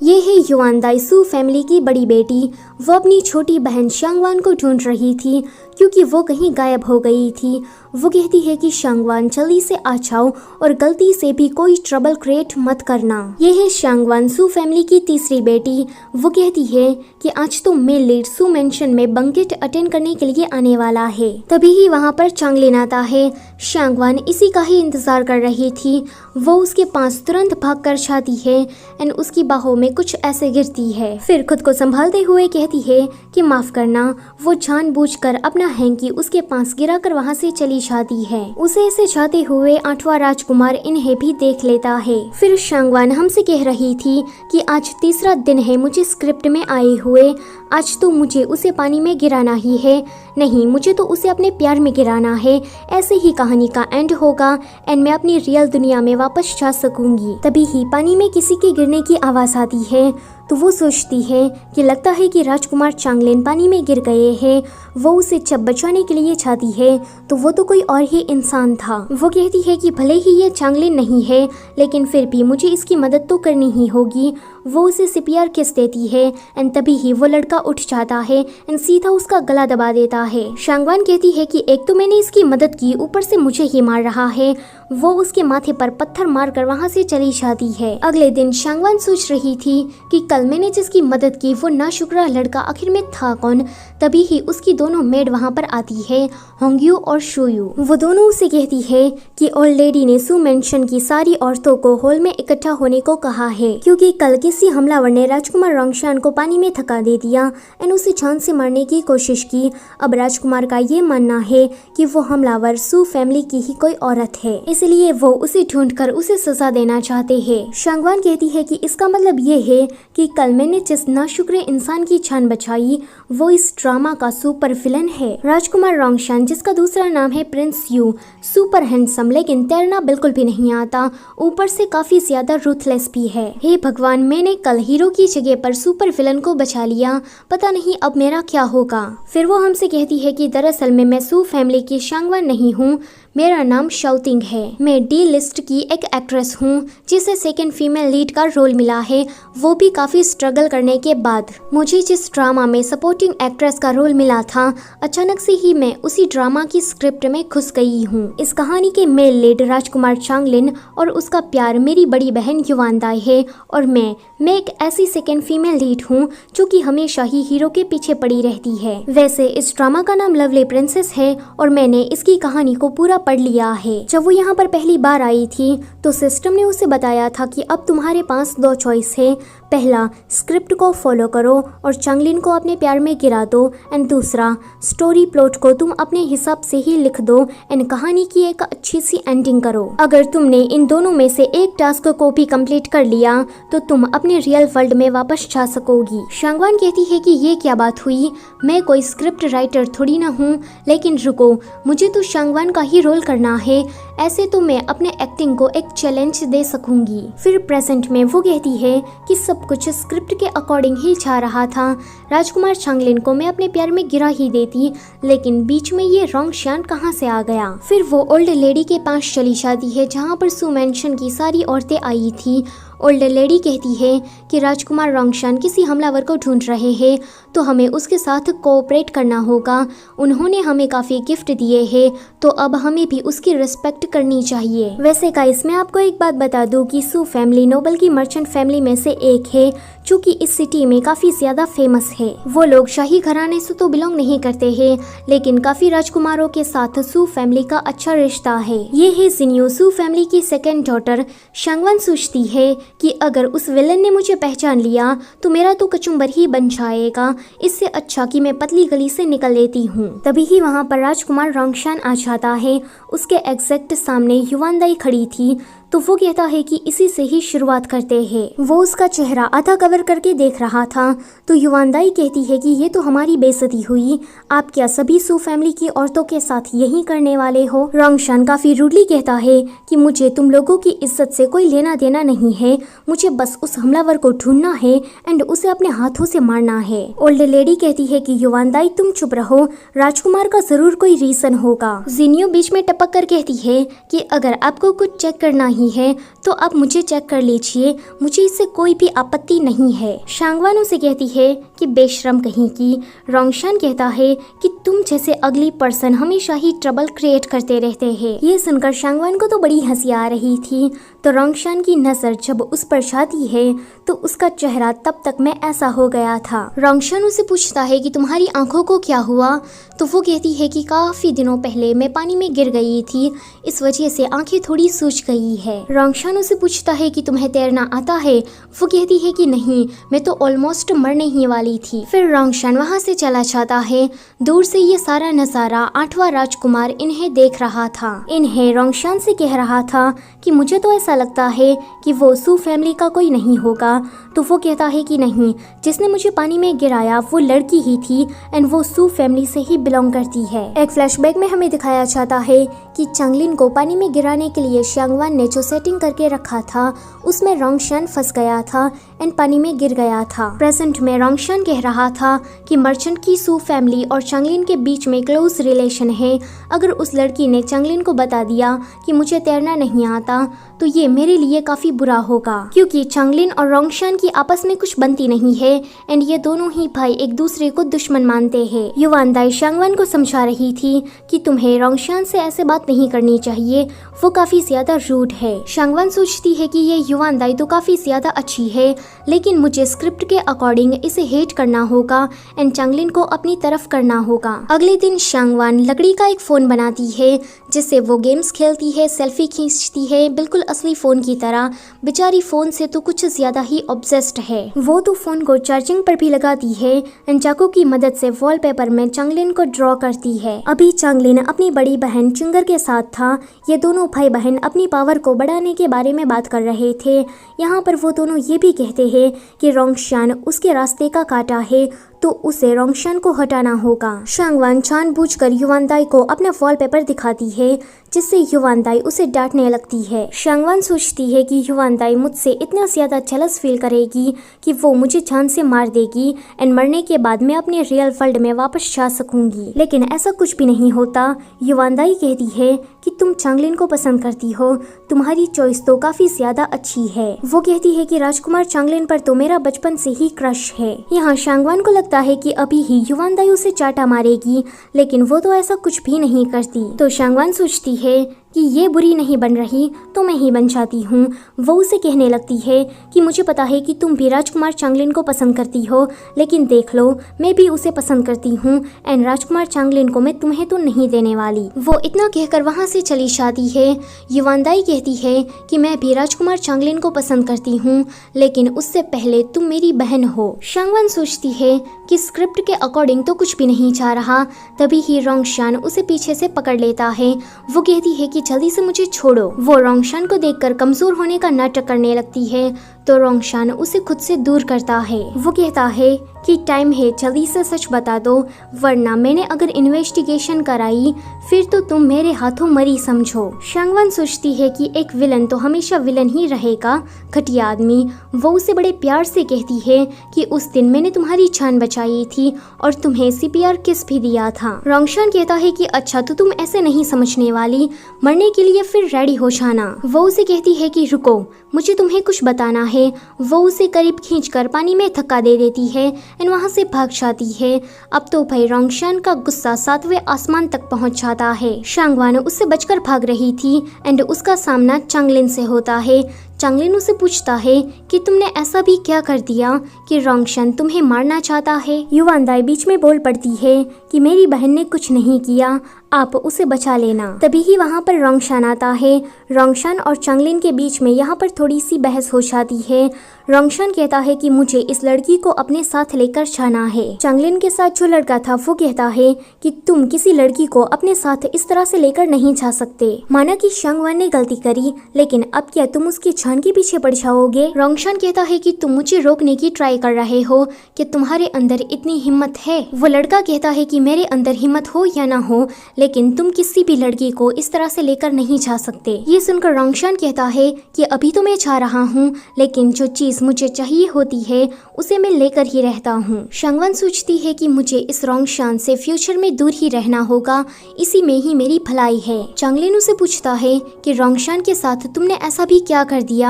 ये है युआनदाई सू फैमिली की बड़ी बेटी। वो अपनी छोटी बहन शांगवान को ढूंढ रही थी क्योंकि वो कहीं गायब हो गई थी। वो कहती है कि शांगवान जल्दी से आ जाओ और गलती से भी कोई ट्रबल क्रिएट मत करना। ये है शांगवान सू फैमिली की तीसरी बेटी। वो कहती है कि आज तो मेल लीड सू मेंशन में बंकेट अटेंड करने के लिए आने वाला है। तभी ही वहाँ पर चांगलिन आता है। शांगवान इसी का ही इंतजार कर रही थी। वो उसके पास तुरंत भाग कर जाती है एंड उसकी बाहों में कुछ ऐसे गिरती है। फिर खुद को संभालते हुए कहती है कि माफ करना। वो जानबूझकर अपना हैंकी उसके पास गिरा कर वहाँ से चली जाती है। उसे ऐसे जाते हुए 8वां राजकुमार इन्हें भी देख लेता है। फिर शांगवान हमसे कह रही थी कि आज तीसरा दिन है मुझे स्क्रिप्ट में आए हुए। आज तो मुझे उसे पानी में गिराना ही है। नहीं, मुझे तो उसे अपने प्यार में गिराना है। ऐसे ही कहानी का एंड होगा एंड मैं अपनी रियल दुनिया में वापस जा सकूंगी। तभी ही पानी में किसी के गिरने की आवाज आती है तो वो सोचती है कि लगता है कि राजकुमार चांगलिन पानी में गिर गए हैं। वो उसे जब बचाने के लिए जाती है तो वो तो कोई और ही इंसान था। वो कहती है कि भले ही ये चांगलिन नहीं है लेकिन फिर भी मुझे इसकी मदद तो करनी ही होगी। वो उसे सीपीआर किस देती है एंड तभी ही वो लड़का उठ जाता है एंड सीधा उसका गला दबा देता है। शांगवान कहती है कि एक तो मैंने इसकी मदद की, ऊपर से मुझे ही मार रहा है। वो उसके माथे पर पत्थर मारकर वहाँ से चली जाती है। अगले दिन शांगवान सोच रही थी कि कल मैंने जिसकी मदद की वो नाशुक्रा लड़का आखिर में था कौन। तभी ही उसकी दोनों मेड वहाँ पर आती है, होंग्यू और शोयू। वो दोनों उसे कहती है कि ओल्ड लेडी ने सू मेंशन की सारी औरतों को हॉल में इकट्ठा होने को कहा है क्योंकि कल किसी हमलावर ने राजकुमार रोंगशान को पानी में थका दे दिया एंड उसे जान से मारने की कोशिश की। अब राजकुमार का ये मानना है कि वो हमलावर सू फैमिली की ही कोई औरत है, इसलिए वो उसे ढूंढकर उसे सजा देना चाहते हैं। शांगवान कहती है कि इसका मतलब ये है कि कल मैंने जिस नाशुक्र इंसान की जान बचाई वो इस ड्रामा का सुपर विलन है। राजकुमार रोंगशान, जिसका दूसरा नाम है प्रिंस यू, सुपर हैंडसम लेकिन तैरना बिल्कुल भी नहीं आता, ऊपर से काफी ज्यादा रूथलेस भी है। हे भगवान, मैंने कल हीरो की जगह पर सुपर विलन को बचा लिया। पता नहीं अब मेरा क्या होगा। फिर वो हमसे कहती है कि दरअसल में मैं सू फैमिली की शांगवान नहीं हूँ, मेरा नाम शाओतिंग है। मैं डी लिस्ट की एक एक्ट्रेस हूँ जिसे सेकंड फीमेल लीड का रोल मिला है, वो भी काफी स्ट्रगल करने के बाद। मुझे जिस ड्रामा में सपोर्टिंग एक्ट्रेस का रोल मिला था, अचानक से ही मैं उसी ड्रामा की स्क्रिप्ट में घुस गई हूँ। इस कहानी के मेल लीड राजकुमार चांगलिन और उसका प्यार मेरी बड़ी बहन युआनदाई है और मैं एक ऐसी सेकंड फीमेल लीड हूँ जो कि हमेशा ही हीरो के पीछे पड़ी रहती है। वैसे इस ड्रामा का नाम लवली प्रिंसेस है और मैंने इसकी कहानी को पूरा पढ़ लिया है। जब वो यहाँ पर पहली बार आई थी तो सिस्टम ने उसे बताया था कि अब तुम्हारे पास 2 चॉइस है। पहला, स्क्रिप्ट को फॉलो करो और चांगलिन को अपने प्यार में गिरा दो एंड दूसरा, स्टोरी प्लॉट को तुम अपने हिसाब से ही लिख दो एंड कहानी की एक अच्छी सी एंडिंग करो। अगर तुमने इन दोनों में से एक टास्क को भी कंप्लीट कर लिया तो तुम अपने रियल वर्ल्ड में वापस जा सकोगी। शांगवान कहती है कि ये क्या बात हुई, मैं कोई स्क्रिप्ट राइटर थोड़ी ना हूँ। लेकिन रुको, मुझे तो शांगवान का ही रोल करना है, ऐसे तो मैं अपने एक्टिंग को एक चैलेंज दे सकूंगी। फिर प्रेजेंट में वो कहती है कि सब कुछ स्क्रिप्ट के अकॉर्डिंग ही जा रहा था। राजकुमार चांगलिन को मैं अपने प्यार में गिरा ही देती, लेकिन बीच में ये रोंगशान कहाँ से आ गया। फिर वो ओल्ड लेडी के पास चली जाती है जहाँ पर सू मेंशन की सारी औरतें आई थी। ओल्ड लेडी कहती है कि राजकुमार रोंगशान किसी हमलावर को ढूंढ रहे हैं तो हमें उसके साथ कोऑपरेट करना होगा। उन्होंने हमें काफ़ी गिफ्ट दिए हैं तो अब हमें भी उसकी रिस्पेक्ट करनी चाहिए। वैसे गाइस, मैं आपको एक बात बता दूं कि सू फैमिली नोबल की मर्चेंट फैमिली में से एक है जो कि इस सिटी में काफ़ी ज़्यादा फेमस है। वो लोग शाही घराने से तो बिलोंग नहीं करते हैं लेकिन काफ़ी राजकुमारों के साथ सू फैमिली का अच्छा रिश्ता है। ये है जिन्यू, सू फैमिली की सेकेंड डॉटर। शांगवान सोचती है कि अगर उस विलन ने मुझे पहचान लिया तो मेरा तो कचुम्बर ही बन जाएगा। इससे अच्छा कि मैं पतली गली से निकल लेती हूँ। तभी ही वहाँ पर राजकुमार रोंगशान आ जाता है। उसके एग्जैक्ट सामने युआनदाई खड़ी थी तो वो कहता है कि इसी से ही शुरुआत करते हैं। वो उसका चेहरा आधा कवर करके देख रहा था तो युआनदाई कहती है कि ये तो हमारी बेइज्जती हुई, आप क्या सभी सू फैमिली की औरतों के साथ यही करने वाले हो। रोंगशान काफी रूडली कहता है कि मुझे तुम लोगों की इज्जत से कोई लेना देना नहीं है, मुझे बस उस हमलावर को ढूंढना है एंड उसे अपने हाथों से मारना है। ओल्ड लेडी कहती है कि युआनदाई तुम चुप रहो, राजकुमार का जरूर कोई रीजन होगा। जिन्यू बीच में टपक कर कहती है कि अगर आपको कुछ चेक करना ही नहीं है तो आप मुझे चेक कर लीजिए, मुझे इससे कोई भी आपत्ति नहीं है। शांगवान उसे कहती है कि बेशरम कहीं की। रोंगशान कहता है कि तुम जैसे अगली पर्सन हमेशा ही ट्रबल क्रिएट करते रहते हैं। ये सुनकर शांगवान को तो बड़ी हंसी आ रही थी। तो रोंगशान की नजर जब उस पर जाती है तो उसका चेहरा तब तक में ऐसा हो गया था। रोंगशान उसे पूछता है कि तुम्हारी आंखों को क्या हुआ? तो वो कहती है कि काफी दिनों पहले मैं पानी में गिर गई थी, इस वजह से आंखें थोड़ी सूज गई है। रोंगशान उसे पूछता है कि तुम्हें तैरना आता है? वो कहती है कि नहीं, मैं तो ऑलमोस्ट मरने ही वाली थी। फिर रोंगशान वहाँ से चला जाता है। दूर से ये सारा नजारा 8वां राजकुमार इन्हें देख रहा था। इन्हें रोंगशान से कह रहा था कि मुझे तो ऐसा लगता है कि वो सू फैमिली का कोई नहीं होगा। तो वो कहता है कि नहीं, जिसने मुझे पानी में गिराया वो लड़की ही थी एंड वो सू फैमिली से ही बिलोंग करती है। एक फ्लैशबैक में हमें दिखाया जाता है कि चांगलिन को पानी में गिराने के लिए शांगवान ने जो सेटिंग करके रखा था उसमें रोंगशान फंस गया था एंड पानी में गिर गया था। प्रेजेंट में रोंगशान कह रहा था कि मर्चेंट की सू फैमिली और चांगलिन के बीच में क्लोज रिलेशन है। अगर उस लड़की ने चांगलिन को बता दिया कि मुझे तैरना नहीं आता तो ये मेरे लिए काफी बुरा होगा, क्योंकि चांगलिन और रोंगशान की आपस में कुछ बनती नहीं है एंड ये दोनों ही भाई एक दूसरे को दुश्मन मानते हैं। युवान दाई शांगवान को समझा रही थी कि तुम्हें रोंगशान से ऐसे बात नहीं करनी चाहिए, वो काफी ज्यादा रूड है। शांगवान सोचती है कि ये युवान दाई तो काफी ज्यादा अच्छी है, लेकिन मुझे स्क्रिप्ट के अकॉर्डिंग इसे हेट करना होगा एंड चांगलिन को अपनी तरफ करना होगा। अगले दिन शांगवान लकड़ी का एक फोन बनाती है जिससे वो गेम्स खेलती है, सेल्फी खींचती है, बिल्कुल असली फोन की तरह। बेचारी फोन से तो कुछ ज्यादा ही ऑब्सेस्ड है। वो तो फोन को चार्जिंग पर भी लगाती है एंड चाकू की मदद से वॉलपेपर में चांगलिन को ड्रॉ करती है। अभी चांगलिन अपनी बड़ी बहन चुंगर के साथ था। ये दोनों भाई बहन अपनी पावर को बढ़ाने के बारे में बात कर रहे थे। यहाँ पर वो दोनों ये भी कहते हैं कि रोंगशान उसके रास्ते का कांटा है तो उसे रोंगशान को हटाना होगा। शांगवान जानबूझकर युवान दाई को अपना वॉलपेपर दिखाती है जिससे युवान दाई उसे डांटने लगती है। शांगवान सोचती है कि युवान दाई मुझसे इतना ज्यादा जेलस फील करेगी कि वो मुझे जान से मार देगी एंड मरने के बाद मैं अपने रियल वर्ल्ड में वापस जा सकूंगी, लेकिन ऐसा कुछ भी नहीं होता। युवान दाई कहती है कि तुम चांगलिन को पसंद करती हो, तुम्हारी चॉइस तो काफी ज्यादा अच्छी है। वो कहती है कि राजकुमार चांगलिन पर तो मेरा बचपन से ही क्रश है। यहाँ शांगवान को लगता है कि अभी ही युवान दाई उसे चाटा मारेगी, लेकिन वो तो ऐसा कुछ भी नहीं करती। तो शांगवान सोचती है कि ये बुरी नहीं बन रही तो मैं ही बन जाती हूँ। वो उसे कहने लगती है कि मुझे पता है कि तुम भी राजकुमार चांगलिन को पसंद करती हो, लेकिन देख लो मैं भी उसे पसंद करती हूँ एंड राजकुमार चांगलिन को मैं तुम्हें तो नहीं देने वाली। वो इतना कहकर वहाँ से चली जाती है। युवान दाई कहती है कि मैं भी राजकुमार चांगलिन को पसंद करती हूँ, लेकिन उससे पहले तुम मेरी बहन हो। शांगवान सोचती है कि स्क्रिप्ट के अकॉर्डिंग तो कुछ भी नहीं जा रहा। तभी ही रोंगशान उसे पीछे से पकड़ लेता है। वो कहती है कि जल्दी से मुझे छोड़ो। वो रोंगशान को देखकर कमजोर होने का नाटक करने लगती है तो रोंगशान उसे खुद से दूर करता है। वो कहता है कि टाइम है, जल्दी से सच बता दो, वरना मैंने अगर इन्वेस्टिगेशन कराई फिर तो तुम मेरे हाथों मरी समझो। शांगवान सोचती है कि एक विलन तो हमेशा विलन ही रहेगा, घटिया आदमी। वो उसे बड़े प्यार से कहती है कि उस दिन मैंने तुम्हारी जान बचाई थी और तुम्हें CPR किस भी दिया था। रोंगशान कहता है कि अच्छा तो तुम ऐसे नहीं समझने वाली, मरने के लिए फिर रेडी हो जाना। वो उसे कहती है कि रुको, मुझे तुम्हें कुछ बताना है। वो उसे करीब खींचकर पानी में धक्का दे देती है एंड वहाँ से भाग जाती है। अब तो भाई रोंगशान का गुस्सा 7वें आसमान तक पहुँच जाता है। शांगवान उससे बचकर भाग रही थी एंड उसका सामना चांगलिन से होता है। चांगलिन उसे पूछता है कि तुमने ऐसा भी क्या कर दिया कि रोंगशान तुम्हें मारना चाहता है। युवान दाई बीच में बोल पड़ती है कि मेरी बहन ने कुछ नहीं किया, आप उसे बचा लेना। तभी ही वहाँ पर रोंगशान आता है। रोंगशान और चांगलिन के बीच में यहाँ पर थोड़ी सी बहस हो जाती है। रोंगशान कहता है कि मुझे इस लड़की को अपने साथ लेकर जाना है। चांगलिन के साथ जो लड़का था वो कहता है कि तुम किसी लड़की को अपने साथ इस तरह से लेकर नहीं जा सकते। माना कि शांगवान ने गलती करी, लेकिन अब क्या तुम उसकी जान जान के पीछे पड़ जाओगे। रोंगशान कहता है कि तुम मुझे रोकने की ट्राई कर रहे हो, कि तुम्हारे अंदर इतनी हिम्मत है। वो लड़का कहता है कि मेरे अंदर हिम्मत हो या ना हो, लेकिन तुम किसी भी लड़की को इस तरह से लेकर नहीं जा सकते। ये सुनकर रोंगशान कहता है कि अभी तो मैं जा रहा हूँ, लेकिन जो चीज मुझे चाहिए होती है उसे मैं लेकर ही रहता हूँ। शांगवान सोचती है कि मुझे इस रोंगशान से फ्यूचर में दूर ही रहना होगा, इसी में ही मेरी भलाई है। चांगलिन उसे पूछता है कि रोंगशान के साथ तुमने ऐसा भी क्या कर दिया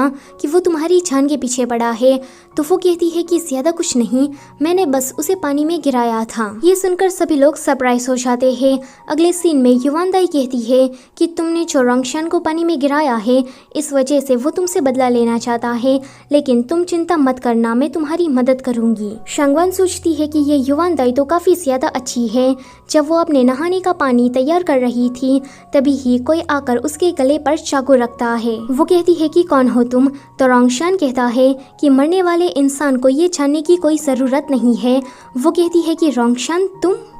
कि वो तुम्हारी जान के पीछे पड़ा है। तो वो कहती है कि ज्यादा कुछ नहीं, मैंने बस उसे पानी में गिराया था। ये सुनकर सभी लोग सरप्राइज हो जाते हैं। अगले सीन में युवान दाई कहती है कि तुमने जो रोंगशान को पानी में गिराया है, इस वजह से वो तुमसे बदला लेना चाहता है, लेकिन तुम चिंता मत करना, मैं तुम्हारी मदद करूंगी। शांगवान सोचती है कि ये युवान दाई तो काफी ज्यादा अच्छी है। जब वो अपने नहाने का पानी तैयार कर रही थी, तभी ही कोई आकर उसके गले पर चाकू रखता है। वो कहती है कि कौन हो तुम? तो रोंगशान कहता है कि मरने वाले इंसान को ये जानने की कोई जरूरत नहीं है। वो कहती है कि रोंगशान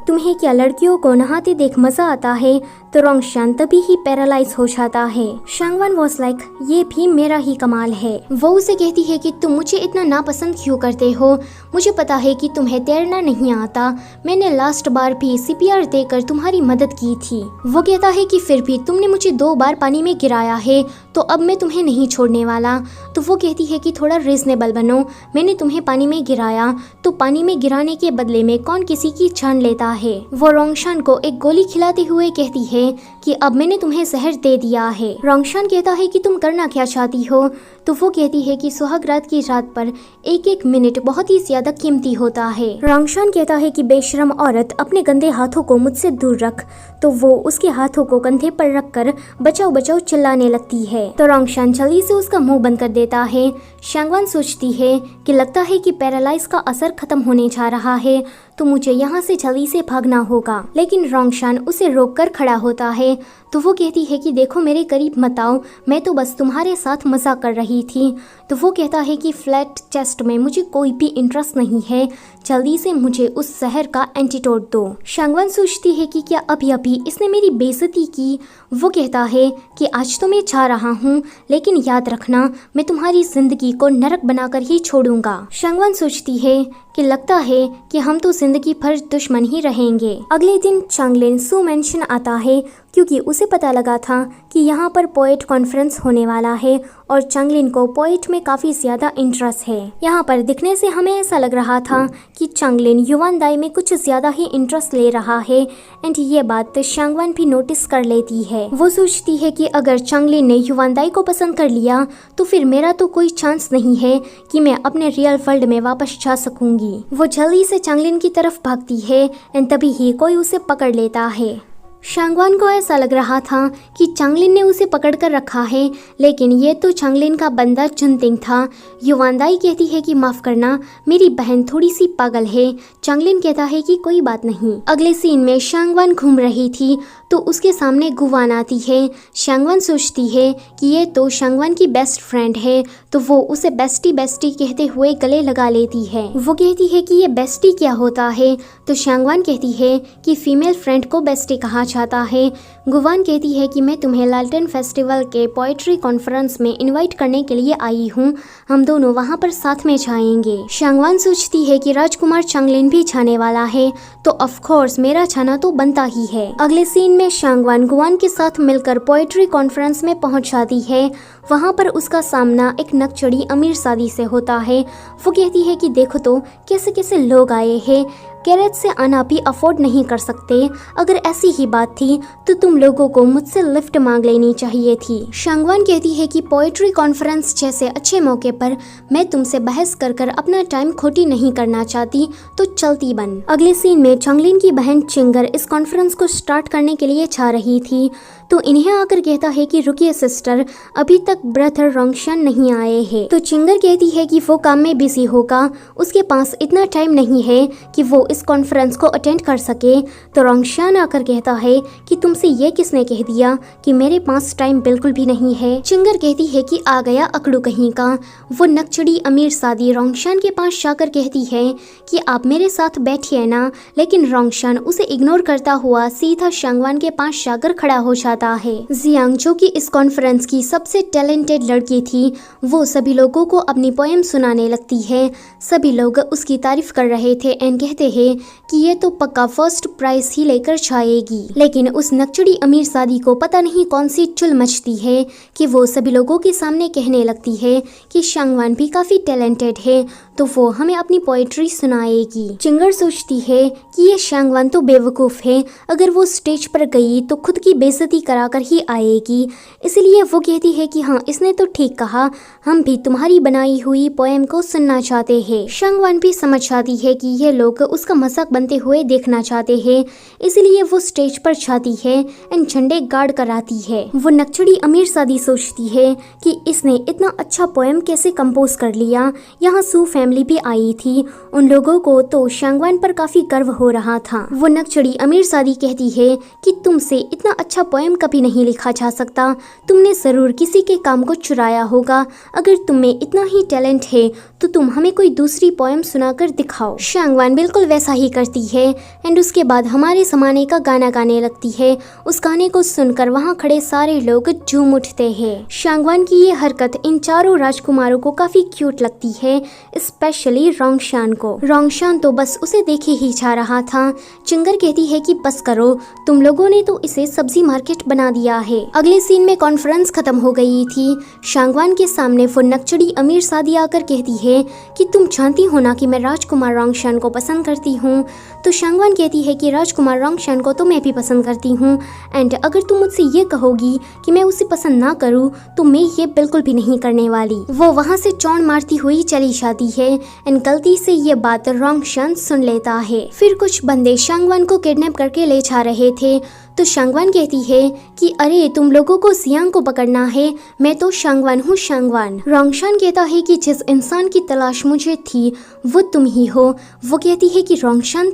तुम्हें क्या लड़कियों को नहाते देख मजा आता है? तो रोंगशान तभी ही पैरालाइज हो जाता है। शांगवान वॉज लाइक, ये भी मेरा ही कमाल है। वो उसे कहती है कि तुम मुझे इतना नापसंद क्यों करते हो? मुझे पता है कि तुम्हें तैरना नहीं आता, मैंने लास्ट बार भी CPR देकर तुम्हारी मदद की थी। वो कहता है कि फिर भी तुमने मुझे 2 बार पानी में गिराया है, तो अब मैं तुम्हें नहीं छोड़ने वाला। तो वो कहती है कि थोड़ा रीजनेबल बनो, मैंने तुम्हें पानी में गिराया, तो पानी में गिराने के बदले में कौन किसी की जान लेता है। वो रोंगशान को एक गोली खिलाते हुए कहती है कि अब मैंने तुम्हें जहर दे दिया है। रोंगशान कहता है कि तुम करना क्या चाहती हो? तो वो कहती है कि सुहागरात की रात पर एक एक मिनट बहुत ही ज्यादा कीमती होता है। रोंगशान कहता है कि बेशरम औरत, अपने गंदे हाथों को मुझसे दूर रख। तो वो उसके हाथों को कंधे पर रखकर बचाओ बचाओ चिल्लाने लगती है। तो रोंगशान जल्दी से उसका मुंह बंद कर देता है। शांगवान सोचती है कि लगता है कि पैरालाइज का असर खत्म होने जा रहा है, तो मुझे यहाँ से जल्दी से भागना होगा। लेकिन रोंगशान उसे रोककर खड़ा होता है। तो वो कहती है कि देखो मेरे करीब मत आओ, मैं तो बस तुम्हारे साथ मजाक कर रही थी। तो वो कहता है कि फ्लैट चेस्ट में मुझे कोई भी इंटरेस्ट नहीं है, जल्दी से मुझे उस जहर का एंटीडोट दो। शांगवान सोचती है कि क्या अभी अभी इसने मेरी बेइज्जती की। वो कहता है कि आज तो मैं जा रहा हूँ, लेकिन याद रखना मैं तुम्हारी जिंदगी को नरक बनाकर ही छोड़ूंगा। शांगवान सोचती है कि लगता है कि हम तो जिंदगी भर दुश्मन ही रहेंगे। अगले दिन चांगलिन सू मेंशन आता है, क्योंकि उसे पता लगा था कि यहाँ पर पोएट कॉन्फ्रेंस होने वाला है और चांगलिन को पोएट में काफ़ी ज़्यादा इंटरेस्ट है। यहाँ पर दिखने से हमें ऐसा लग रहा था कि चांगलिन युवान दाई में कुछ ज़्यादा ही इंटरेस्ट ले रहा है, एंड ये बात शांगवान भी नोटिस कर लेती है। वो सोचती है कि अगर चांगलिन ने युवान दाई को पसंद कर लिया तो फिर मेरा तो कोई चांस नहीं है कि मैं अपने रियल वर्ल्ड में वापस जा सकूंगी। वो जल्दी से चांगलिन की तरफ भागती है, एंड तभी ही कोई उसे पकड़ लेता है। शांगवान को ऐसा लग रहा था कि चांगलिन ने उसे पकड़ कर रखा है, लेकिन ये तो चांगलिन का बंदा चुनतिंग था। युवान दाई कहती है कि माफ करना, मेरी बहन थोड़ी सी पागल है। चांगलिन कहता है कि कोई बात नहीं। अगले सीन में शांगवान घूम रही थी तो उसके सामने गुवान आती है। शांगवान सोचती है कि ये तो शांगवान की बेस्ट फ्रेंड है, तो वो उसे बेस्टी बेस्टी कहते हुए गले लगा लेती है। वो कहती है कि ये बेस्टी क्या होता है? तो शांगवान कहती है कि फीमेल फ्रेंड को बेस्टी कहा जाता है। गुवान कहती है कि मैं तुम्हें लालटेन फेस्टिवल के पोएट्री कॉन्फ्रेंस में इनवाइट करने के लिए आई हूँ, हम दोनों वहाँ पर साथ में जाएंगे। शांगवान सोचती है कि राजकुमार चांगलिन भी जाने वाला है, तो ऑफ कोर्स मेरा जाना तो बनता ही है। अगले सीन में शांगवान गुवान के साथ मिलकर पोएट्री कॉन्फ्रेंस में पहुंच जाती है। वहाँ पर उसका सामना एक नकचड़ी अमीर शादी से होता है। वो कहती है कि देखो तो कैसे कैसे लोग आए हैं, कैरेज से आना भी अफोर्ड नहीं कर सकते। अगर ऐसी ही बात थी तो तुम लोगों को मुझसे लिफ्ट मांग लेनी चाहिए थी। शांगवान कहती है कि पोएट्री कॉन्फ्रेंस जैसे अच्छे मौके पर मैं तुमसे बहस कर कर अपना टाइम खोटी नहीं करना चाहती, तो चलती बन। अगले सीन में चांगलिन की बहन चिंगर इस कॉन्फ्रेंस को स्टार्ट करने के लिए जा रही थी, तो इन्हें आकर कहता है कि रुकिए सिस्टर, अभी तक ब्रदर रोंगशान नहीं आए हैं। तो चिंगर कहती है कि वो काम में बिजी होगा, उसके पास इतना टाइम नहीं है कि वो इस कॉन्फ्रेंस को अटेंड कर सके। तो रोंगशान आकर कहता है कि तुमसे ये किसने कह दिया कि मेरे पास टाइम बिल्कुल भी नहीं है। चिंगर कहती है कि आ गया अकड़ू कहीं का। वो नकचड़ी अमीर सादी रोंगशान के पास जाकर कहती है कि आप मेरे साथ बैठिए ना, लेकिन रोंगशान उसे इग्नोर करता हुआ सीधा शांगवान के पास जाकर खड़ा हो जाता है। जियांग जो कि इस कॉन्फ्रेंस की सबसे टैलेंटेड लड़की थी, वो सभी लोगों को अपनी पोएम सुनाने लगती है। सभी लोग उसकी तारीफ कर रहे थे एंड कहते हैं कि ये तो पक्का फर्स्ट प्राइज ही लेकर जाएगी। लेकिन उस नकचड़ी अमीरजादी को पता नहीं कौन सी चुल मचती है कि वो सभी लोगों के सामने कहने लगती है कि शांगवान भी काफी टैलेंटेड है, तो वो हमें अपनी पोएट्री सुनाएगी। चिंगर सोचती है कि ये शांगवान तो बेवकूफ है, अगर वो स्टेज पर गई तो खुद की बेइज्जती कराकर ही आएगी। इसलिए वो कहती है कि हाँ, इसने तो ठीक कहा, हम भी तुम्हारी बनाई हुई पोएम को सुनना चाहते हैं। शांगवान भी समझ जाती है कि ये लोग उसका मजाक बनते हुए देखना चाहते हैं, इसलिए वो स्टेज पर जाती है एंड झंडे गाड़ कर आती है। वो नकचड़ी अमीरजादी सोचती है कि इसने इतना अच्छा पोएम कैसे कंपोज कर लिया। यहाँ सू फैमिली भी आई थी, उन लोगों को तो शांगवान पर काफी गर्व हो रहा था। वो नकचड़ी अमीरजादी कहती है कि तुमसे इतना अच्छा पोएम कभी नहीं लिखा जा सकता, तुमने जरूर किसी के काम को चुराया होगा। अगर तुम में इतना ही टैलेंट है तो तुम हमें कोई दूसरी पोएम सुनाकर दिखाओ। शांगवान बिल्कुल वैसा ही करती है एंड उसके बाद हमारे ज़माने का गाना गाने लगती है। उस गाने को सुनकर वहाँ खड़े सारे लोग झूम उठते हैं। शांगवान की ये हरकत इन चारों राजकुमारों को काफी क्यूट लगती है, स्पेशली रोंगशान को। रोंगशान तो बस उसे देखे ही जा रहा था। चिंगर कहती है कि बस करो, तुम लोगों ने तो इसे सब्जी मार्केट बना दिया है। अगले सीन में कॉन्फ्रेंस खत्म हो गई थी। शांगवान के सामने वो नकचड़ी अमीरजादी आकर कहती है कि तुम जानती हो ना कि मैं राजकुमार रोंगशान को पसंद करती हूँ। तो शांगवान कहती है कि राजकुमार रोंगशान को तो मैं भी पसंद करती हूँ, एंड अगर तुम मुझसे ये कहोगी कि मैं उसे पसंद ना करूँ तो मैं ये बिल्कुल भी नहीं करने वाली। वो वहाँ से चौड़ मारती हुई चली जाती है एंड गलती से ये बात रोंगशान सुन लेता है। फिर कुछ बंदे शांगवान को किडनैप करके ले जा रहे थे, तो शांगवान कहती है कि अरे तुम लोगों को जियांग को पकड़ना है, मैं तो शांगवान हूँ शांगवान। रोंगशान कहता है कि जिस इंसान की तलाश मुझे थी वो तुम ही हो। वो कहती है कि रोंगशान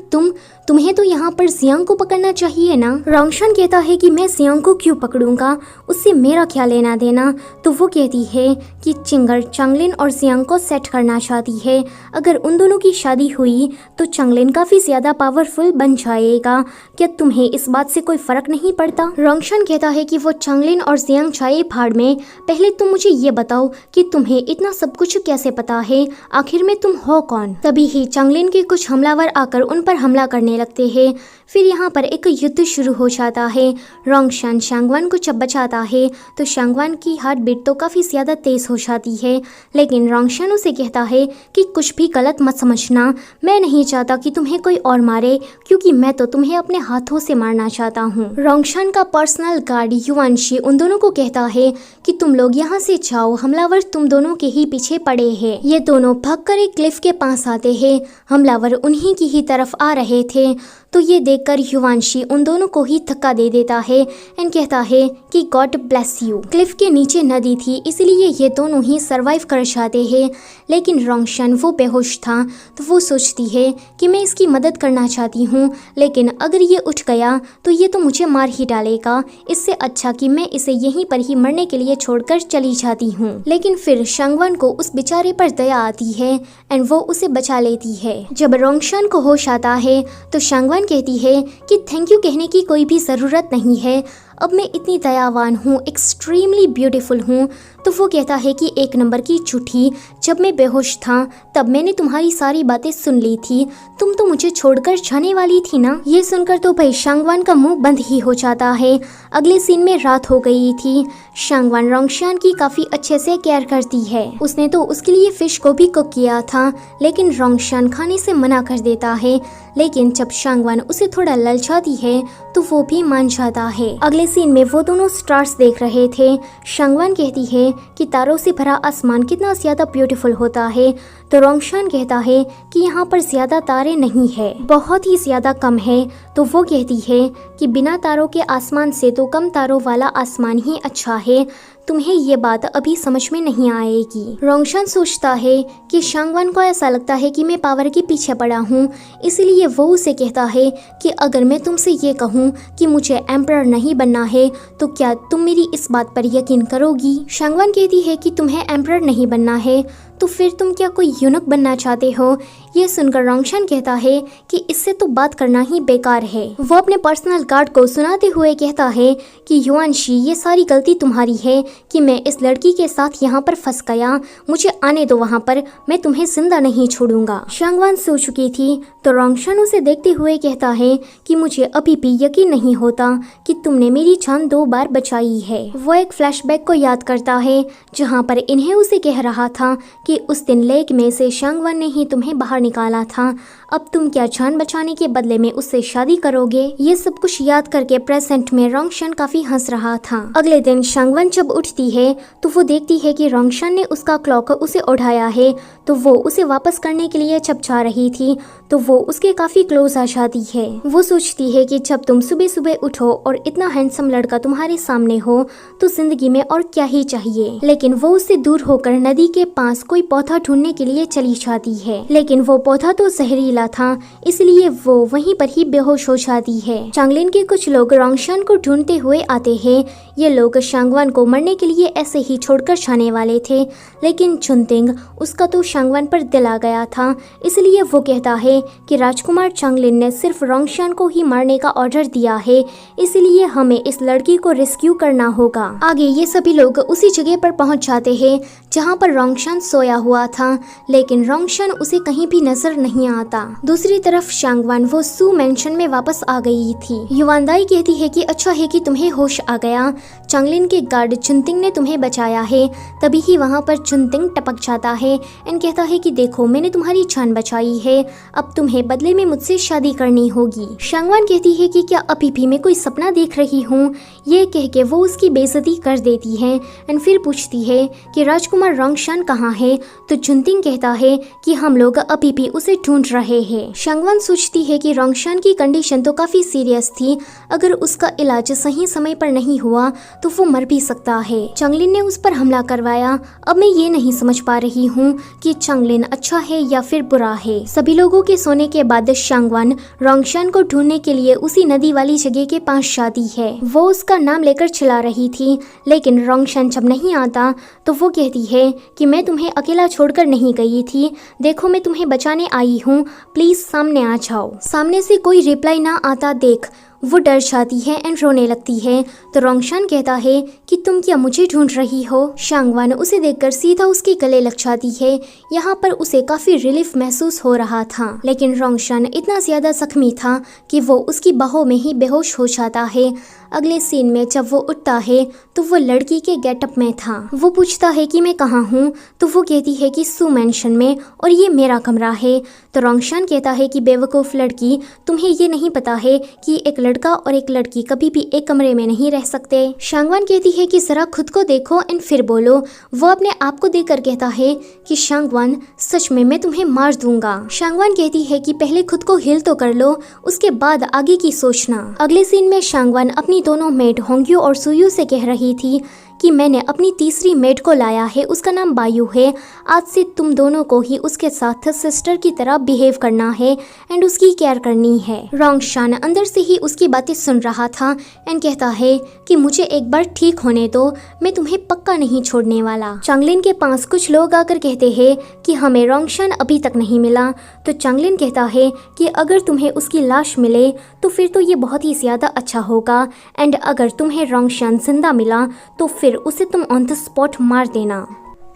तुम्हें तो यहाँ पर जियांग को पकड़ना चाहिए ना। रोंगशान कहता है कि मैं जियांग को क्यों पकड़ूंगा, उससे मेरा क्या लेना देना। तो वो कहती है कि चिंगर चांगलिन और जियांग को सेट करना चाहती है। अगर उन दोनों की शादी हुई तो चांगलिन काफी ज्यादा पावरफुल बन जाएगा। क्या तुम्हें इस बात से कोई फर्क नहीं पड़ता? रोंगशान कहता है कि वो चांगलिन और जियांग जाए भाड़ में, पहले तुम मुझे ये बताओ कि तुम्हें इतना सब कुछ कैसे पता है, आखिर में तुम हो कौन? तभी ही चांगलिन के कुछ हमलावर आकर उन पर हमला करने लगते हैं। फिर यहाँ पर एक युद्ध शुरू हो जाता है। रोंगशान शांगवान को जब बचाता है तो शांगवान की हार्ट बीट तो काफी ज्यादा तेज हो जाती है, लेकिन रोंगशान उसे कहता है कि कुछ भी गलत मत समझना, मैं नहीं चाहता कि तुम्हें कोई और मारे, क्योंकि मैं तो तुम्हें अपने हाथों से मारना चाहता हूँ। रोंगशान का पर्सनल गार्ड युआनशी उन दोनों को कहता है कि तुम लोग यहाँ से जाओ, हमलावर तुम दोनों के ही पीछे पड़े हैं। ये दोनों भागकर एक क्लिफ के पास आते हैं। हमलावर उन्हीं की ही तरफ आ रहे थे, तो ये देखकर युवांशी उन दोनों को ही धक्का दे देता है एंड कहता है कि गॉड ब्लेस यू। क्लिफ के नीचे नदी थी, इसलिए ये दोनों ही सरवाइव कर जाते हैं, लेकिन रोंगशान वो बेहोश था। तो वो सोचती है कि मैं इसकी मदद करना चाहती हूँ, लेकिन अगर ये उठ गया तो ये तो मुझे मार ही डालेगा, इससे अच्छा कि मैं इसे यहीं पर ही मरने के लिए छोड़कर चली जाती हूँ। लेकिन फिर शांगवान को उस बेचारे पर दया आती है एंड वो उसे बचा लेती है। जब रोंगशान को होश आता है तो शांगवान कहती है कि थैंक यू कहने की कोई भी ज़रूरत नहीं है, अब मैं इतनी दयावान हूँ, एक्सट्रीमली ब्यूटीफुल हूँ। तो वो कहता है कि एक नंबर की झूठी, जब मैं बेहोश था तब मैंने तुम्हारी सारी बातें सुन ली थी, तुम तो मुझे छोड़कर जाने वाली थी ना। ये सुनकर तो भाई शांगवान का मुंह बंद ही हो जाता है। अगले सीन में रात हो गई थी। शांगवान रोंगशान की काफ़ी अच्छे से केयर करती है। उसने तो उसके लिए फिश को भी कुक किया था, लेकिन रोंगशान खाने से मना कर देता है। लेकिन जब शांगवान उसे थोड़ा ललचाती है तो वो भी मान जाता है। अगले सीन में वो दोनों स्टार्स देख रहे थे। शांगवान कहती है कि तारों से भरा आसमान कितना ज्यादा ब्यूटीफुल होता है, तो रोंगशान कहता है कि यहाँ पर ज्यादा तारे नहीं है, बहुत ही ज्यादा कम है। तो वो कहती है कि बिना तारों के आसमान से तो कम तारों वाला आसमान ही अच्छा है, तुम्हें ये बात अभी समझ में नहीं आएगी। रोंगशान सोचता है कि शांगवान को ऐसा लगता है कि मैं पावर के पीछे पड़ा हूँ, इसलिए वो उसे कहता है कि अगर मैं तुमसे ये कहूँ कि मुझे एम्परर नहीं बनना है तो क्या तुम मेरी इस बात पर यकीन करोगी? शांगवान कहती है कि तुम्हें एम्परर नहीं बनना है तो फिर तुम क्या कोई यूनुक बनना चाहते हो? ये सुनकर रोंगशान कहता है कि इससे तो बात करना ही बेकार है। वो अपने पर्सनल गार्ड को सुनाते हुए कहता है कि युआनशी, ये सारी गलती तुम्हारी है कि मैं इस लड़की के साथ यहाँ पर फंस गया। मुझे आने दो वहाँ पर, मैं तुम्हें जिंदा नहीं छोड़ूंगा। शांगवान सो चुकी थी तो रोंगशान उसे देखते हुए कहता है कि मुझे अभी भी यकीन नहीं होता कि तुमने मेरी जान 2 बार बचाई है। वो एक फ्लैशबैक को याद करता है जहाँ पर इन्हें उसे कह रहा था कि उस दिन लेक में से शांगवान ने ही तुम्हें बाहर निकाला था। अब तुम क्या जान बचाने के बदले में उससे शादी करोगे? ये सब कुछ याद करके प्रेजेंट में रोंगशान काफी हंस रहा था। अगले दिन शांगवान जब उठती है तो वो देखती है कि रोंगशान ने उसका क्लॉक उसे उठाया है, तो वो उसे वापस करने के लिए जब जा रही थी तो वो उसके काफी क्लोज आ जाती है। वो सोचती है कि जब तुम सुबह सुबह उठो और इतना हैंडसम लड़का तुम्हारे सामने हो तो जिंदगी में और क्या ही चाहिए। लेकिन वो उससे दूर होकर नदी के पास कोई पौधा ढूंढने के लिए चली जाती है, लेकिन वो पौधा तो जहरीला था, इसलिए वो वहीं पर ही बेहोश हो जाती है। चांगलिन के कुछ लोग रोंगशान को ढूंढते हुए आते हैं। ये लोग शांगवान को मरने के लिए ऐसे ही छोड़कर जाने वाले थे, लेकिन चुनतिंग, उसका तो शांगवान पर दिल आ गया था, इसलिए वो कहता है कि राजकुमार चांगलिन ने सिर्फ रोंगशान को ही मारने का ऑर्डर दिया है, इसलिए हमें इस लड़की को रेस्क्यू करना होगा। आगे ये सभी लोग उसी जगह पर पहुंच जाते हैं जहां पर रोंगशान सोया हुआ था, लेकिन रोंगशान उसे कहीं भी नजर नहीं आता। दूसरी तरफ शांगवान वो सू मेंशन में वापस आ गई थी। युवानदाई कहती है कि अच्छा है कि तुम्हें होश आ गया, चांगलिन के गार्ड चुनतिंग ने तुम्हें बचाया है। तभी ही वहाँ पर चुनतिंग टपक जाता है एंड कहता है कि देखो, मैंने तुम्हारी जान बचाई है, अब तुम्हें बदले में मुझसे शादी करनी होगी। शांगवान कहती है कि क्या अभी भी मैं कोई सपना देख रही हूँ? ये कह के वो उसकी बेइज्जती कर देती है एंड फिर पूछती है कि राजकुमार रोंगशान कहाँ है? तो चुनतिंग कहता है कि हम लोग अभी भी उसे ढूंढ रहे हैं। शांगवान सोचती है कि रोंगशान की कंडीशन तो काफी सीरियस थी, अगर उसका इलाज सही समय पर नहीं हुआ तो वो मर भी सकता है। चांगलिन ने उस पर हमला करवाया। अब मैं ये नहीं समझ पा रही हूँ कि चांगलिन अच्छा है या फिर बुरा है। सभी लोगों के सोने के बाद शांगवान रोंगशान को ढूंढने के लिए उसी नदी वाली जगह के पास जाती है। वो उसका नाम लेकर चिल्ला रही थी, लेकिन रोंगशान जब नहीं आता तो वो कहती है कि मैं तुम्हें अकेला छोड़कर नहीं गई थी, देखो मैं तुम्हें बचाने आई हूँ, प्लीज सामने आ जाओ। सामने से कोई रिप्लाई ना आता देख वो डर जाती है एंड रोने लगती है। तो रोंगशान कहता है कि तुम क्या मुझे ढूंढ रही हो? शांगवान उसे देखकर सीधा उसके गले लग जाती है। यहाँ पर उसे काफी रिलीफ महसूस हो रहा था, लेकिन रोंगशान इतना ज्यादा जख्मी था कि वो उसकी बाहों में ही बेहोश हो जाता है। अगले सीन में जब वो उठता है तो वो लड़की के गेटअप में था। वो पूछता है कि मैं कहाँ हूँ? तो वो कहती है कि सू मेंशन में, और ये मेरा कमरा है। तो रोंगशान कहता है कि बेवकूफ़ लड़की, तुम्हें ये नहीं पता है कि एक लड़का और एक लड़की कभी भी एक कमरे में नहीं रह सकते। शांगवान कहती है कि जरा खुद को देखो एंड फिर बोलो। वो अपने आप को देखकर कहता है कि शांगवान, सच में मैं तुम्हें मार दूंगा। शांगवान कहती है कि पहले खुद को हील तो कर लो, उसके बाद आगे की सोचना। अगले सीन में शांगवान अपनी दोनों मेड होंग्यू और सुयू से कह रही थी कि मैंने अपनी तीसरी मेड को लाया है, उसका नाम बायू है। आज से तुम दोनों को ही उसके साथ सिस्टर की तरह बिहेव करना है एंड उसकी केयर करनी है। रोंगशान अंदर से ही उसकी बातें सुन रहा था एंड कहता है कि मुझे एक बार ठीक होने दो, मैं तुम्हें पक्का नहीं छोड़ने वाला। चांगलिन के पास कुछ लोग आकर कहते हैं कि हमें रोंगशान अभी तक नहीं मिला। तो चांगलिन कहता है कि अगर तुम्हें उसकी लाश मिले तो फिर तो ये बहुत ही ज्यादा अच्छा होगा, एंड अगर तुम्हें रोंगशान जिंदा मिला तो फिर उसे तुम ऑन द स्पॉट मार देना।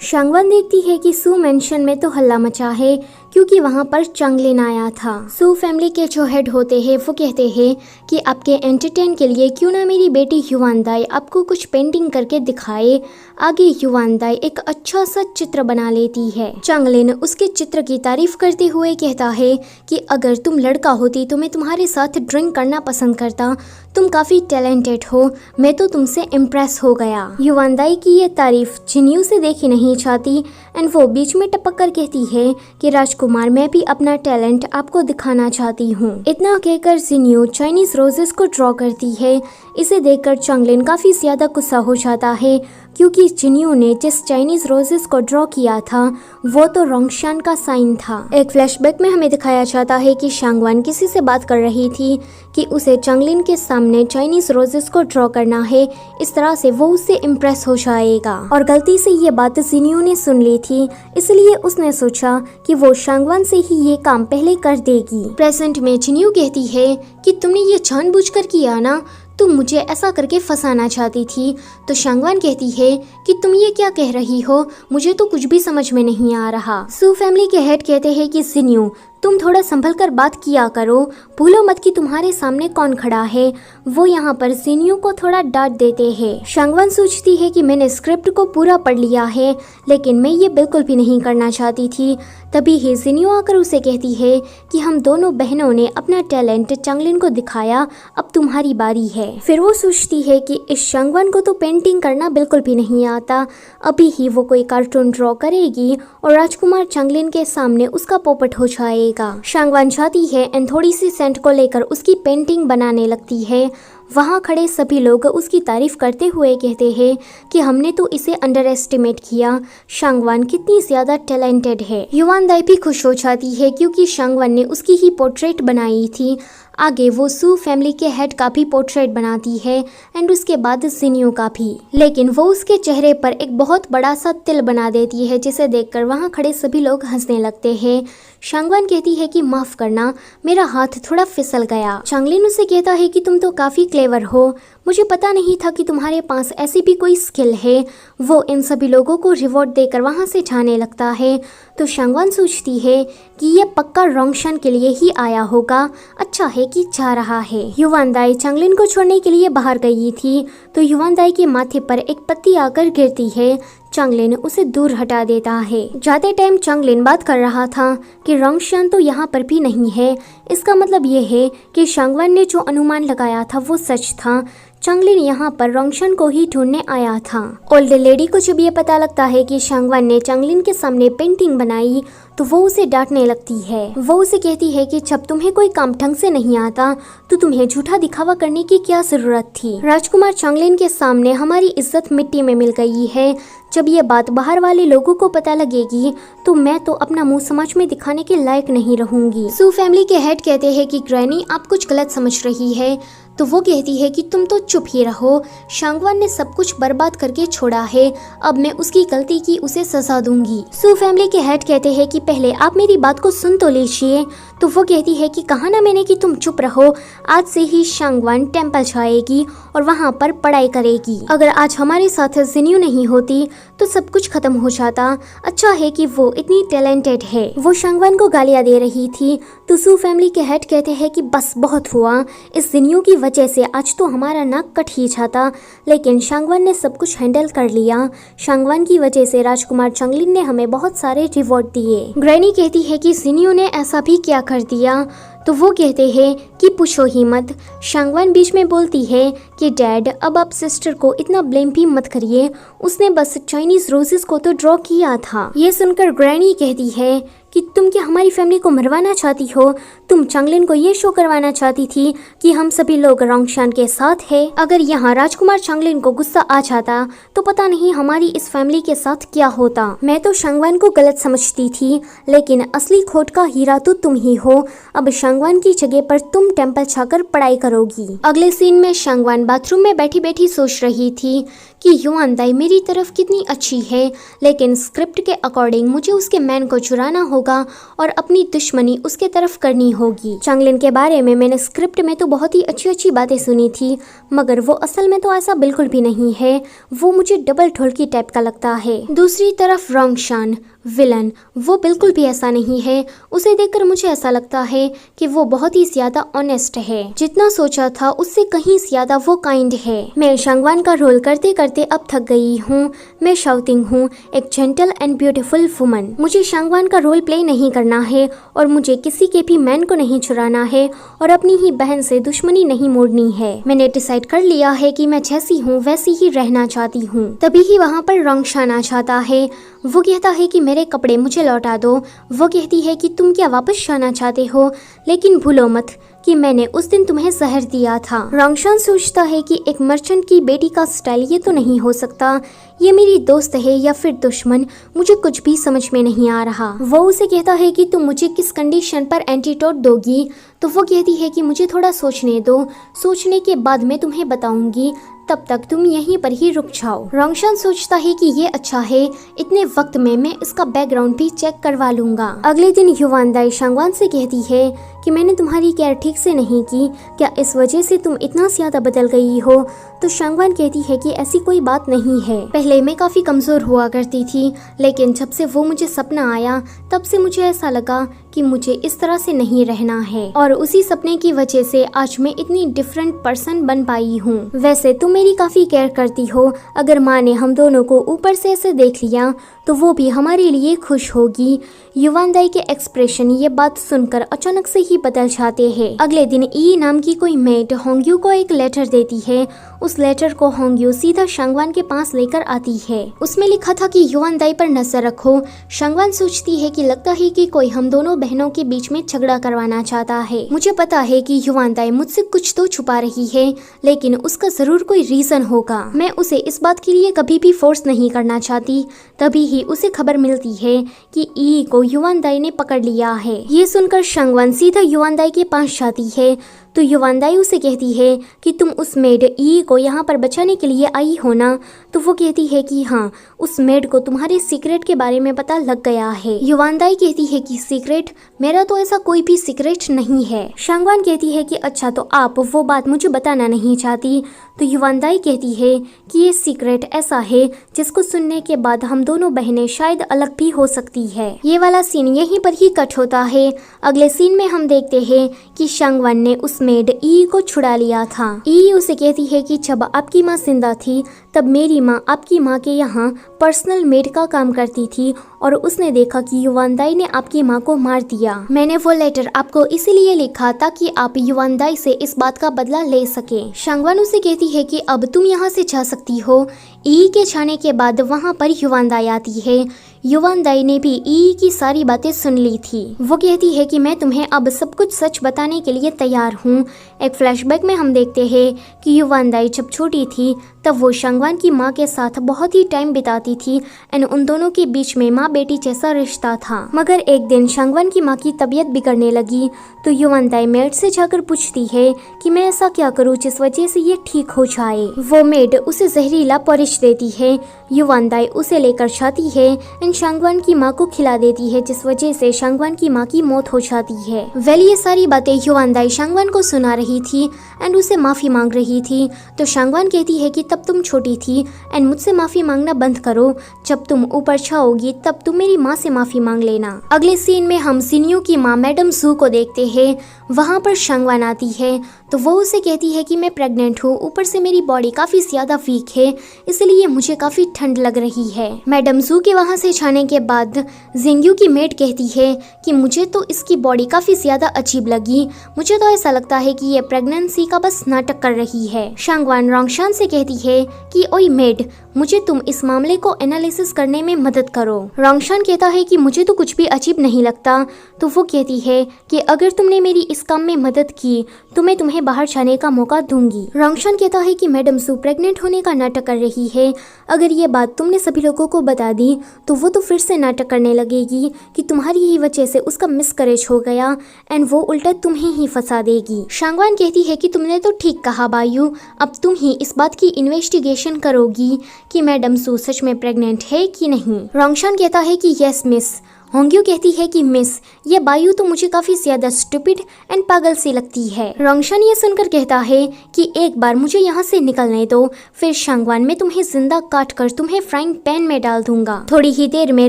शांगवान देखती है कि सू मेंशन में तो हल्ला मचा है क्योंकि वहाँ पर चांगलिन आया था। सू फैमिली के जो हेड होते हैं वो कहते हैं कि आपके एंटरटेन के लिए क्यों ना मेरी बेटी युवानदाई आपको कुछ पेंटिंग करके दिखाए। आगे युवानदाई एक अच्छा सा चित्र बना लेती है। चांगलिन उसके चित्र की तारीफ करते हुए कहता है कि अगर तुम लड़का होती तो मैं तुम्हारे साथ ड्राइंग करना पसंद करता, तुम काफी टैलेंटेड हो, मैं तो तुमसे इम्प्रेस हो गया। युवानदाई की ये तारीफ जिन्यू से देखी नहीं चाहती एंड वो बीच में टपक कर कहती है कि राजकुमार, मैं भी अपना टैलेंट आपको दिखाना चाहती हूँ। इतना कहकर जिन्यू चाइनीज रोजेस को ड्रॉ करती है। इसे देखकर चांगलिन काफी ज्यादा गुस्सा हो जाता है। क्योंकि जिन्यू ने जिस चाइनीज रोजेस को ड्रॉ किया था वो तो रोंगशान का साइन था। एक फ्लैशबैक में हमें दिखाया जाता है कि शांगवान किसी से बात कर रही थी कि उसे चंगलिन के सामने चाइनीज रोजेस को ड्रॉ करना है, इस तरह से वो उससे इम्प्रेस हो जाएगा। और गलती से ये बात जिन्यू ने सुन ली थी, इसलिए उसने सोचा कि वो शांगवान से ही ये काम पहले कर देगी। प्रेजेंट में जिन्यू कहती है कि तुमने ये जानबूझकर किया ना, तुम मुझे ऐसा करके फंसाना चाहती थी। तो शांगवान कहती है कि तुम ये क्या कह रही हो, मुझे तो कुछ भी समझ में नहीं आ रहा। सू फैमिली के हेड कहते हैं कि जिन्यू तुम थोड़ा संभल कर बात किया करो, भूलो मत कि तुम्हारे सामने कौन खड़ा है। वो यहाँ पर जिन्यू को थोड़ा डांट देते हैं। शांगवान सोचती है कि मैंने स्क्रिप्ट को पूरा पढ़ लिया है, लेकिन मैं ये बिल्कुल भी नहीं करना चाहती थी। तभी ही जिन्यू आकर उसे कहती है कि हम दोनों बहनों ने अपना टैलेंट चंगलिन को दिखाया, अब तुम्हारी बारी है। फिर वो सोचती है कि इस शांगवान को तो पेंटिंग करना बिल्कुल भी नहीं आता, अभी ही वो कोई कार्टून ड्रॉ करेगी और राजकुमार चंगलिन के सामने उसका पोपट हो जाएगा। शांगवान जाती है एंड थोड़ी सी सेंट को लेकर उसकी पेंटिंग बनाने लगती है। वहाँ खड़े सभी लोग उसकी तारीफ करते हुए कहते हैं कि हमने तो इसे अंडर एस्टिमेट किया, शांगवान कितनी ज्यादा टैलेंटेड है। युवान दाई भी खुश हो जाती है क्योंकि शांगवान ने उसकी ही पोर्ट्रेट बनाई थी। आगे वो सू फैमिली के हेड का भी पोर्ट्रेट बनाती है एंड उसके बाद जिन्यू का भी, लेकिन वो उसके चेहरे पर एक बहुत बड़ा सा तिल बना देती है, जिसे देखकर वहाँ खड़े सभी लोग हंसने लगते हैं। शांगवान कहती है कि माफ करना, मेरा हाथ थोड़ा फिसल गया। चंगलिन उसे कहता है कि तुम तो काफी क्लेवर हो, मुझे पता नहीं था कि तुम्हारे पास ऐसी भी कोई स्किल है। वो इन सभी लोगों को रिवॉर्ड देकर वहाँ से जाने लगता है। तो शांगवान सोचती है कि ये पक्का रोंगशान के लिए ही आया होगा, अच्छा है कि जा रहा है। युवान दाई चंगलिन को छोड़ने के लिए बाहर गई थी, तो युवान दाई के माथे पर एक पत्ती आकर गिरती है। चंगलिन उसे दूर हटा देता है। जाते टाइम चंगलिन बात कर रहा था कि रोंगशान तो यहाँ पर भी नहीं है, इसका मतलब ये है कि शांगवान ने जो अनुमान लगाया था वो सच था। चंगलिन यहाँ पर रोंगशान को ही ढूंढने आया था। ओल्ड लेडी को जब ये पता लगता है कि शांगवान ने चंगलिन के सामने पेंटिंग बनाई, तो वो उसे डांटने लगती है। वो उसे कहती है कि जब तुम्हें कोई काम ढंग से नहीं आता तो तुम्हें झूठा दिखावा करने की क्या जरूरत थी। राजकुमार चंगलिन के सामने हमारी इज्जत मिट्टी में मिल गई है, जब ये बात बाहर वाले लोगों को पता लगेगी तो मैं तो अपना मुंह समाज में दिखाने के लायक नहीं रहूंगी। सू फैमिली के हेड कहते हैं कि ग्रैनी आप कुछ गलत समझ रही है। तो वो कहती है कि तुम तो चुप ही रहो, शांगवान ने सब कुछ बर्बाद करके छोड़ा है, अब मैं उसकी गलती की उसे सजा दूंगी। सू फैमिली के हेड कहते हैं कि पहले आप मेरी बात को सुन तो लीजिए। तो वो कहती है कि कहा ना मैंने कि तुम चुप रहो, आज से ही शांगवान टेम्पल जाएगी और वहाँ पर पढ़ाई करेगी। अगर आज हमारे साथ जिन्यू नहीं होती तो सब कुछ खत्म हो जाता, अच्छा है कि वो इतनी टैलेंटेड है। वो शांगवान को गालियाँ दे रही थी। तो सू फैमिली के हेड कहते हैं कि बस बहुत हुआ, इस जिन्यू की वजह से आज तो हमारा नाक कट ही जाता, लेकिन शांगवान ने सब कुछ हैंडल कर लिया। शांगवान की वजह से राजकुमार चंगलिन ने हमें बहुत सारे रिवॉर्ड दिए। ग्रैनी कहती है कि जिन्यू ने ऐसा भी क्या कर दिया। तो वो कहते हैं कि पूछो ही मत। शांगवान बीच में बोलती है कि डैड अब आप सिस्टर को इतना ब्लेम भी मत करिए, उसने बस चाइनीज रोजेस को तो ड्रॉ किया था। ये सुनकर ग्रैनी कहती है कि तुम क्या हमारी फैमिली को मरवाना चाहती हो, तुम चंगलिन को ये शो करवाना चाहती थी कि हम सभी लोग रोंगशान के साथ हैं। अगर यहाँ राजकुमार चंगलिन को गुस्सा आ जाता तो पता नहीं हमारी इस फैमिली के साथ क्या होता। मैं तो शांगवान को गलत समझती थी, लेकिन असली खोट का हीरा तो तुम ही हो। अब शांगवान की जगह पर तुम टेम्पल जाकर पढ़ाई करोगी। अगले सीन में शांगवान बाथरूम में बैठी बैठी सोच रही थी कि युवान दाई मेरी तरफ कितनी अच्छी है, लेकिन स्क्रिप्ट के अकॉर्डिंग मुझे उसके मैन को चुराना होगा और अपनी दुश्मनी उसके तरफ करनी होगी। चंगलिन के बारे में मैंने स्क्रिप्ट में तो बहुत ही अच्छी अच्छी बातें सुनी थी, मगर वो असल में तो ऐसा बिल्कुल भी नहीं है। वो मुझे डबल ढोलकी टाइप का लगता है। दूसरी तरफ रोंगशान विलन, वो बिल्कुल भी ऐसा नहीं है। उसे देखकर मुझे ऐसा लगता है कि वो बहुत ही ज्यादा ऑनेस्ट है। जितना सोचा था उससे कहीं ज्यादा वो काइंड है। मैं शांगवान का रोल करते करते अब थक गई हूँ। मैं शाउटिंग हूँ, एक जेंटल एंड ब्यूटीफुल वुमन। मुझे शांगवान का रोल प्ले नहीं करना है और मुझे किसी के भी मैन को नहीं चुराना है और अपनी ही बहन से दुश्मनी नहीं मोड़नी है। मैंने डिसाइड कर लिया है कि मैं जैसी हूँ वैसी ही रहना चाहती हूँ। तभी ही वहाँ पर रोंगशान आ जाता है। वो कहता है कि मेरे कपड़े मुझे लौटा दो। वो कहती है कि तुम क्या वापस जाना चाहते हो, लेकिन भूलो मत कि मैंने उस दिन तुम्हें जहर दिया था। रोंगशान सोचता है कि एक मर्चेंट की बेटी का स्टाइल ये तो नहीं हो सकता, ये मेरी दोस्त है या फिर दुश्मन, मुझे कुछ भी समझ में नहीं आ रहा। वो उसे कहता है कि तुम मुझे किस कंडीशन पर एंटीडोट दोगी, तो वो कहती है कि मुझे थोड़ा सोचने दो, सोचने के बाद मैं तुम्हें बताऊंगी, तब तक तुम यहीं पर ही रुक जाओ। रोंगशान सोचता है कि ये अच्छा है, इतने वक्त में मैं इसका बैकग्राउंड भी चेक करवा लूंगा। अगले दिन युवानदाई शांगवान से कहती है कि मैंने तुम्हारी केयर ठीक से नहीं की, क्या इस वजह से तुम इतना ज्यादा बदल गई हो? तो शांगवान कहती है कि ऐसी कोई बात नहीं है, पहले मैं काफी कमजोर हुआ करती थी, लेकिन जब से वो मुझे सपना आया तब से मुझे ऐसा लगा कि मुझे इस तरह से नहीं रहना है, और उसी सपने की वजह से आज मैं इतनी डिफरेंट पर्सन बन पाई हूँ। वैसे तुम मेरी काफी केयर करती हो, अगर माँ ने हम दोनों को ऊपर से ऐसे देख लिया तो वो भी हमारे लिए खुश होगी। युवानदाई के एक्सप्रेशन ये बात सुनकर अचानक से ही बदल जाते हैं। अगले दिन ई नाम की कोई मेड होंग्यू को एक लेटर देती है। उस लेटर को होंग्यू सीधा शांगवान के पास लेकर आती है। उसमें लिखा था कि युवानदाई पर नजर रखो। शांगवान सोचती है कि लगता है कि कोई हम दोनों बहनों के बीच में झगड़ा करवाना चाहता है। मुझे पता है कि युवानदाई मुझसे कुछ तो छुपा रही है, लेकिन उसका जरूर कोई रीजन होगा। मैं उसे इस बात के लिए कभी भी फोर्स नहीं करना चाहती। तभी ही उसे खबर मिलती है कि ई को युवानदाई ने पकड़ लिया है। ये सुनकर शांगवान सीधा युवानदाई के पास जाती है तो युवानदाई उसे कहती है कि तुम उस मेड ई को यहाँ पर बचाने के लिए आई हो ना? तो वो कहती है कि हाँ, उस मेड को तुम्हारे सीक्रेट के बारे में पता लग गया है। युवानदाई कहती है कि सीक्रेट? मेरा तो ऐसा कोई भी सीक्रेट नहीं है। शांगवान कहती है कि अच्छा, तो आप वो बात मुझे बताना नहीं चाहती? तो युवानदाई कहती है कि ये सीक्रेट ऐसा है जिसको सुनने के बाद हम दोनों बहनें शायद अलग भी हो सकती है। ये वाला सीन यहीं पर ही कट होता है। अगले सीन में हम देखते हैं कि शांगवान ने उस मेड ई को छुड़ा लिया था। ई उसे कहती है कि जब आपकी माँ जिंदा थी तब मेरी माँ आपकी माँ के यहाँ पर्सनल मेड का काम करती थी, और उसने देखा कि युवानदाई ने आपकी माँ को मार दिया। मैंने वो लेटर आपको इसीलिए लिखा ताकि आप युवानदाई से इस बात का बदला ले सके। शांगवान उसे कहती है कि अब तुम यहाँ से जा सकती हो। ई के जाने के बाद वहाँ पर युवानदाई आती है। युवानदाई ने भी ई की सारी बातें सुन ली थी। वो कहती है कि मैं तुम्हें अब सब कुछ सच बताने के लिए तैयार हूँ। एक फ्लैशबैक में हम देखते हैं कि युवानदाई जब छोटी थी तब वो शांगवान की माँ के साथ बहुत ही टाइम बिताती थी एंड उन दोनों के बीच में माँ बेटी जैसा रिश्ता था। मगर एक दिन शांगवान की माँ की तबीयत बिगड़ने लगी तो युवानदाई मेड से जाकर पूछती है कि मैं ऐसा क्या करूँ जिस वजह से ये ठीक हो जाए। वो मेड उसे जहरीला पॉरिश देती है। युवानदाई उसे लेकर जाती है एंड शांगवान की माँ को खिला देती है, जिस वजह से शांगवान की माँ की मौत हो जाती है। वेल, ये सारी बातें युवानदाई शांगवान को सुना रही थी एंड उसे माफी मांग रही थी। तो शांगवान कहती है कि तब तुम छोटी थी एंड मुझसे माफी मांगना बंद करो। जब तुम ऊपर जाओगी तब तुम मेरी माँ से माफी मांग लेना। अगले सीन में हम जिन्यू की माँ मैडम जू को देखते हैं। वहाँ पर शांगवान आती है तो वो उसे कहती है कि मैं प्रेग्नेंट हूँ, ऊपर से मेरी बॉडी काफी ज्यादा वीक है, इसलिए मुझे काफी ठंड लग रही है। मैडम जू के वहाँ से जाने के बाद जिंग्यू की मेड कहती है कि मुझे तो इसकी बॉडी काफी ज्यादा अजीब लगी, मुझे तो ऐसा लगता है कि ये प्रेगनेंसी का बस नाटक कर रही है। शांगवान रोंगशान से कहती है कि ओए मेड, मुझे तुम इस मामले को एनालिसिस करने में मदद करो। रोंगशान कहता है कि मुझे तो कुछ भी अजीब नहीं लगता। तो वो कहती है कि अगर तुमने मेरी इस काम में मदद की तो मैं तुम्हें बाहर जाने का मौका दूंगी। रोंगशान कहता है कि मैडम सू प्रेग्नेंट होने का नाटक कर रही है, अगर ये बात तुमने सभी लोगों को बता दी तो वो तो फिर से नाटक करने लगेगी कि तुम्हारी ही वजह से उसका मिसकैरेज हो गया एंड वो उल्टा तुम्हें ही फंसा देगी। शांगवान कहती है कि तुमने तो ठीक कहा बायू, अब तुम ही इस बात की इन्वेस्टिगेशन करोगी कि मैडम सू सच में प्रेग्नेंट है कि नहीं। रोंगशान कहता है कि यस मिस। होंग्यू कहती है कि मिस, ये बायू तो मुझे काफी ज्यादा स्टूपिड एंड पागल सी लगती है। रोंगशान ये सुनकर कहता है कि एक बार मुझे यहाँ से निकलने दो, फिर शांगवान में तुम्हें जिंदा काट कर तुम्हें फ्राइंग पैन में डाल दूंगा। थोड़ी ही देर में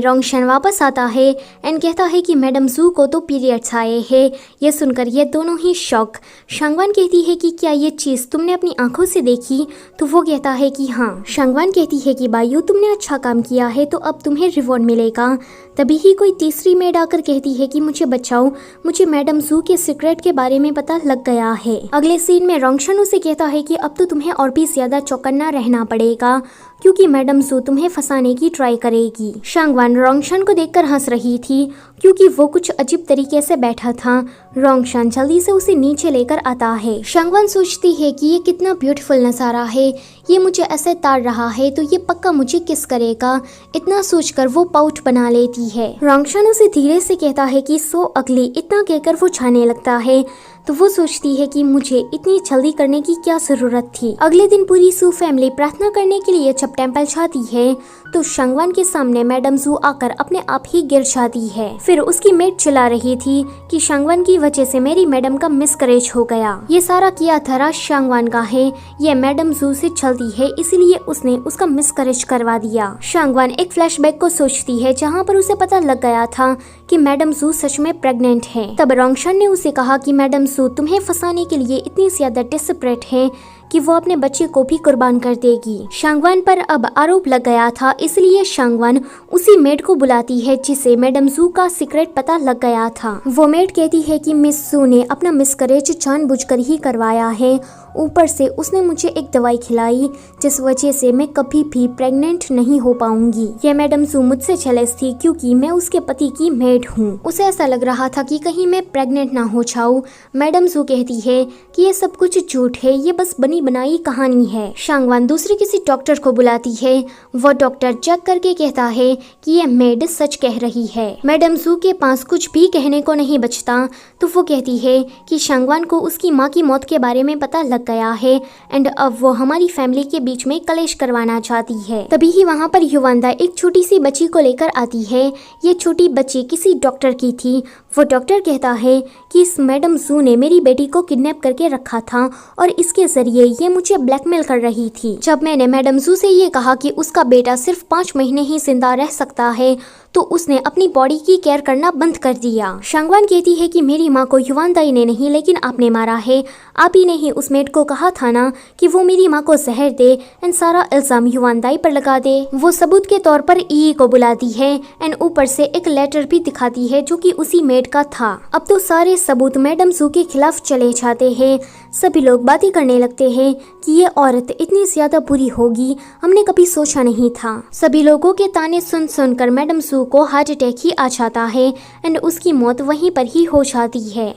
रोंगशान वापस आता है एंड कहता है कि मैडम जू को तो पीरियड्स आए हैं। ये सुनकर ये दोनों ही शॉक। शांगवान कहती है कि क्या ये चीज तुमने अपनी आंखों से देखी? तो वो कहता है कि हाँ। शांगवान कहती है कि बायू, तुमने अच्छा काम किया है तो अब तुम्हें रिवॉर्ड मिलेगा। तभी ही कोई तीसरी मेड आकर कहती है कि मुझे बचाओ, मुझे मैडम जू के सीक्रेट के बारे में पता लग गया है। अगले सीन में रोंगशान उसे कहता है कि अब तो तुम्हें और भी ज्यादा चौकन्ना रहना पड़ेगा। क्योंकि मैडम सू तुम्हें फंसाने की ट्राई करेगी। शांगवान रोंगशान को देखकर हंस रही थी क्योंकि वो कुछ अजीब तरीके से बैठा था। रोंगशान जल्दी से उसे नीचे लेकर आता है। शांगवान सोचती है कि ये कितना ब्यूटीफुल नजारा है, ये मुझे ऐसे ताड़ रहा है तो ये पक्का मुझे किस करेगा। इतना सोचकर वो पाउच बना लेती है। रोंगशान उसे धीरे से कहता है कि सो अगली, इतना कहकर वो छाने लगता है। तो वो सोचती है कि मुझे इतनी जल्दी करने की क्या जरूरत थी। अगले दिन पूरी सू फैमिली प्रार्थना करने के लिए जब टेम्पल जाती है तो शांगवान के सामने मैडम सू आकर अपने आप ही गिर जाती है। फिर उसकी मेड चिल्ला रही थी कि शांगवान की वजह से मेरी मैडम का मिसकैरेज हो गया। ये सारा किया धरा शांगवान का है, ये मैडम सू से चलती है इसलिए उसने उसका मिसकैरेज करवा दिया। शांगवान एक फ्लैशबैक को सोचती है जहाँ पर उसे पता लग गया था कि मैडम सू सच में प्रेग्नेंट है। तब रोंगशान ने उसे कहा कि मैडम सू तुम्हें फंसाने के लिए इतनी ज्यादा डेस्परेट है कि वो अपने बच्चे को भी कुर्बान कर देगी। शांगवान पर अब आरोप लग गया था, इसलिए शांगवान उसी मेड को बुलाती है जिसे मैडम सू का सीक्रेट पता लग गया था। वो मेड कहती है कि मिस सू ने अपना मिसकैरेज जानबूझकर ही करवाया है, ऊपर से उसने मुझे एक दवाई खिलाई जिस वजह से मैं कभी भी प्रेग्नेंट नहीं हो पाऊंगी। ये मैडम सू मुझसे जेलस थी क्योंकि मैं उसके पति की मेड हूँ। उसे ऐसा लग रहा था कि कहीं मैं प्रेग्नेंट ना हो जाऊँ। मैडम सू कहती है कि ये सब कुछ झूठ है, ये बस बनी बनाई कहानी है। शांगवान दूसरे किसी डॉक्टर को बुलाती है। वो डॉक्टर चेक करके कहता है कि ये मेड सच कह रही है। मैडम सू के पास कुछ भी कहने को नहीं बचता तो वो कहती है कि शांगवान को उसकी माँ की मौत के बारे में पता लग गया है एंड अब वो हमारी फैमिली के बीच में कलेश करवाना चाहती है। तभी ही वहाँ पर युवांदा एक छोटी सी बच्ची को लेकर आती है। ये छोटी बच्ची किसी डॉक्टर की थी। वो डॉक्टर कहता है कि इस मैडम सू ने मेरी बेटी को किडनैप करके रखा था और इसके जरिए ये मुझे ब्लैकमेल कर रही थी। जब मैंने मैडम सू से ये कहा कि उसका बेटा सिर्फ 5 महीने ही जिंदा रह सकता है तो उसने अपनी बॉडी की केयर करना बंद कर दिया। शांगवान कहती है कि मेरी माँ को युवानदाई ने नहीं लेकिन आपने मारा है। आप ही ने ही उस मेड को कहा था ना कि वो मेरी माँ को जहर दे एंड सारा इल्जाम युवानदाई पर लगा दे। वो सबूत के तौर पर ई को बुलाती है एंड ऊपर से एक लेटर भी दिखाती है जो कि उसी मेड का था। अब तो सारे सबूत मैडम सू के खिलाफ चले जाते हैं। सभी लोग बातें करने लगते हैं कि ये औरत इतनी ज्यादा बुरी होगी, हमने कभी सोचा नहीं था। सभी लोगों के ताने सुन सुनकर मैडम सू को हार्ट अटैक ही आ जाता है एंड उसकी मौत वहीं पर ही हो जाती है।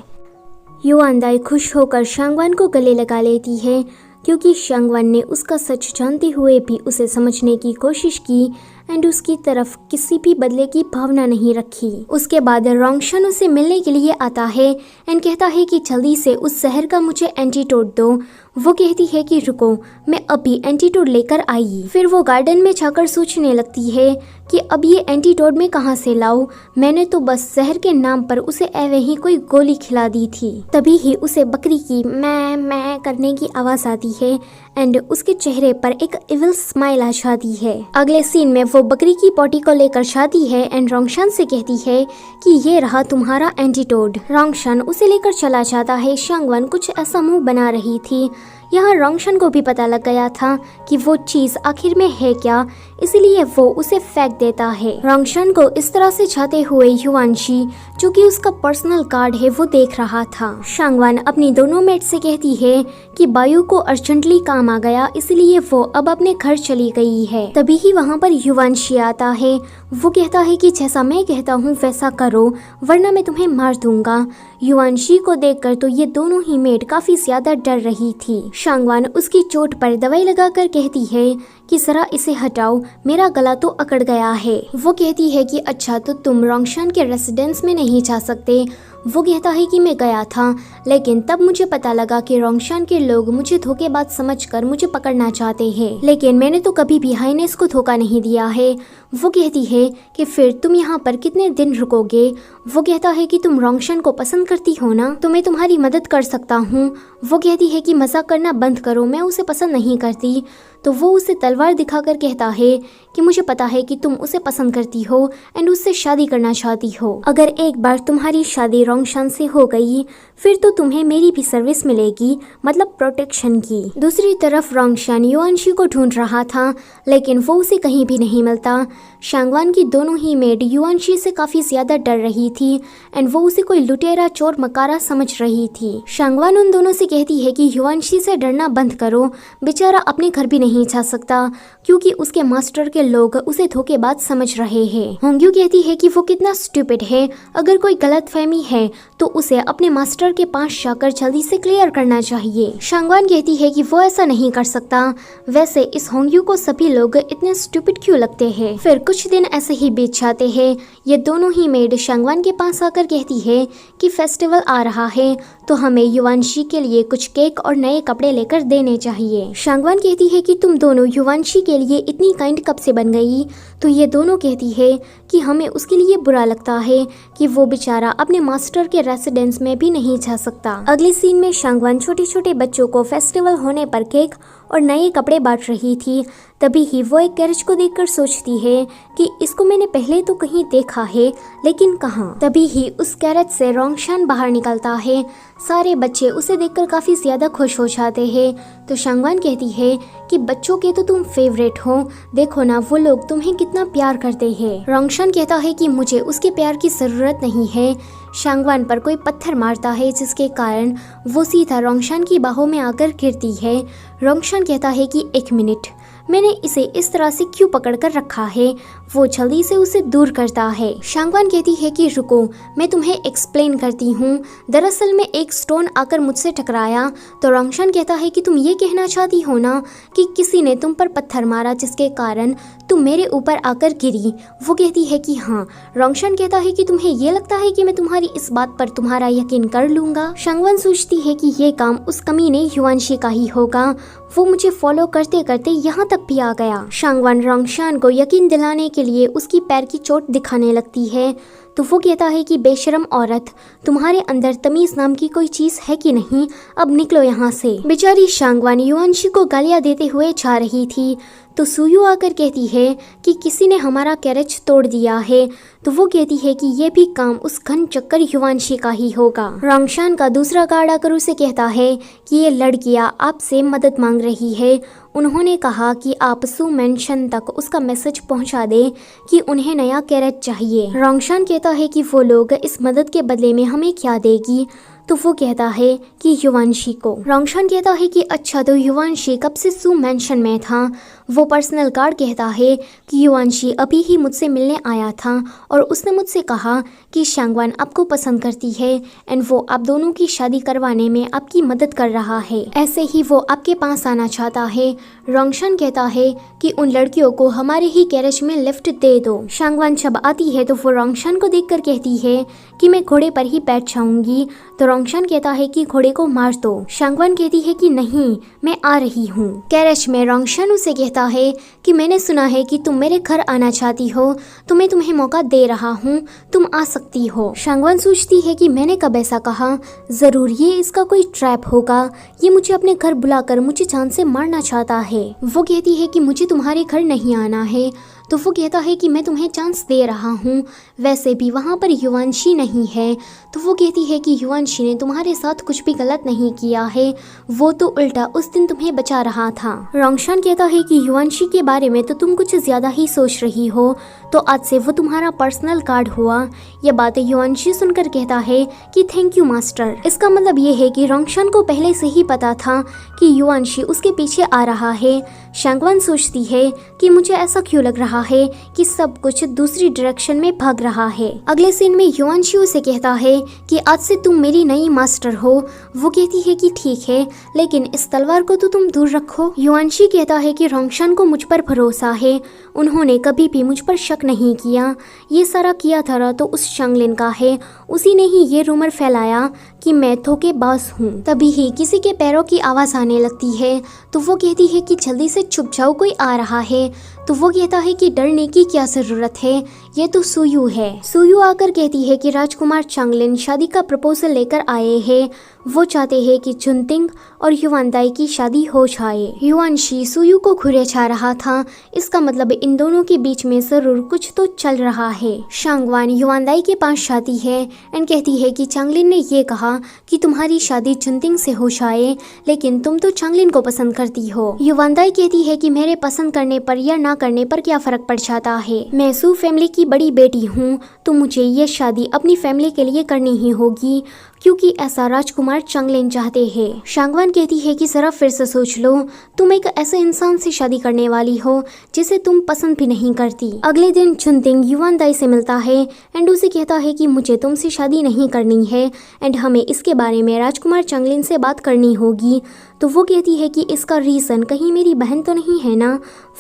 युवानदाई खुश होकर शांगवान को गले लगा लेती है क्योंकि शांगवान ने उसका सच जानते हुए भी उसे समझने की कोशिश की एंड उसकी तरफ किसी भी बदले की भावना नहीं रखी। उसके बाद रोंगशान उसे मिलने के लिए आता है एंड कहता है कि जल्दी से उस जहर का मुझे एंटीडोट दो। वो कहती है कि रुको, मैं अभी एंटीडोट लेकर आई। फिर वो गार्डन में जाकर सोचने लगती है कि अब ये एंटीडोट मैं कहाँ से लाऊं, मैंने तो बस जहर के नाम पर उसे एवे ही कोई गोली खिला दी थी। तभी ही उसे बकरी की मैं करने की आवाज आती है एंड उसके चेहरे पर एक इविल स्माइल आ जाती है। अगले सीन में वो बकरी की पॉटी को लेकर जाती है एंड रोंगशान से कहती है कि ये रहा तुम्हारा एंटीडोट। रोंगशान उसे लेकर चला जाता है। शांगवान कुछ ऐसा मुंह बना रही थी। यहाँ रोंगशान को भी पता लग गया था कि वो चीज आखिर में है क्या, इसलिए वो उसे फेंक देता है। रोंगशान को इस तरह से जाते हुए युवानशी जो कि उसका पर्सनल गार्ड है वो देख रहा था। शांगवान अपनी दोनों मेट से कहती है कि बायू को अर्जेंटली काम आ गया इसलिए वो अब अपने घर चली गई है। तभी ही वहाँ पर युवानशी आता है। वो कहता है कि जैसा मैं कहता हूँ वैसा करो वरना मैं तुम्हें मार दूंगा। युवानशी को देखकर तो ये दोनों ही मेट काफी ज्यादा डर रही थी। शांगवान उसकी चोट पर दवाई लगाकर कहती है कि जरा इसे हटाओ, मेरा गला तो अकड़ गया है। वो कहती है कि अच्छा तो तुम रोंगशान के रेसिडेंस में नहीं जा सकते। वो कहता है कि मैं गया था लेकिन तब मुझे पता लगा कि रोंगशान के लोग मुझे धोखेबाज समझकर मुझे पकड़ना चाहते हैं, लेकिन मैंने तो कभी भी हाइनेस को धोखा नहीं दिया है। वो कहती है कि फिर तुम यहाँ पर कितने दिन रुकोगे। वो कहता है कि तुम रोंगशान को पसंद करती हो ना, तो मैं तुम्हारी मदद कर सकता हूँ। वो कहती है कि मजाक करना बंद करो, मैं उसे पसंद नहीं करती। तो वो उसे तलवार दिखाकर कहता है कि मुझे पता है कि तुम उसे पसंद करती हो एंड उससे शादी करना चाहती हो। अगर एक बार तुम्हारी शादी रोंगशान से हो गई फिर तो तुम्हें मेरी भी सर्विस मिलेगी, मतलब प्रोटेक्शन की। दूसरी तरफ रोंगशान युआनशी को ढूंढ रहा था लेकिन वो उसे कहीं भी नहीं मिलता। शांगवान की दोनों ही मेड युआनशी से काफी ज्यादा डर रही थी एंड वो उसे कोई लुटेरा चोर मकारा समझ रही थी। शांगवान उन दोनों से कहती है कि युआनशी से डरना बंद करो, बेचारा अपने घर भी नहीं जा सकता क्योंकि उसके मास्टर के लोग उसे धोखेबाज समझ रहे हैं। होंग्यू कहती है कि वो कितना स्टूपिड है, अगर कोई गलतफहमी है तो उसे अपने मास्टर के पास जाकर जल्दी से क्लियर करना चाहिए। शांगवान कहती है कि वो ऐसा नहीं कर सकता, वैसे इस होंग्यू को सभी लोग इतने स्टूपिड क्यों लगते हैं। फिर कुछ दिन ऐसे ही बीत जाते हैं। ये दोनों ही मेड शांगवान के पास आकर कहती है कि फेस्टिवल आ रहा है तो हमें युवानशी के लिए कुछ केक और नए कपड़े लेकर देने चाहिए। शांगवान कहती है कि तुम दोनों युवानशी के लिए इतनी काइंड कब से बन गई, तो ये दोनों कहती है कि हमें उसके लिए बुरा लगता है कि वो बेचारा अपने मास्टर के रेसिडेंस में भी नहीं जा सकता। अगले सीन में शांगवान छोटे छोटे बच्चों को फेस्टिवल होने पर केक और नए कपड़े बांट रही थी। तभी ही वो एक कैरेज को देखकर सोचती है कि इसको मैंने पहले तो कहीं देखा है लेकिन कहाँ। तभी ही उस कैरेज से रोंगशान बाहर निकलता है। सारे बच्चे उसे देखकर काफी ज्यादा खुश हो जाते हैं। तो शांगवान कहती है कि बच्चों के तो तुम फेवरेट हो, देखो ना वो लोग तुम्हें कितना प्यार करते हैं। रोंगशान कहता है कि मुझे उसके प्यार की जरूरत नहीं है। शांगवान पर कोई पत्थर मारता है जिसके कारण वो सीधा रोंगशान की बाहों में आकर गिरती है। रोंगशान कहता है कि एक मिनट, मैंने इसे इस तरह से क्यों पकड़ कर रखा है। वो जल्दी से उसे दूर करता है। शांगवान कहती है कि रुको, मैं तुम्हें एक्सप्लेन करती हूँ। दरअसल में एक स्टोन आकर मुझसे टकराया। तो रोंगशान कहता है कि तुम ये कहना चाहती हो ना कि किसी ने तुम पर पत्थर मारा जिसके कारण तुम मेरे ऊपर आकर गिरी। वो कहती है कि हाँ। रोंगशान कहता है कि तुम्हें ये लगता है कि मैं तुम्हारी इस बात पर तुम्हारा यकीन कर लूंगा। शांगवान सोचती है कि ये काम उस कमीने युआनशी का ही होगा, वो मुझे फॉलो करते करते यहाँ तक भी आ गया। शांगवान रोंगशान को यकीन दिलाने के लिए उसकी पैर की चोट दिखाने लगती है। तो वो कहता है कि बेशरम औरत, तुम्हारे अंदर तमीज नाम की कोई चीज है कि नहीं, अब निकलो यहाँ से। बेचारी शांगवान युआनशी को गालियाँ देते हुए जा रही थी। तो सुयू आकर कहती है कि किसी ने हमारा कैरेज तोड़ दिया है। तो वो कहती है कि ये भी काम उस घन चक्कर युआनशी का ही होगा। रोंगशान का दूसरा गार्ड आकर उसे कहता है कि ये लड़कियां आपसे मदद मांग रही है। उन्होंने कहा कि आप सू मेंशन तक उसका मैसेज पहुंचा दे कि उन्हें नया कैरेज चाहिए। रोंगशान कहता है कि वो लोग इस मदद के बदले में हमें क्या देगी। तो वो कहता है कि युआनशी को। रोंगशान कहता है कि अच्छा, तो युआनशी कब से सू मेंशन में था। वो पर्सनल गार्ड कहता है कि युआनशी अभी ही मुझसे मिलने आया था और उसने मुझसे कहा कि शांगवान आपको पसंद करती है एंड वो आप दोनों की शादी करवाने में आपकी मदद कर रहा है, ऐसे ही वो आपके पास आना चाहता है। रोंगशान कहता है कि उन लड़कियों को हमारे ही कैरेज में लिफ्ट दे दो। शांगवान जब आती है तो वो रोंगशान को देखकर कहती है कि मैं घोड़े पर ही बैठ जाऊंगी। तो रोंगशान कहता है कि घोड़े को मार दो। शांगवान कहती है कि नहीं, मैं आ रही हूँ। कैरेज में रोंगशान उसे कहता है कि मैंने सुना है कि तुम मेरे घर आना चाहती हो, तो मैं तुम्हें मौका दे रहा हूँ, तुम आ सकती हो। शांगवान सोचती है कि मैंने कब ऐसा कहा, जरूर ये इसका कोई ट्रैप होगा, ये मुझे अपने घर बुलाकर मुझे जान से मारना चाहता है। वो कहती है कि मुझे तुम्हारे घर नहीं आना है। तो वो कहता है कि मैं तुम्हें चांस दे रहा हूँ, वैसे भी वहाँ पर युआनशी नहीं है। तो वो कहती है कि युआनशी ने तुम्हारे साथ कुछ भी गलत नहीं किया है, वो तो उल्टा उस दिन तुम्हें बचा रहा था। रोंगशान कहता है कि युआनशी के बारे में तो तुम कुछ ज्यादा ही सोच रही हो, तो आज से वो तुम्हारा पर्सनल गार्ड हुआ। यह बातें युआनशी सुनकर कहता है कि थैंक यू मास्टर। इसका मतलब ये है कि रोंगशान को पहले से ही पता था कि युआनशी उसके पीछे आ रहा है। शांगवान सोचती है कि मुझे ऐसा क्यों लग रहा है कि सब कुछ दूसरी डायरेक्शन में भाग रहा है। अगले सीन में युआनशी उसे कहता है कि आज से तुम मेरी नई मास्टर हो। वो कहती है कि ठीक है, लेकिन इस तलवार को तो तुम दूर रखो। युआनशी कहता है कि रोंगशान को मुझ पर भरोसा है, उन्होंने कभी भी मुझ पर शक नहीं किया। ये सारा किया धरा तो उस शांगलिन का है, उसी ने ही ये रूमर फैलाया कि मैं धोखेबाज हूँ। तभी ही किसी के पैरों की आवाज आने लगती है। तो वो कहती है कि जल्दी से छुप जाओ, कोई आ रहा है। तो वो कहता है कि डरने की क्या जरूरत है, ये तो सुयू है। सुयू आकर कहती है कि राजकुमार चांगलिन शादी का प्रपोजल लेकर आए हैं। वो चाहते हैं कि चुनतिंग और युवानदाई की शादी हो जाए। युवानशी सुयू को घूरे छा रहा था, इसका मतलब इन दोनों के बीच में जरूर कुछ तो चल रहा है। शांगवान युवानदाई के पास जाती है एंड कहती है कि चांगलिन ने ये कहा कि तुम्हारी शादी चुनतिंग से हो जाए, लेकिन तुम तो चांगलिन को पसंद करती हो। युवानदाई कहती है कि मेरे पसंद करने पर या ना करने पर क्या फर्क पड़ जाता है, मैं सू फैमिली की बड़ी बेटी हूँ, तो मुझे ये शादी अपनी फैमिली के लिए करनी ही होगी, क्योंकि ऐसा राजकुमार चांगलिन चाहते हैं। शांगवान कहती है कि जरा फिर से सोच लो, तुम एक ऐसे इंसान से शादी करने वाली हो जिसे तुम पसंद भी नहीं करती। अगले दिन चुनतिंग युवानदाई से मिलता है एंड उसे कहता है कि मुझे तुमसे शादी नहीं करनी है एंड हमें इसके बारे में राजकुमार चांगलिन से बात करनी होगी। तो वो कहती है कि इसका रीज़न कहीं मेरी बहन तो नहीं है ना।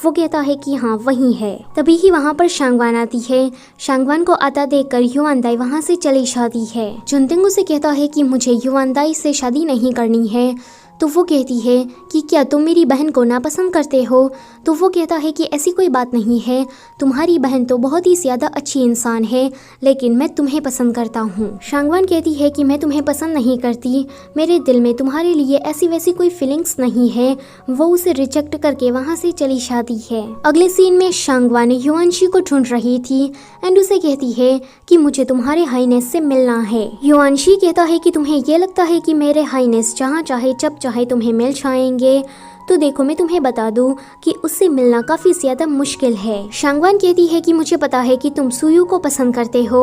वो कहता है कि हाँ वही है। तभी ही वहाँ पर शांगवान आती है। शांगवान को आता देखकर युवानदाई वहाँ से चली जाती है। चुनतिंग उसे कहता है कि मुझे युवानदाई से शादी नहीं करनी है। तो वो कहती है कि क्या तुम मेरी बहन को नापसंद करते हो। तो वो कहता है कि ऐसी कोई बात नहीं है, तुम्हारी बहन तो बहुत ही ज़्यादा अच्छी इंसान है, लेकिन मैं तुम्हें पसंद करता हूँ। शांगवान कहती है कि मैं तुम्हें पसंद नहीं करती, मेरे दिल में तुम्हारे लिए ऐसी वैसी कोई फीलिंग्स नहीं है। वो उसे रिजेक्ट करके वहाँ से चली जाती है। अगले सीन में शांगवान युआनशी को ढूंढ रही थी एंड उसे कहती है कि मुझे तुम्हारे हाईनेस से मिलना है। युआनशी कहता है कि तुम्हें ये लगता है कि मेरे हाईनेस जहाँ चाहे जब चाहे तुम्हें मिल जाएंगे, तो देखो मैं तुम्हें बता दूं कि उससे मिलना काफ़ी ज़्यादा मुश्किल है। शांगवान कहती है कि मुझे पता है कि तुम सुयू को पसंद करते हो।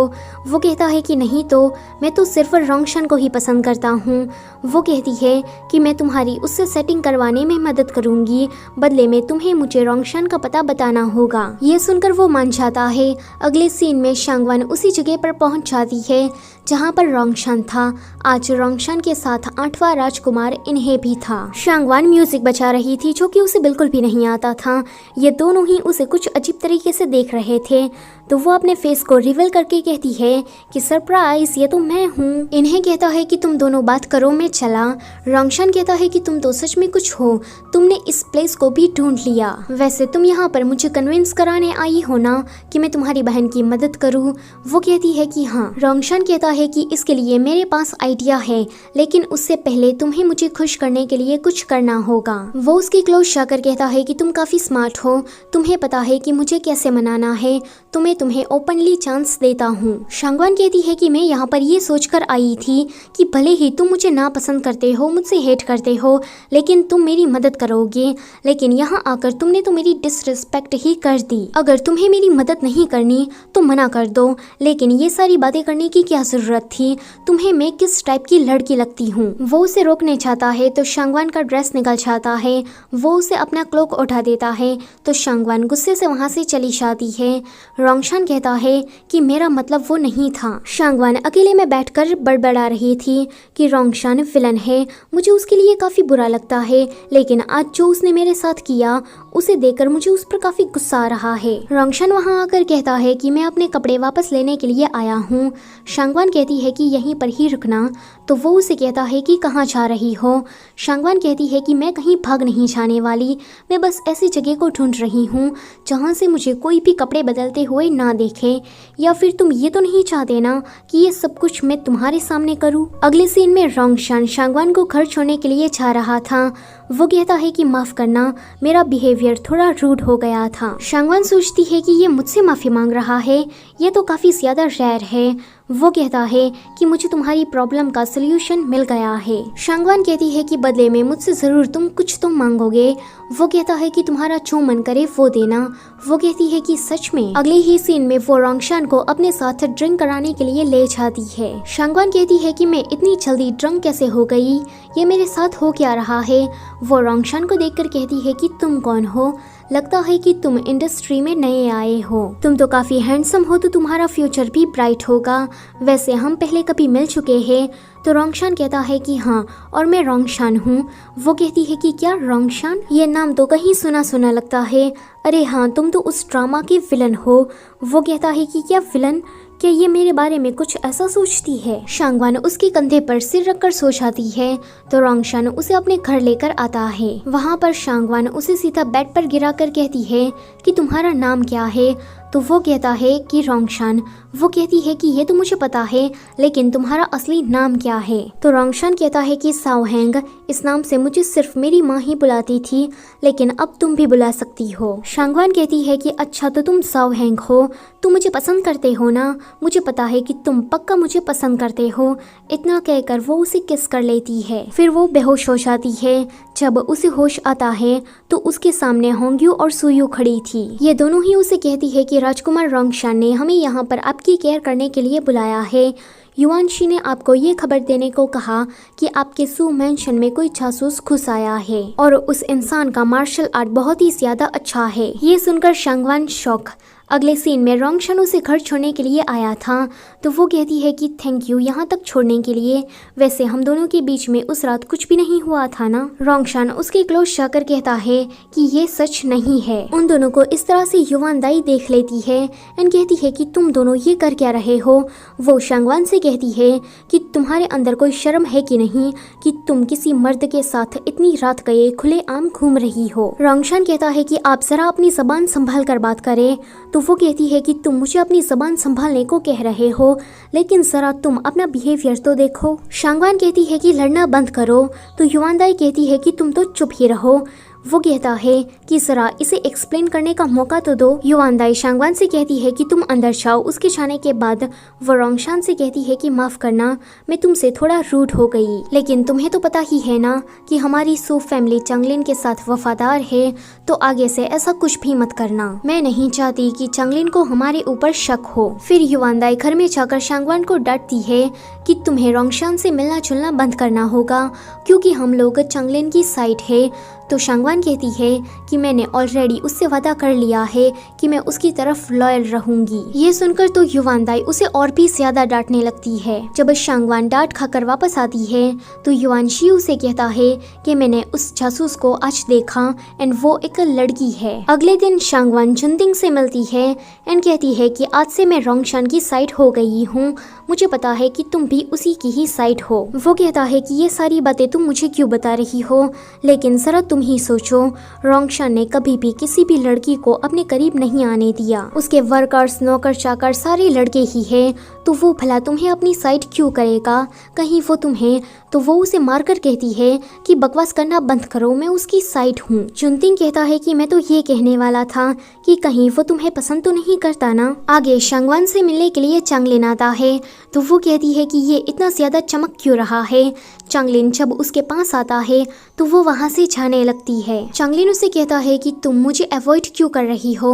वो कहता है कि नहीं तो मैं तो सिर्फ रोंगशन को ही पसंद करता हूँ। वो कहती है कि मैं तुम्हारी उससे सेटिंग करवाने में मदद करूँगी, बदले में तुम्हें मुझे रोंगशन का पता बताना होगा। ये सुनकर वो मान जाता है। अगले सीन में शांगवान उसी जगह पर पहुँच जाती है जहाँ पर रोंगशन था। आज रोंगशन के साथ 8वां राजकुमार इन्हें भी था। शांगवान म्यूजिक बजा रही थी जो कि उसे बिल्कुल भी नहीं आता था। ये दोनों ही उसे कुछ अजीब तरीके से देख रहे थे। तो वो अपने फेस को रिवील करके कहती है कि सरप्राइज, ये तो मैं हूँ। इन्हें कहता है कि तुम दोनों बात करो, मैं चला। रोंगशन कहता है कि तुम तो सच में कुछ हो, तुमने इस प्लेस को भी ढूंढ लिया। वैसे तुम यहाँ पर मुझे कन्विंस कराने आई हो ना कि मैं तुम्हारी बहन की मदद करूँ। वो कहती है कि हाँ। रोंगशन कहता है कि इसके लिए मेरे पास आइडिया है, लेकिन उससे पहले तुम्हें मुझे खुश करने के लिए कुछ करना होगा। वो उसकी क्लोज जाकर कहता है कि तुम काफी स्मार्ट हो, तुम्हें पता है कि मुझे कैसे मनाना है, तो मैं तुम्हें ओपनली चांस देता हूँ। शांगवान कहती है कि मैं यहाँ पर ये सोचकर आई थी कि भले ही तुम मुझे ना पसंद करते हो, मुझसे हेट करते हो, लेकिन तुम मेरी मदद करोगे। लेकिन यहाँ आकर तुमने तो मेरी डिसरिस्पेक्ट ही कर दी। अगर तुम्हें मेरी मदद नहीं करनी तो मना कर दो, लेकिन ये सारी बातें करने की क्या जरूरत थी, तुम्हें मैं किस टाइप की लड़की लगती हूँ। वो उसे रोकने चाहता है तो शांगवान का ड्रेस निकल जाता है। वो उसे अपना क्लोक उठा देता है तो शांगवान गुस्से से वहाँ से चली जाती है। रोंगशन कहता है कि मेरा मतलब वो नहीं था। शांगवान अकेले में बैठकर बड़बड़ा रही थी कि रोंगशन विलन है, मुझे उसके लिए काफ़ी बुरा लगता है, लेकिन आज जो उसने मेरे साथ किया उसे देखकर मुझे उस पर काफ़ी गुस्सा आ रहा है। रोंगशन वहाँ आकर कहता है कि मैं अपने कपड़े वापस लेने के लिए आया हूँ। शांगवान कहती है कि यहीं पर ही रुकना। तो वो उसे कहता है कि कहाँ जा रही हो। शांगवान कहती है कि मैं कहीं भाग नहीं जाने वाली, मैं बस ऐसी जगह को ढूंढ रही हूँ जहाँ से मुझे कोई भी कपड़े बदलते हुए ना देखे। या फिर तुम ये तो नहीं चाहते ना कि ये सब कुछ मैं तुम्हारे सामने करूँ। अगले सीन में रोंगशन शांगवान को घर छोड़ने के लिए जा रहा था। वो कहता है कि माफ करना, मेरा बिहेवियर थोड़ा रूड हो गया था। शांगवान सोचती है कि ये मुझसे माफी मांग रहा है, ये तो काफी ज्यादा रेयर है। वो कहता है कि मुझे तुम्हारी प्रॉब्लम का सलूशन मिल गया है। शांगवान कहती है कि बदले में मुझसे जरूर तुम कुछ तो मांगोगे। वो कहता है कि तुम्हारा जो मन करे वो देना। वो कहती है कि सच में। अगले ही सीन में वो रोंगशन को अपने साथ ड्रिंक कराने के लिए ले जाती है। शांगवान कहती है कि मैं इतनी जल्दी ड्रंक कैसे हो गई, ये मेरे साथ हो क्या रहा है। वो रोंगशन को देखकर कहती है कि तुम कौन हो, लगता है कि तुम इंडस्ट्री में नए आए हो, तुम तो काफी हैंडसम हो, तो तुम्हारा फ्यूचर भी ब्राइट होगा। वैसे हम पहले कभी मिल चुके हैं। तो रोंगशन कहता है कि हाँ, और मैं रोंगशन हूँ। वो कहती है कि क्या रोंगशन, ये नाम तो कहीं सुना सुना लगता है। अरे हाँ, तुम तो उस ड्रामा के विलन हो। वो कहता है कि क्या विलन, क्या ये मेरे बारे में कुछ ऐसा सोचती है। शांगवान उसके कंधे पर सिर रखकर सो जाती है तो रोंगशन उसे अपने घर लेकर आता है। वहाँ पर शांगवान उसे सीधा बेड पर गिराकर कहती है कि तुम्हारा नाम क्या है। तो वो कहता है कि रोंगशान। वो कहती है कि ये तो मुझे पता है, लेकिन तुम्हारा असली नाम क्या है? तो रोंगशान कहता है कि साओहेंग। इस नाम से मुझे सिर्फ मेरी माँ ही बुलाती थी, लेकिन अब तुम भी बुला सकती हो। शांगवान कहती है कि अच्छा तो तुम साओहेंग हो, तुम मुझे पसंद करते हो ना? मुझे पता है कि तुम पक्का मुझे पसंद करते हो। इतना कहकर वो उसे किस कर लेती है। फिर वो बेहोश हो जाती है। जब उसे होश आता है तो उसके सामने होंग्यू और सुयू खड़ी थी। ये दोनों ही उसे कहती है कि राजकुमार रोंगशान ने हमें यहाँ पर आपकी केयर करने के लिए बुलाया है। युआनशी ने आपको ये खबर देने को कहा कि आपके सू मैंशन में कोई जासूस घुस आया है और उस इंसान का मार्शल आर्ट बहुत ही ज्यादा अच्छा है। ये सुनकर शांगवान शॉक। अगले सीन में रोंगशान उसे घर छोड़ने के लिए आया था, तो वो कहती है कि थैंक यू यहाँ तक छोड़ने के लिए। वैसे हम दोनों के बीच में उस रात कुछ भी नहीं हुआ था ना? रोंगशान उसके क्लोज जाकर कहता है कि ये सच नहीं है। उन दोनों को इस तरह से युवान दाई देख लेती है एंड कहती है कि तुम दोनों ये कर क्या रहे हो? वो शांगवान से कहती है कि तुम्हारे अंदर कोई शर्म है कि नहीं कि तुम किसी मर्द के साथ इतनी रात गए खुले आम घूम रही हो? रोंगशान कहता है कि आप जरा अपनी जबान संभाल कर बात करें। तो वो कहती है कि तुम मुझे अपनी जबान संभालने को कह रहे हो, लेकिन जरा तुम अपना बिहेवियर तो देखो। शांगवान कहती है कि लड़ना बंद करो, तो युआन दाई कहती है कि तुम तो चुप ही रहो। वो कहता है कि जरा इसे एक्सप्लेन करने का मौका तो दो। युआन दाई शांगवान से कहती है कि तुम अंदर जाओ। उसके जाने के बाद वो रोंगशान से कहती है कि माफ करना, मैं तुमसे थोड़ा रूड हो गई, लेकिन तुम्हें तो पता ही है ना कि हमारी सू फैमिली चंगलिन के साथ वफादार है, तो आगे से ऐसा कुछ भी मत करना। मैं नहीं चाहती कि चंगलिन को हमारे ऊपर शक हो। फिर युआन दाई घर में जाकर शांगवान को डांटती है कि तुम्हें रोंगशान से मिलना जुलना बंद करना होगा, क्योंकि हम लोग चंगलिन की साइड है। तो शांगवान कहती है कि मैंने ऑलरेडी उससे वादा कर लिया है कि मैं उसकी तरफ लॉयल रहूंगी। ये सुनकर तो युआन दाई उसे और भी ज्यादा डांटने लगती है। जब शांगवान डांट खाकर वापस आती है तो युआन शियू से कहता है कि मैंने उस जासूस को आज देखा एंड वो एक लड़की है। अगले दिन शांगवान जुनतिंग से मिलती है एंड कहती है कि आज से मैं रोंगशान की साइड हो गई हूँ। मुझे पता है कि तुम भी उसी की ही साइड हो। वो कहता है कि ये सारी बातें तुम मुझे क्यों बता रही हो, लेकिन जरा तुम ही सोचो, रोंगशान ने कभी भी किसी भी लड़की को अपने करीब नहीं आने दिया। उसके वर्कर्स, नौकर चाकर सारे लड़के ही हैं, तो वो भला तुम्हें अपनी साइड क्यों करेगा? कहीं वो तुम्हें, तो वो उसे मारकर कहती है कि बकवास करना बंद करो, मैं उसकी साइड हूँ। जुनतिंग कहता है कि मैं तो ये कहने वाला था कि कहीं वो तुम्हें पसंद तो नहीं करता ना। आगे शांगवान से मिलने के लिए चंगलिन आता है, तो वो कहती है कि ये इतना ज्यादा चमक क्यों रहा है। चंगलिन जब उसके पास आता है तो वो वहाँ से जाने लगती है। चंगलिन उसे कहता है कि तुम मुझे अवॉइड क्यों कर रही हो।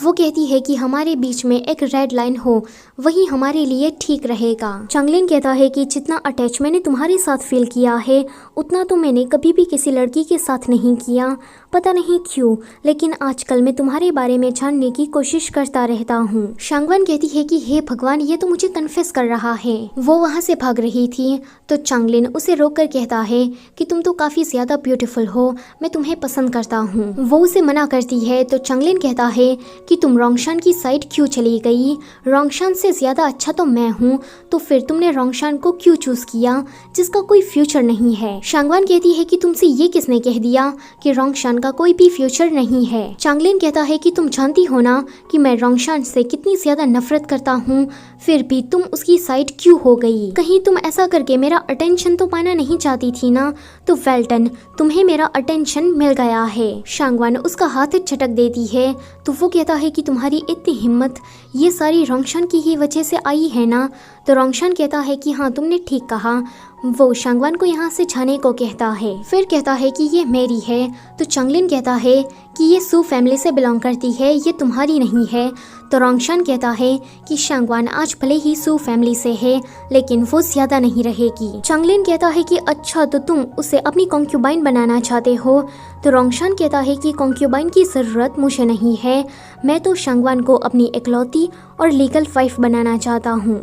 वो कहती है कि हमारे बीच में एक रेड लाइन हो, वही हमारे लिए ठीक रहेगा। चंगलिन कहता है कि जितना अटैच मैंने तुम्हारे साथ फील किया है, उतना तो मैंने कभी भी किसी लड़की के साथ नहीं किया। पता नहीं क्यों, लेकिन आजकल मैं तुम्हारे बारे में जानने की कोशिश करता रहता हूँ। शांगवान कहती है कि हे भगवान, ये तो मुझे कन्फेस कर रहा है। वो वहाँ से भाग रही थी तो चंगलिन उसे रोककर कहता है कि तुम तो काफी ज्यादा ब्यूटीफुल हो, मैं तुम्हें पसंद करता हूँ। वो उसे मना करती है तो चंगलिन कहता है कि तुम रोंगशान की साइड क्यों चली गई? रोंगशान से ज्यादा अच्छा तो मैं हूँ, तो फिर तुमने रोंगशान को क्यों चूज किया जिसका कोई फ्यूचर नहीं है? शांगवान कहती है कि तुमसे ये किसने कह दिया कि रोंगशान का कोई भी फ्यूचर नहीं है? चंगलिन कहता है कि तुम जानती हो ना कि मैं रोंगशान से कितनी ज्यादा नफरत करता हूँ, फिर भी तुम उसकी साइड क्यों हो गई? कहीं तुम ऐसा करके मेरा अटेंशन तो पाना नहीं चाहती थी ना? तो वेल डन, तुम्हें मेरा अटेंशन मिल गया है। शांगवान उसका हाथ झटक देती है तो वो कहता है कि तुम्हारी इतनी हिम्मत ये सारी रोंगशान की ही वजह से आई है ना? तो रोंगशान कहता है कि हाँ, तुमने ठीक कहा। वो शांगवान को यहाँ से जाने को कहता है, फिर कहता है कि ये मेरी है। तो चंगलिन कहता है कि ये सू फैमिली से बिलोंग करती है, ये तुम्हारी नहीं है। तो रोंगशान कहता है कि शांगवान आज भले ही सू फैमिली से है, लेकिन वो ज्यादा नहीं रहेगी। चंगलिन कहता है कि अच्छा, तो तुम उसे अपनी कॉन्क्यूबाइन बनाना चाहते हो? तो रोंगशान कहता है कि कॉन्क्यूबाइन की जरूरत मुझे नहीं है, मैं तो शांगवान को अपनी इकलौती और लीगल वाइफ बनाना चाहता हूँ।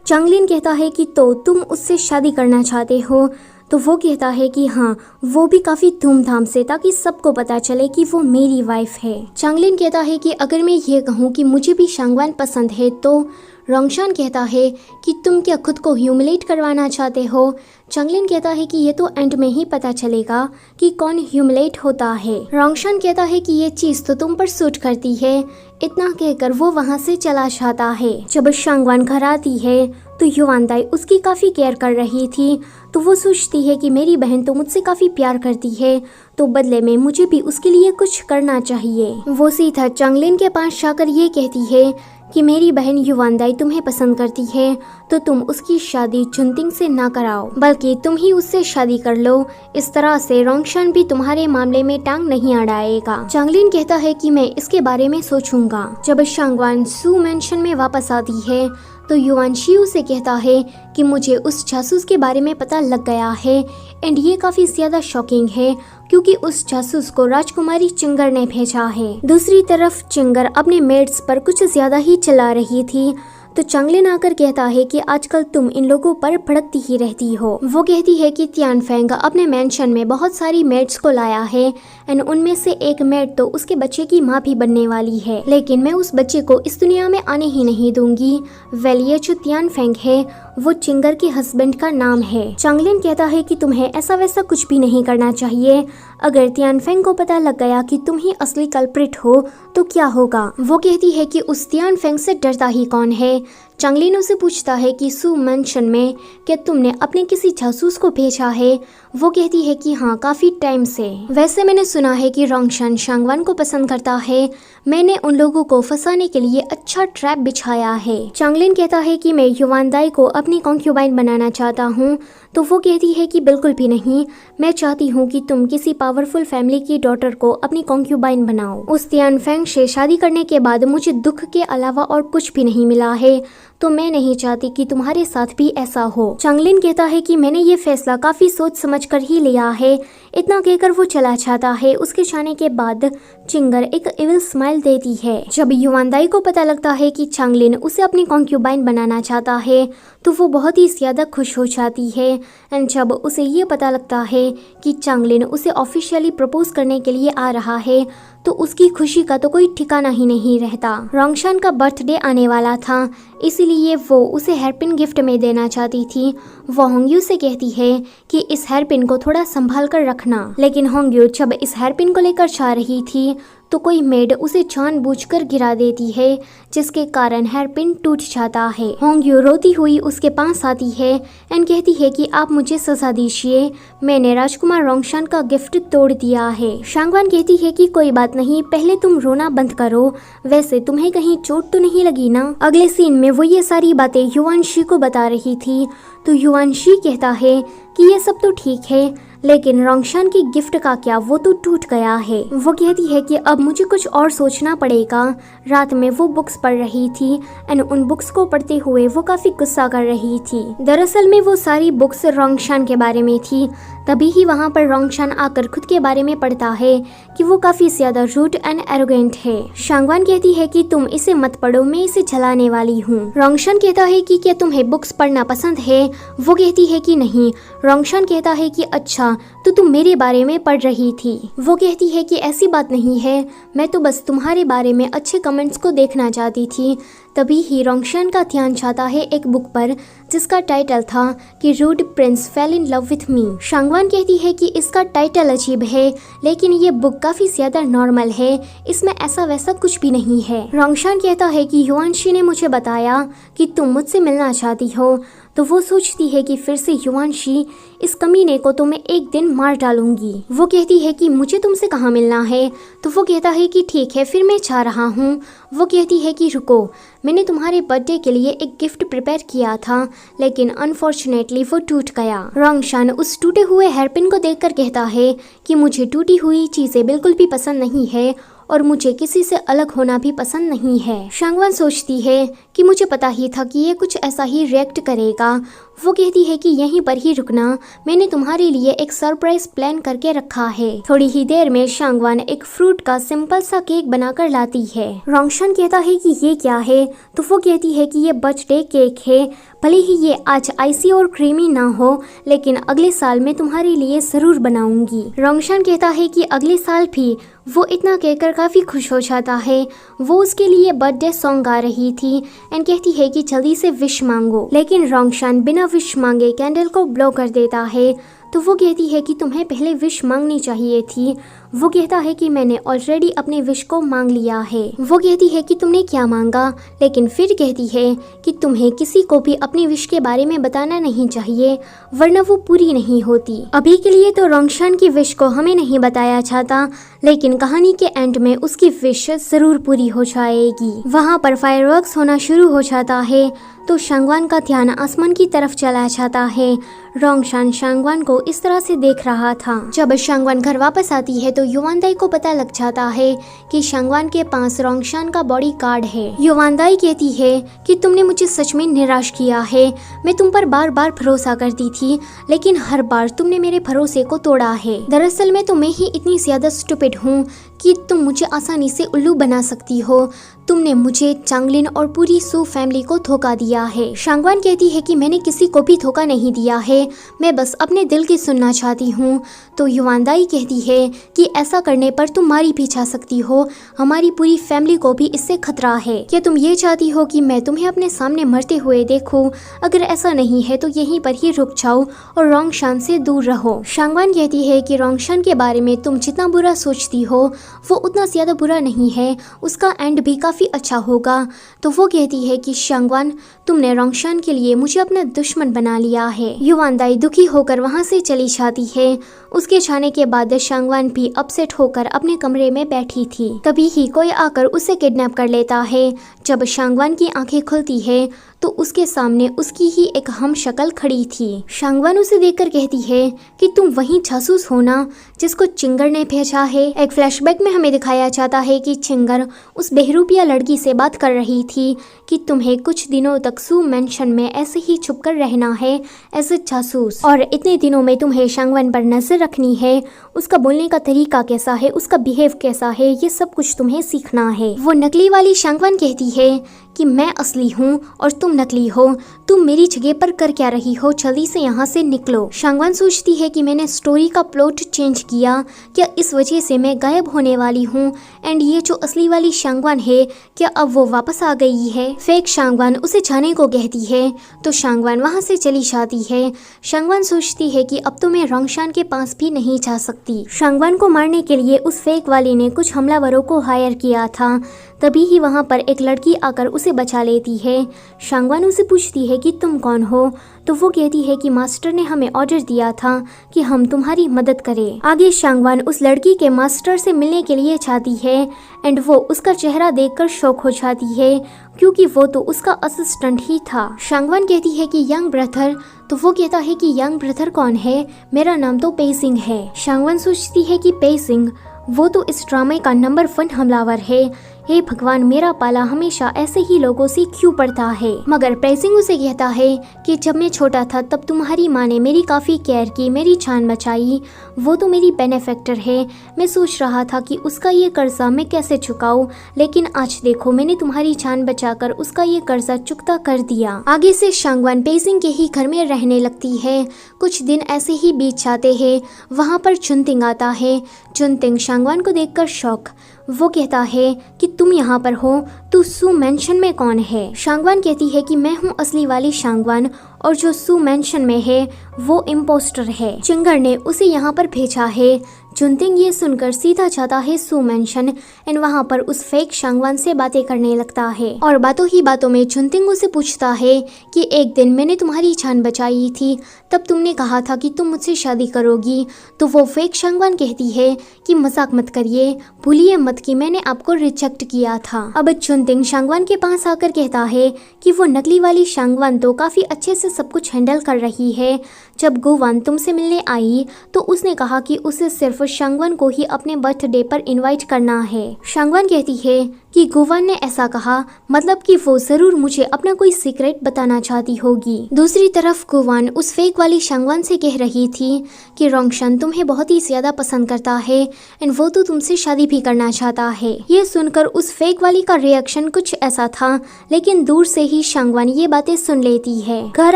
चंगलिन कहता है कि तो तुम उससे शादी करना चाहते हो? तो वो कहता है कि हाँ, वो भी काफी धूमधाम से, ताकि सबको पता चले कि वो मेरी वाइफ है। चंगलिन कहता है कि अगर मैं ये कहूँ कि मुझे भी शांगवान पसंद है, तो रोंगशान कहता है कि तुम क्या खुद को ह्यूमिलेट करवाना चाहते हो। चंगलिन कहता है कि ये तो एंड में ही पता चलेगा कि कौन ह्यूमिलेट होता है। रोंगशान कहता है कि ये चीज तो तुम पर सूट करती है। इतना कहकर वो वहाँ से चला जाता है। जब शांगवान घर आती है तो युवानदाई उसकी काफी केयर कर रही थी, तो वो सोचती है कि मेरी बहन तो मुझसे काफी प्यार करती है, तो बदले में मुझे भी उसके लिए कुछ करना चाहिए। वो सीधा चंगलिन के पास जाकर ये कहती है कि मेरी बहन युवानदाई तुम्हें पसंद करती है, तो तुम उसकी शादी चुनतिंग से ना कराओ, बल्कि तुम ही उससे शादी कर लो। इस तरह से रोंगशान भी तुम्हारे मामले में टांग नहीं अड़ाएगा। चंगलिन कहता है कि मैं इसके बारे में सोचूंगा। जब शांगवान सू मैंशन में वापस आती है तो युवान शियू से कहता है कि मुझे उस जासूस के बारे में पता लग गया है, एंड ये काफी ज्यादा शॉकिंग है क्योंकि उस जासूस को राजकुमारी चिंगर ने भेजा है। दूसरी तरफ चिंगर अपने मेड्स पर कुछ ज्यादा ही चला रही थी, तो चंगलिन आकर कहता है कि आजकल तुम इन लोगों पर भड़कती ही रहती हो। वो कहती है कि तियानफेंग अपने मेंशन में बहुत सारी मेड्स को लाया है, एंड उनमें से एक मेड तो उसके बच्चे की माँ भी बनने वाली है, लेकिन मैं उस बच्चे को इस दुनिया में आने ही नहीं दूंगी। वेल, ये जो तियानफेंग है वो चिंगर के हस्बैंड का नाम है। चंगलिन कहता है कि तुम्हें ऐसा वैसा कुछ भी नहीं करना चाहिए। अगर तियानफेंग को पता लग गया कि तुम ही असली कल्प्रिट हो तो क्या होगा। वो कहती है कि उस तियानफेंग से डरता ही कौन है। चंगलिन उसे पूछता है कि सू मैंशन में क्या तुमने अपने किसी जासूस को भेजा है। वो कहती है कि हाँ, काफी टाइम से। वैसे मैंने सुना है कि रोंगशान शांगवान को पसंद करता है। मैंने उन लोगों को फंसाने के लिए अच्छा ट्रैप बिछाया है। चंगलिन कहता है कि मैं युवानदाई को अपनी कॉन्क्यूबाइन बनाना चाहता हूँ, तो वो कहती है कि बिल्कुल भी नहीं, मैं चाहती हूँ कि तुम किसी पावरफुल फैमिली की डॉटर को अपनी कॉन्क्यूबाइन बनाओ। उस तियानफेंग से शादी करने के बाद मुझे दुख के अलावा और कुछ भी नहीं मिला है, तो मैं नहीं चाहती कि तुम्हारे साथ भी ऐसा हो। चंगलिन कहता है कि मैंने ये फैसला काफी सोच समझ कर ही लिया है। इतना कहकर वो चला जाता है। उसके जाने के बाद चिंगर एक इविल स्माइल देती है। जब युवानदाई को पता लगता है कि चंगलिन उसे अपनी कॉन्क्यूबाइन बनाना चाहता है तो वो बहुत ही ज्यादा खुश हो जाती है। एंड जब उसे ये पता लगता है कि चंगलिन उसे ऑफिशियली प्रपोज करने के लिए आ रहा है तो उसकी खुशी का तो कोई ठिकाना ही नहीं रहता। रोंगशान का बर्थडे आने वाला था, इसीलिए वो उसे हेयरपिन गिफ्ट में देना चाहती थी। वो होंग्यू से कहती है कि इस हेयरपिन को थोड़ा संभाल कर रखना, लेकिन होंग्यू जब इस हेयरपिन को लेकर जा रही थी तो कोई मेड उसे जानबूझकर गिरा देती है, जिसके कारण हेयरपिन टूट जाता है। होंग्यू रोती हुई उसके पास आती है एंड कहती है कि आप मुझे सजा दीजिए, मैंने राजकुमार रोंगशान का गिफ्ट तोड़ दिया है। शांगवान कहती है कि कोई बात नहीं, पहले तुम रोना बंद करो, वैसे तुम्हें कहीं चोट तो नहीं लगी ना। अगले सीन में वो ये सारी बातें युवानशी को बता रही थी, तो युवानशी कहता है कि ये सब तो ठीक है, लेकिन रोंगशान की गिफ्ट का क्या, वो तो टूट गया है। वो कहती है कि अब मुझे कुछ और सोचना पड़ेगा। रात में वो बुक्स पढ़ रही थी एंड उन बुक्स को पढ़ते हुए वो काफी गुस्सा कर रही थी। दरअसल में वो सारी बुक्स रोंगशान के बारे में थी। तभी ही वहाँ पर रोंगशान आकर खुद के बारे में पढ़ता है कि वो काफी ज्यादा रूड एंड एरोगेंट है। शांगवान कहती है कि तुम इसे मत पढ़ो, मैं इसे जलाने वाली हूँ। रोंगशान कहता है कि क्या तुम्हें बुक्स पढ़ना पसंद है। वो कहती है कि नहीं। रोंगशान कहता है कि अच्छा, तो तुम मेरे बारे में पढ़ रही थी। वो कहती है कि ऐसी बात नहीं है, मैं तो बस तुम्हारे बारे में अच्छे कमेंट्स को देखना चाहती थी। तभी ही रोंगशान का ध्यान जाता है एक बुक पर जिसका टाइटल था कि rude prince fell in love with me. शांगवान कहती है कि इसका टाइटल अजीब है, लेकिन ये बुक काफी ज्यादा नॉर्मल है, इसमें ऐसा वैसा कुछ भी नहीं है। रोंगशान कहता है कि युवानशी ने मुझे बताया कि तुम मुझसे मिलना चाहती हो, तो वो सोचती है कि फिर से युवानशी, इस कमीने को तो मैं एक दिन मार डालूंगी। वो कहती है कि मुझे तुमसे कहाँ मिलना है, तो वो कहता है कि ठीक है, फिर मैं जा रहा हूँ। वो कहती है कि रुको, मैंने तुम्हारे बर्थडे के लिए एक गिफ्ट प्रिपेयर किया था, लेकिन अनफॉर्चुनेटली वो टूट गया। रोंगशान उस टूटे हुए हेयरपिन को देखकर कहता है कि मुझे टूटी हुई चीजें बिल्कुल भी पसंद नहीं है और मुझे किसी से अलग होना भी पसंद नहीं है। शांगवान सोचती है कि मुझे पता ही था कि ये कुछ ऐसा ही रिएक्ट करेगा। वो कहती है कि यहीं पर ही रुकना, मैंने तुम्हारे लिए एक सरप्राइज प्लान करके रखा है। थोड़ी ही देर में शांगवान एक फ्रूट का सिंपल सा केक बनाकर लाती है। रोंगशान कहता है कि ये क्या है, तो वो कहती है कि ये बर्थडे केक है। भले ही ये आज आइसी और क्रीमी ना हो, लेकिन अगले साल मैं तुम्हारे लिए जरूर बनाऊंगी। रोंगशान कहता है कि अगले साल भी। वो इतना कहकर काफी खुश हो जाता है। वो उसके लिए बर्थडे सॉन्ग गा रही थी एंड कहती है कि जल्दी से विश मांगो, लेकिन रोंगशान बिना विश मांगे कैंडल को ब्लो कर देता है। तो वो कहती है कि तुम्हें पहले विश मांगनी चाहिए थी। वो कहता है कि मैंने ऑलरेडी अपने विश को मांग लिया है। वो कहती है कि तुमने क्या मांगा, लेकिन फिर कहती है कि तुम्हें किसी को भी अपनी विश के बारे में बताना नहीं चाहिए वरना वो पूरी नहीं होती। अभी के लिए तो रोंगशान की विश को हमें नहीं बताया जाता, लेकिन कहानी के एंड में उसकी विश जरूर पूरी हो जाएगी। वहाँ पर फायरवर्क्स होना शुरू हो जाता है तो शांगवान का ध्यान आसमान की तरफ चला जाता है। रोंगशान शांगवान को इस तरह से देख रहा था। जब शांगवान घर वापस आती है तो युवानदाई को पता लग जाता है कि शांगवान के पास रोंगशान का बॉडी गार्ड है। युवानदाई कहती है कि तुमने मुझे सच में निराश किया है। मैं तुम पर बार बार भरोसा करती थी, लेकिन हर बार तुमने मेरे भरोसे को तोड़ा है। दरअसल मैं तो मैं ही इतनी ज्यादा स्टूपिड हूँ कि तुम मुझे आसानी से उल्लू बना सकती हो। तुमने मुझे, चांगलिन और पूरी सू फैमिली को धोखा दिया है। शांगवान कहती है कि मैंने किसी को भी धोखा नहीं दिया है, मैं बस अपने दिल की सुनना चाहती हूँ। तो युवानदाई कहती है कि ऐसा करने पर तुम मारी भी जा सकती हो, हमारी पूरी फैमिली को भी इससे खतरा है। क्या तुम ये चाहती हो कि मैं तुम्हें अपने सामने मरते हुए देखूं? अगर ऐसा नहीं है तो यहीं पर ही रुक जाओ और रोंगशान से दूर रहो। शांगवान कहती है कि रोंगशान के बारे में तुम जितना बुरा सोचती हो वो उतना ज्यादा बुरा नहीं है, उसका एंड भी काफी अच्छा होगा। तो वो कहती है कि शांगवान, तुमने रोंगशान के लिए मुझे अपना दुश्मन बना लिया है। युवानदाई दुखी होकर वहाँ से चली जाती है। उसके जाने के बाद शांगवान भी अपसेट होकर अपने कमरे में बैठी थी। तभी ही कोई आकर उसे किडनैप कर लेता है। जब शांगवान की आंखें खुलती है तो उसके सामने उसकी ही एक हम शक्ल खड़ी थी। शांगवान उसे देखकर कहती है कि तुम वही जासूस हो ना जिसको चिंगर ने भेजा है। एक फ्लैशबैक में हमें दिखाया जाता है कि चिंगर उस बहरूपिया लड़की से बात कर रही थी कि तुम्हें कुछ दिनों तक सू मेंशन में ऐसे ही छुपकर रहना है एज ए जासूस, और इतने दिनों में तुम्हें शांगवान पर नजर रखनी है। उसका बोलने का तरीका कैसा है, उसका बिहेव कैसा है, ये सब कुछ तुम्हें सीखना है। वो नकली वाली शांगवान कहती है कि मैं असली हूँ और तुम नकली हो, तुम मेरी जगह पर कर क्या रही हो, जल्दी से यहाँ से निकलो। शांगवान सोचती है कि मैंने स्टोरी का प्लॉट चेंज किया, क्या इस वजह से मैं गायब होने वाली हूँ, एंड ये जो असली वाली शांगवान है क्या अब वो वापस आ गई है। फेक शांगवान उसे जाने को कहती है तो शांगवान वहाँ से चली जाती है। शांगवान सोचती है कि अब तो मैं रोंगशान के पास भी नहीं जा सकती। शांगवान को मारने के लिए उस फेक वाली ने कुछ हमलावरों को हायर किया था। तभी ही वहाँ पर एक लड़की आकर उसे बचा लेती है। शांगवान उसे पूछती है कि तुम कौन हो, तो वो कहती है कि मास्टर ने हमें ऑर्डर दिया था कि हम तुम्हारी मदद करें। आगे शांगवान उस लड़की के मास्टर से मिलने के लिए जाती है एंड वो उसका चेहरा देखकर शॉक हो जाती है क्योंकि वो तो उसका असिस्टेंट ही था। शांगवान कहती है कि यंग ब्रदर, तो वो कहता है कि यंग ब्रदर कौन है, मेरा नाम तो पेसिंग है। शांगवान सोचती है कि पेसिंग वो तो इस ड्रामे का नंबर 1 हमलावर है। हे भगवान, मेरा पाला हमेशा ऐसे ही लोगों से क्यों पड़ता है। मगर पेसिंग उसे कहता है कि जब मैं छोटा था तब तुम्हारी माँ ने मेरी काफ़ी केयर की, मेरी जान बचाई, वो तो मेरी बेनिफैक्टर है। मैं सोच रहा था कि उसका ये कर्जा मैं कैसे चुकाऊं, लेकिन आज देखो मैंने तुम्हारी जान बचाकर उसका ये कर्जा चुकता कर दिया। आगे से शांगवान पेसिंग के ही घर में रहने लगती है। कुछ दिन ऐसे ही बीत जाते हैं। वहाँ पर चुनतिंग आता है। चुनतिंग शांगवान को देखकर शॉक। वो कहता है कि तुम यहाँ पर हो, तू सू मेंशन में कौन है। शांगवान कहती है कि मैं हूँ असली वाली शांगवान और जो सू मेंशन में है वो इम्पोस्टर है, चिंगर ने उसे यहाँ पर भेजा है। चुनतिंग ये सुनकर सीधा जाता है सू मेंशन एंड वहाँ पर उस फेक शांगवान से बातें करने लगता है। और बातों ही बातों में चुनतिंग उसे पूछता है कि एक दिन मैंने तुम्हारी जान बचाई थी, तब तुमने कहा था कि तुम मुझसे शादी करोगी। तो वो फेक शांगवान कहती है कि मजाक मत करिए, भूलिए मत कि मैंने आपको रिजेक्ट किया था। अब चुनतिंग शांगवान के पास आकर कहता है कि वो नकली वाली शांगवान तो काफी अच्छे से सब कुछ हैंडल कर रही है। जब गुवान तुमसे मिलने आई तो उसने कहा कि उसे सिर्फ शांगवान को ही अपने बर्थडे पर इनवाइट करना है। शांगवान कहती है कि गुवान ने ऐसा कहा, मतलब कि वो जरूर मुझे अपना कोई सीक्रेट बताना चाहती होगी। दूसरी तरफ गुवान उस फेक वाली शांगवान से कह रही थी कि रोंगशान तुम्हें बहुत ही ज्यादा पसंद करता है एंड वो तो तुमसे शादी भी करना चाहता है। ये सुनकर उस फेक वाली का रिएक्शन कुछ ऐसा था, लेकिन दूर से ही शांगवान ये बातें सुन लेती है। घर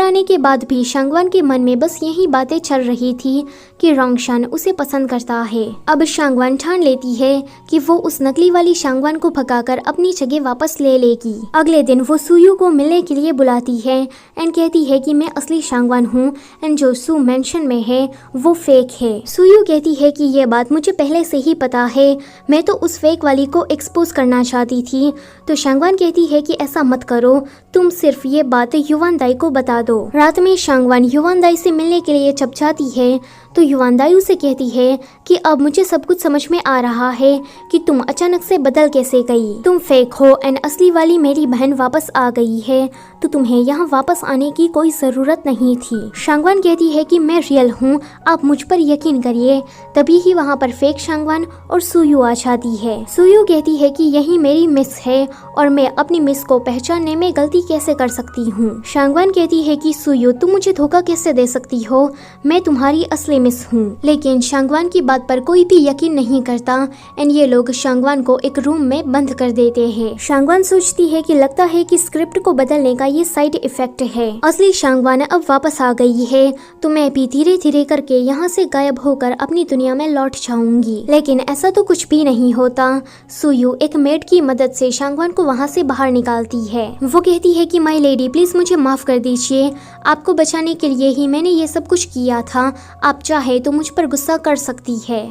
आने के बाद भी शांगवान के मन में बस यही बातें चल रही थी कि रोंगशान उसे पसंद करता है। अब शांगवान ठान लेती है कि वो उस नकली वाली शांगवान को भगा जाकर अपनी जगह वापस ले लेगी। अगले दिन वो सुयू को मिलने के लिए बुलाती है एंड कहती है कि मैं असली शांगवान हूँ एंड जो सू मेंशन में है वो फेक है। सुयू कहती है कि ये बात मुझे पहले से ही पता है, मैं तो उस फेक वाली को एक्सपोज करना चाहती थी। तो शांगवान कहती है कि ऐसा मत करो, तुम सिर्फ ये बात युवान दाई को बता दो। रात में शांगवान युवान दाई से मिलने के लिए जब जाती है तो युवान दाई उसे कहती है कि अब मुझे सब कुछ समझ में आ रहा है कि तुम अचानक से बदल कैसे गई। तुम फेक हो एंड असली वाली मेरी बहन वापस आ गई है, तो तुम्हें यहाँ वापस आने की कोई जरूरत नहीं थी। शांगवान कहती है कि मैं रियल हूँ, आप मुझ पर यकीन करिए। तभी ही वहाँ पर फेक शांगवान और सुयू आ जाती है। सुयू कहती है कि यही मेरी मिस है और मैं अपनी मिस को पहचानने में गलती कैसे कर सकती हूँ। शांगवान कहती है कि सुयू तुम मुझे धोखा कैसे दे सकती हो, मैं तुम्हारी असली मिस हूँ। लेकिन शांगवान की बात पर कोई भी यकीन नहीं करता एंड ये लोग शांगवान को एक रूम में बंद कर देते हैं। शांगवान सोचती है कि लगता है कि स्क्रिप्ट को बदलने का ये साइड इफेक्ट है। असली शांगवान अब वापस आ गई है, तो मैं भी धीरे धीरे करके यहाँ से गायब होकर अपनी दुनिया में लौट जाऊंगी। लेकिन ऐसा तो कुछ भी नहीं होता। सुयू एक मेड की मदद से शांगवान को वहाँ से बाहर निकालती है। वो कहती है कि माय लेडी प्लीज मुझे माफ कर दीजिए, आपको बचाने के लिए ही मैंने ये सब कुछ किया था, आप चाहे तो मुझ पर गुस्सा कर सकती है।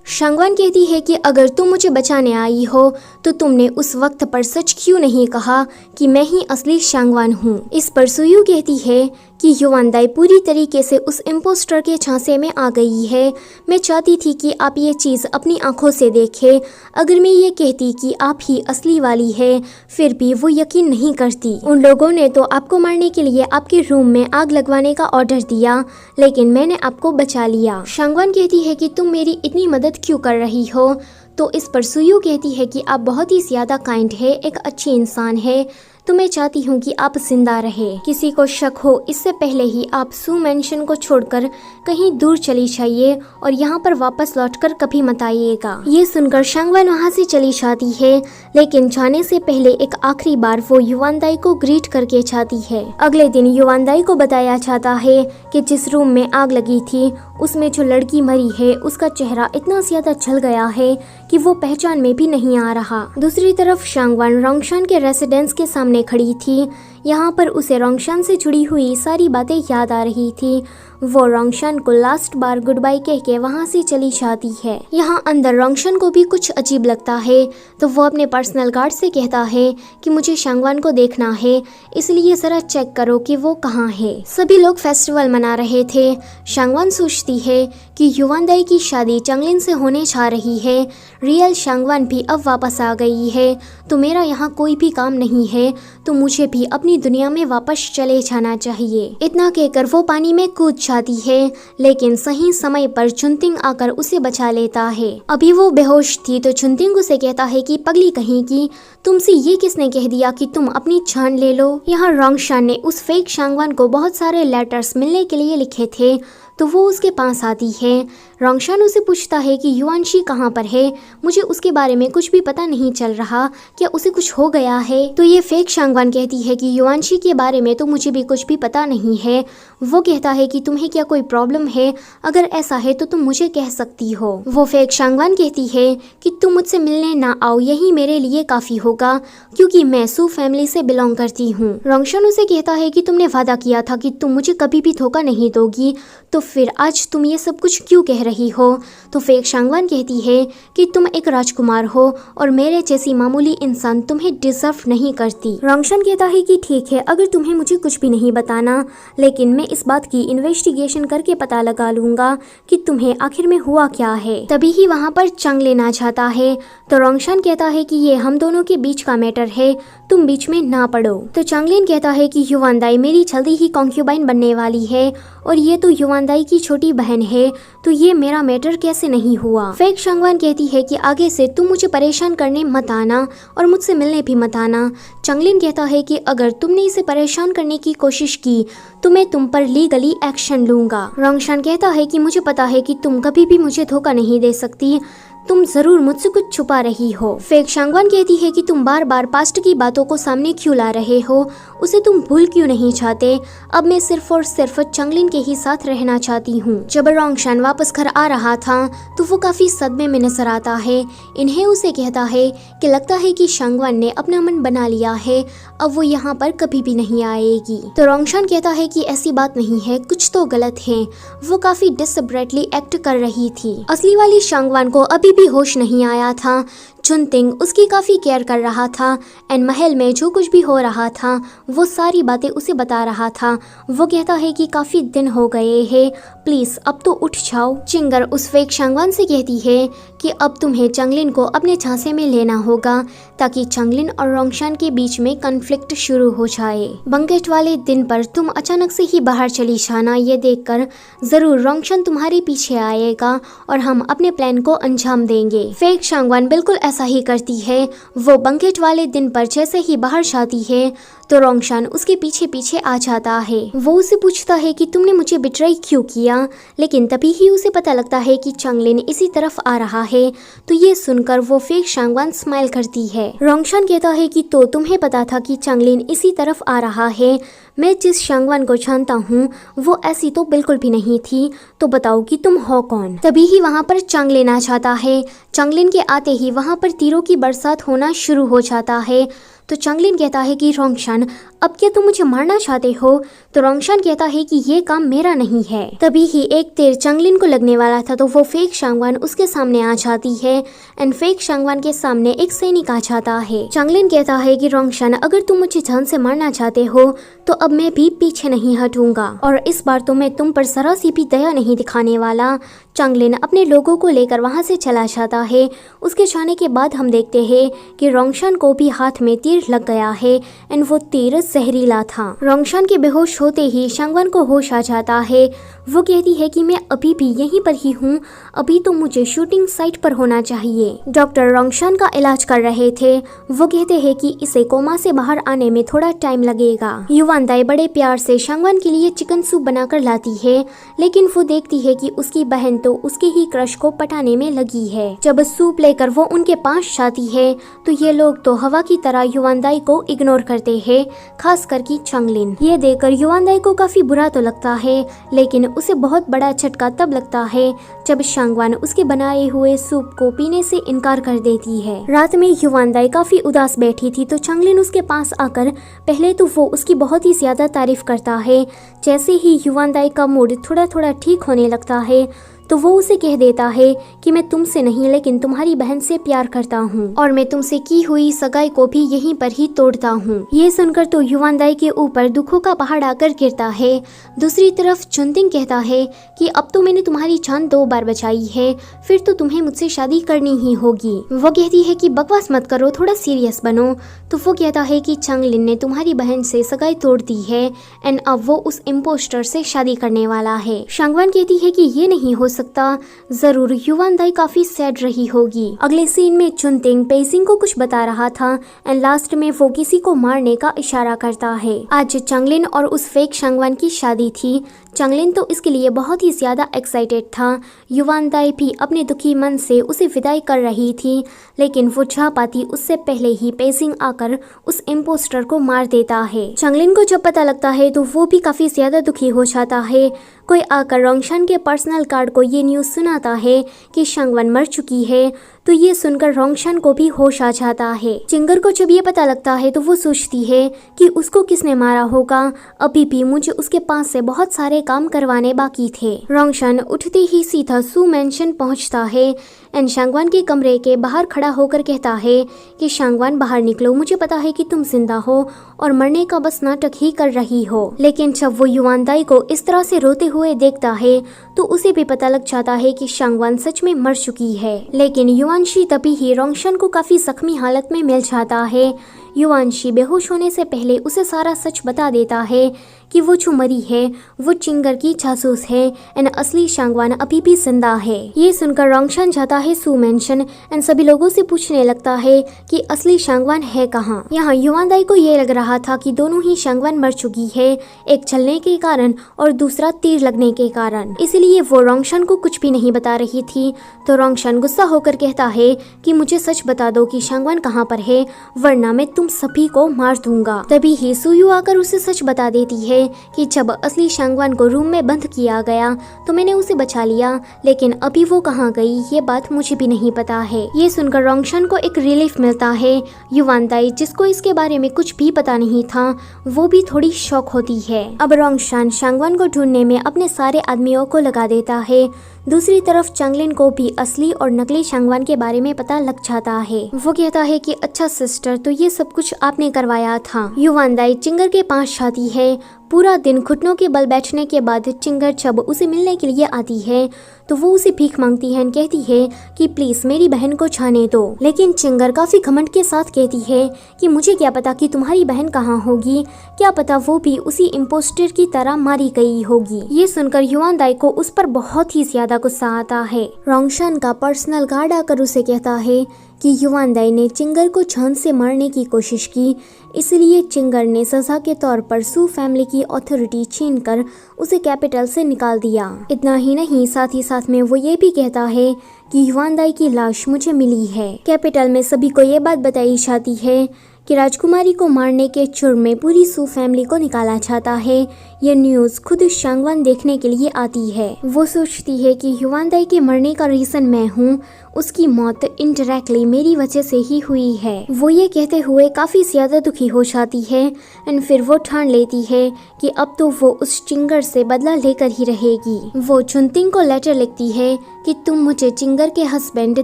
शांगवान कहती है कि अगर तुम मुझे बचाने आई हो तो तुमने उस वक्त पर सच क्यों नहीं कहा कि मैं ही असली शांगवान हूँ। इस पर सुयू कहती है कि युवान दाई पूरी तरीके से उस इम्पोस्टर के झांसे में आ गई है। मैं चाहती थी कि आप ये चीज़ अपनी आंखों से देखें। अगर मैं ये कहती कि आप ही असली वाली है, फिर भी वो यकीन नहीं करती। उन लोगों ने तो आपको मारने के लिए आपके रूम में आग लगवाने का ऑर्डर दिया, लेकिन मैंने आपको बचा लिया। शांगवान कहती है कि तुम मेरी इतनी मदद क्यों कर रही हो। तो इस पर सुयू कहती है कि आप बहुत ही ज़्यादा काइंड है, एक अच्छी इंसान है, तो मैं चाहती हूँ कि आप जिंदा रहे। किसी को शक हो इससे पहले ही आप सू मेंशन को छोड़कर कहीं दूर चली जाइए और यहाँ पर वापस लौटकर कभी मत आइएगा। ये सुनकर शांगवान वहाँ से चली जाती है, लेकिन जाने से पहले एक आखिरी बार वो युवान दाई को ग्रीट करके जाती है। अगले दिन युवान दाई को बताया जाता है कि जिस रूम में आग लगी थी उसमें जो लड़की मरी है उसका चेहरा इतना ज्यादा जल गया है कि वो पहचान में भी नहीं आ रहा। दूसरी तरफ शांगवान रोंगशान के रेसिडेंस के सामने खड़ी थी। यहाँ पर उसे रोंगशान से जुड़ी हुई सारी बातें याद आ रही थी। वो रोंगशान को लास्ट बार गुड बाय कह के वहाँ से चली जाती है। यहाँ अंदर रोंगशान को भी कुछ अजीब लगता है, तो वो अपने पर्सनल गार्ड से कहता है कि मुझे शांगवान को देखना है, इसलिए जरा चेक करो कि वो कहाँ है। सभी लोग फेस्टिवल मना रहे थे। शांगवान सोचती है कि युवान दाई की शादी चंगलिन से होने जा रही है। रियल शांगवान भी अब वापस आ गई है, तो मेरा यहाँ कोई भी काम नहीं है, तो मुझे भी अपनी दुनिया में वापस चले जाना चाहिए। इतना कहकर वो पानी में कूद जाती है, लेकिन सही समय पर चुनतिंग आकर उसे बचा लेता है। अभी वो बेहोश थी तो चुनतिंग उसे कहता है कि पगली कहीं की, तुमसे ये किसने कह दिया कि तुम अपनी जान ले लो। यहाँ रोंगशान ने उस फेक शांगवान को बहुत सारे लेटर्स मिलने के लिए लिखे थे, तो वो उसके पास आती है। रोंगशान उसे पूछता है कि युआनशी कहाँ पर है, मुझे उसके बारे में कुछ भी पता नहीं चल रहा, क्या उसे कुछ हो गया है। तो ये फेक शांगवान कहती है कि युआनशी के बारे में तो मुझे भी कुछ भी पता नहीं है। वो कहता है कि तुम्हें क्या कोई प्रॉब्लम है, अगर ऐसा है तो तुम मुझे कह सकती हो। वो फेक शांगवान कहती है कि तुम मुझसे मिलने ना आओ, यही मेरे लिए काफी होगा, क्योंकि मैं सू फैमिली से बिलोंग करती हूँ। रोंगशान उसे कहता है कि तुमने वादा किया था कि तुम मुझे कभी भी धोखा नहीं दोगी, तो फिर आज तुम ये सब कुछ क्यों कह रही हो। तो फेक शांगवान कहती है कि तुम एक राजकुमार हो और मेरे जैसी मामूली इंसान तुम्हें डिजर्व नहीं करती। रोंगशान कहता है कि ठीक है, अगर तुम्हें मुझे कुछ भी नहीं बताना, लेकिन मैं इस बात की इन्वेस्टिगेशन करके पता लगा लूंगा कि तुम्हें आखिर में हुआ क्या है। तभी ही वहाँ पर चंगलिन आ जाता है। तो रोंगशान कहता है कि ये हम दोनों के बीच का मैटर है, तुम बीच में ना पड़ो। तो चंगलिन कहता है कि युवान दाई मेरी जल्दी ही कॉन्क्यूबाइन बनने वाली है और ये तो युवान दाई की छोटी बहन है, तो ये मेरा मैटर कैसे नहीं हुआ। फेक शांगवान कहती है कि आगे से तुम मुझे परेशान करने मत आना और मुझसे मिलने भी मत आना। चंगलिन कहता है कि अगर तुमने इसे परेशान करने की कोशिश की तो मैं तुम पर लीगली एक्शन लूंगा। रोंगशान कहता है कि मुझे पता है कि तुम कभी भी मुझे धोखा नहीं दे सकती, तुम जरूर मुझसे कुछ छुपा रही हो। फेक शांगवान कहती है कि तुम बार बार पास्ट की बातों को सामने क्यों ला रहे हो, उसे तुम भूल क्यों नहीं चाहते। अब मैं सिर्फ और सिर्फ चंगलिन के ही साथ रहना चाहती हूँ। जब रोंगशान वापस घर आ रहा था तो वो काफी सदमे में नजर आता है। इन्हें उसे कहता है कि लगता है कि शांगवान ने अपना मन बना लिया है, अब वो यहाँ पर कभी भी नहीं आएगी। तो रोंगशान कहता है कि ऐसी बात नहीं है, कुछ तो गलत है। वो काफी डिसब्रेटली एक्ट कर रही थी। असली वाली शांगवान को अभी भी होश नहीं आया था। चुनतिंग उसकी काफी केयर कर रहा था एंड महल में जो कुछ भी हो रहा था वो सारी बातें उसे बता रहा था। वो कहता है कि काफी दिन हो गए हैं, प्लीज अब तो उठ जाओ। चिंगर उस फेक शांगवान से कहती है कि अब तुम्हें चंगलिन को अपने झांसे में लेना होगा ताकि चंगलिन और रोंगशान के बीच में कॉन्फ्लिक्ट शुरू हो जाए। बंकेट वाले दिन पर तुम अचानक से ही बाहर चली जाना, ये देखकर जरूर रोंगशान तुम्हारे पीछे आएगा और हम अपने प्लान को अंजाम देंगे। फेक शांगवान बिल्कुल ऐसा ही करती है। वो बंकेट वाले दिन पर जैसे ही बाहर जाती है तो रोंगशान उसके पीछे पीछे आ जाता है। वो उसे पूछता है कि तुमने मुझे बिट्राई क्यों किया, लेकिन तभी ही उसे पता लगता है कि चंगलिन इसी तरफ आ रहा है। तो ये सुनकर वो फेक शांगवान स्माइल करती है। रोंगशान कहता है कि तो तुम्हें पता था कि चंगलिन इसी तरफ आ रहा है। मैं जिस शांगवान को जानता हूँ वो ऐसी तो बिल्कुल भी नहीं थी, तो बताओ कि तुम हो कौन। तभी ही वहाँ पर चंगलिन आ जाता है। चंगलिन के आते ही वहाँ पर तीरों की बरसात होना शुरू हो जाता है। तो चंगलिन कहता है कि रोंगशान अब क्या तुम मुझे मारना चाहते हो। तो रोंगशान कहता है कि ये काम मेरा नहीं है। तभी ही एक तीर चंगलिन को लगने वाला था तो वो फेक शांगवान उसके सामने आ जाती है एंड फेक शांगवान के सामने एक सैनिक आ जाता है। चंगलिन कहता है कि रोंगशान अगर तुम मुझे जान से मारना चाहते हो तो अब मैं भी पीछे नहीं हटूंगा और इस बार तो मैं तुम पर जरा सी भी दया नहीं दिखाने वाला। चंगलिन अपने लोगों को लेकर वहां से चला जाता है। उसके जाने के बाद हम देखते हैं कि रोंगशान को भी हाथ में तीर लग गया है एंड वो तीर जहरीला था। रोंगशान के बेहोश होते ही शांगवान को होश आ जाता है। वो कहती है कि मैं अभी भी यहीं पर ही हूँ, अभी तो मुझे शूटिंग साइट पर होना चाहिए। डॉक्टर रोंगशान का इलाज कर रहे थे। वो कहते हैं कि इसे कोमा से बाहर आने में थोड़ा टाइम लगेगा। युवान दाई बड़े प्यार से शांगवान के लिए चिकन सूप बनाकर लाती है, लेकिन वो देखती है कि उसकी बहन तो उसके ही क्रश को पटाने में लगी है। जब सूप लेकर वो उनके पास जाती है तो ये लोग तो हवा की तरह युवान दाई को इग्नोर करते हैं, खास करके चंगलिन। ये देखकर युवान दाई को काफी बुरा तो लगता है, लेकिन उसे बहुत बड़ा झटका तब लगता है जब शांगवान उसके बनाए हुए सूप को पीने से इनकार कर देती है। रात में युवान दाई काफी उदास बैठी थी तो चंगलिन उसके पास आकर पहले तो वो उसकी बहुत ही ज्यादा तारीफ करता है। जैसे ही युवान दाई का मूड थोड़ा थोड़ा ठीक होने लगता है तो वो उसे कह देता है कि मैं तुमसे नहीं लेकिन तुम्हारी बहन से प्यार करता हूँ और मैं तुमसे की हुई सगाई को भी यहीं पर ही तोड़ता हूँ। ये सुनकर तो युवान दाई के ऊपर दुखों का पहाड़ आकर गिरता है। दूसरी तरफ चुनतिंग कहता है कि अब तो मैंने तुम्हारी जान 2 बार बचाई है, फिर तो तुम्हें मुझसे शादी करनी ही होगी। वो कहती है कि बकवास मत करो, थोड़ा सीरियस बनो। तो वो कहता है कि चंगलिन ने तुम्हारी बहन से सगाई तोड़ दी है एंड अब वो उस इम्पोस्टर से शादी करने वाला है। शांगवान कहती है कि ये नहीं हो सकता, जरूर युवान दाई काफी सैड रही होगी। अगले सीन में चुनतिंग पेइजिंग को कुछ बता रहा था एंड लास्ट में वो किसी को मारने का इशारा करता है। आज चंगलिन और उस फेक शांगवान की शादी थी। चंगलिन तो इसके लिए बहुत ही ज्यादा एक्साइटेड था। युवान दाई भी अपने दुखी मन से उसे विदाई कर रही थी, लेकिन वो जा पाती उससे पहले ही पेइजिंग आकर उस इम्पोस्टर को मार देता है। चंगलिन को जब पता लगता है तो वो भी काफी ज्यादा दुखी हो जाता है। कोई आकर रोंगशान के पर्सनल कार्ड को ये न्यूज़ सुनाता है कि शांगवान मर चुकी है। तो ये सुनकर रोंगशान को भी होश आ जाता है। चिंगर को जब ये पता लगता है तो वो सोचती है कि उसको किसने मारा होगा, अभी भी मुझे उसके पास से बहुत सारे काम करवाने बाकी थे। रोंगशान उठते ही सीधा सू मैंशन पहुंचता है एंड शांगवान के कमरे के बाहर खड़ा होकर कहता है कि शांगवान बाहर निकलो, मुझे पता है कि तुम जिंदा हो और मरने का बस नाटक ही कर रही हो। लेकिन जब वो युवान दाई को इस तरह से रोते हुए देखता है तो उसे भी पता लग जाता है कि शांगवान सच में मर चुकी है। लेकिन युवानशी तभी ही रोंगशान को काफी जख्मी हालत में मिल जाता है। युवानशी बेहोश होने से पहले उसे सारा सच बता देता है कि वो जो मरी है वो चिंगर की जासूस है एंड असली शांगवान अभी भी जिंदा है। ये सुनकर रोंगशान जाता है सू मेंशन एंड सभी लोगों से पूछने लगता है कि असली शांगवान है कहाँ। यहाँ युवान दाई को ये लग रहा था कि दोनों ही शांगवान मर चुकी है, एक चलने के कारण और दूसरा तीर लगने के कारण, इसलिए वो रोंगशान को कुछ भी नहीं बता रही थी। तो रोंगशान गुस्सा होकर कहता है कि मुझे सच बता दो कि शांगवान कहाँ पर है, वरना मैं तुम सभी को मार दूंगा। तभी ही सुयू आकर उसे सच बता देती है कि जब असली शांगवान को रूम में बंद किया गया तो मैंने उसे बचा लिया, लेकिन अभी वो कहाँ गई ये बात मुझे भी नहीं पता है। ये सुनकर रोंगशान को एक रिलीफ मिलता है। युवान दाई जिसको इसके बारे में कुछ भी पता नहीं था वो भी थोड़ी शॉक होती है। अब रोंगशान शांगवान को ढूंढने में अपने सारे आदमियों को लगा देता है। दूसरी तरफ चंगलिन को भी असली और नकली शांगवान के बारे में पता लग जाता है। वो कहता है कि अच्छा सिस्टर, तो ये सब कुछ आपने करवाया था। युवान दाई चिंगर के पास जाती है। पूरा दिन घुटनों के बल बैठने के बाद चिंगर जब उसे मिलने के लिए आती है तो वो उसे भीख मांगती है, कहती है कि प्लीज मेरी बहन को जाने दो। लेकिन चिंगर काफी घमंड के साथ कहती है कि मुझे क्या पता कि तुम्हारी बहन कहाँ होगी, क्या पता वो भी उसी इम्पोस्टर की तरह मारी गई होगी। ये सुनकर युवान दाई को उस पर बहुत ही ज्यादा गुस्सा आता है। रोंगशान का पर्सनल गार्ड आकर उसे कहता है कि युवान दाई ने चिंगर को जान से मारने की कोशिश की, इसलिए चिंगर ने सजा के तौर पर सू फैमिली की अथॉरिटी छीनकर उसे कैपिटल से निकाल दिया। इतना ही नहीं, साथ ही साथ में वो ये भी कहता है कि युवान दाई की लाश मुझे मिली है। कैपिटल में सभी को ये बात बताई जाती है कि राजकुमारी को मारने के जुर्म में पूरी सू फैमिली को निकाला जाता है। ये न्यूज़ खुद शांगवान देखने के लिए आती है। वो सोचती है कि युवान दाई के मरने का रीजन मैं हूँ, उसकी मौत इनडायरेक्टली मेरी वजह से ही हुई है। वो ये कहते हुए काफी ज्यादा दुखी हो जाती है एंड फिर वो ठान लेती है कि अब तो वो उस चिंगर से बदला लेकर ही रहेगी। वो चुनतिंग को लेटर लिखती है कि तुम मुझे चिंगर के हस्बैंड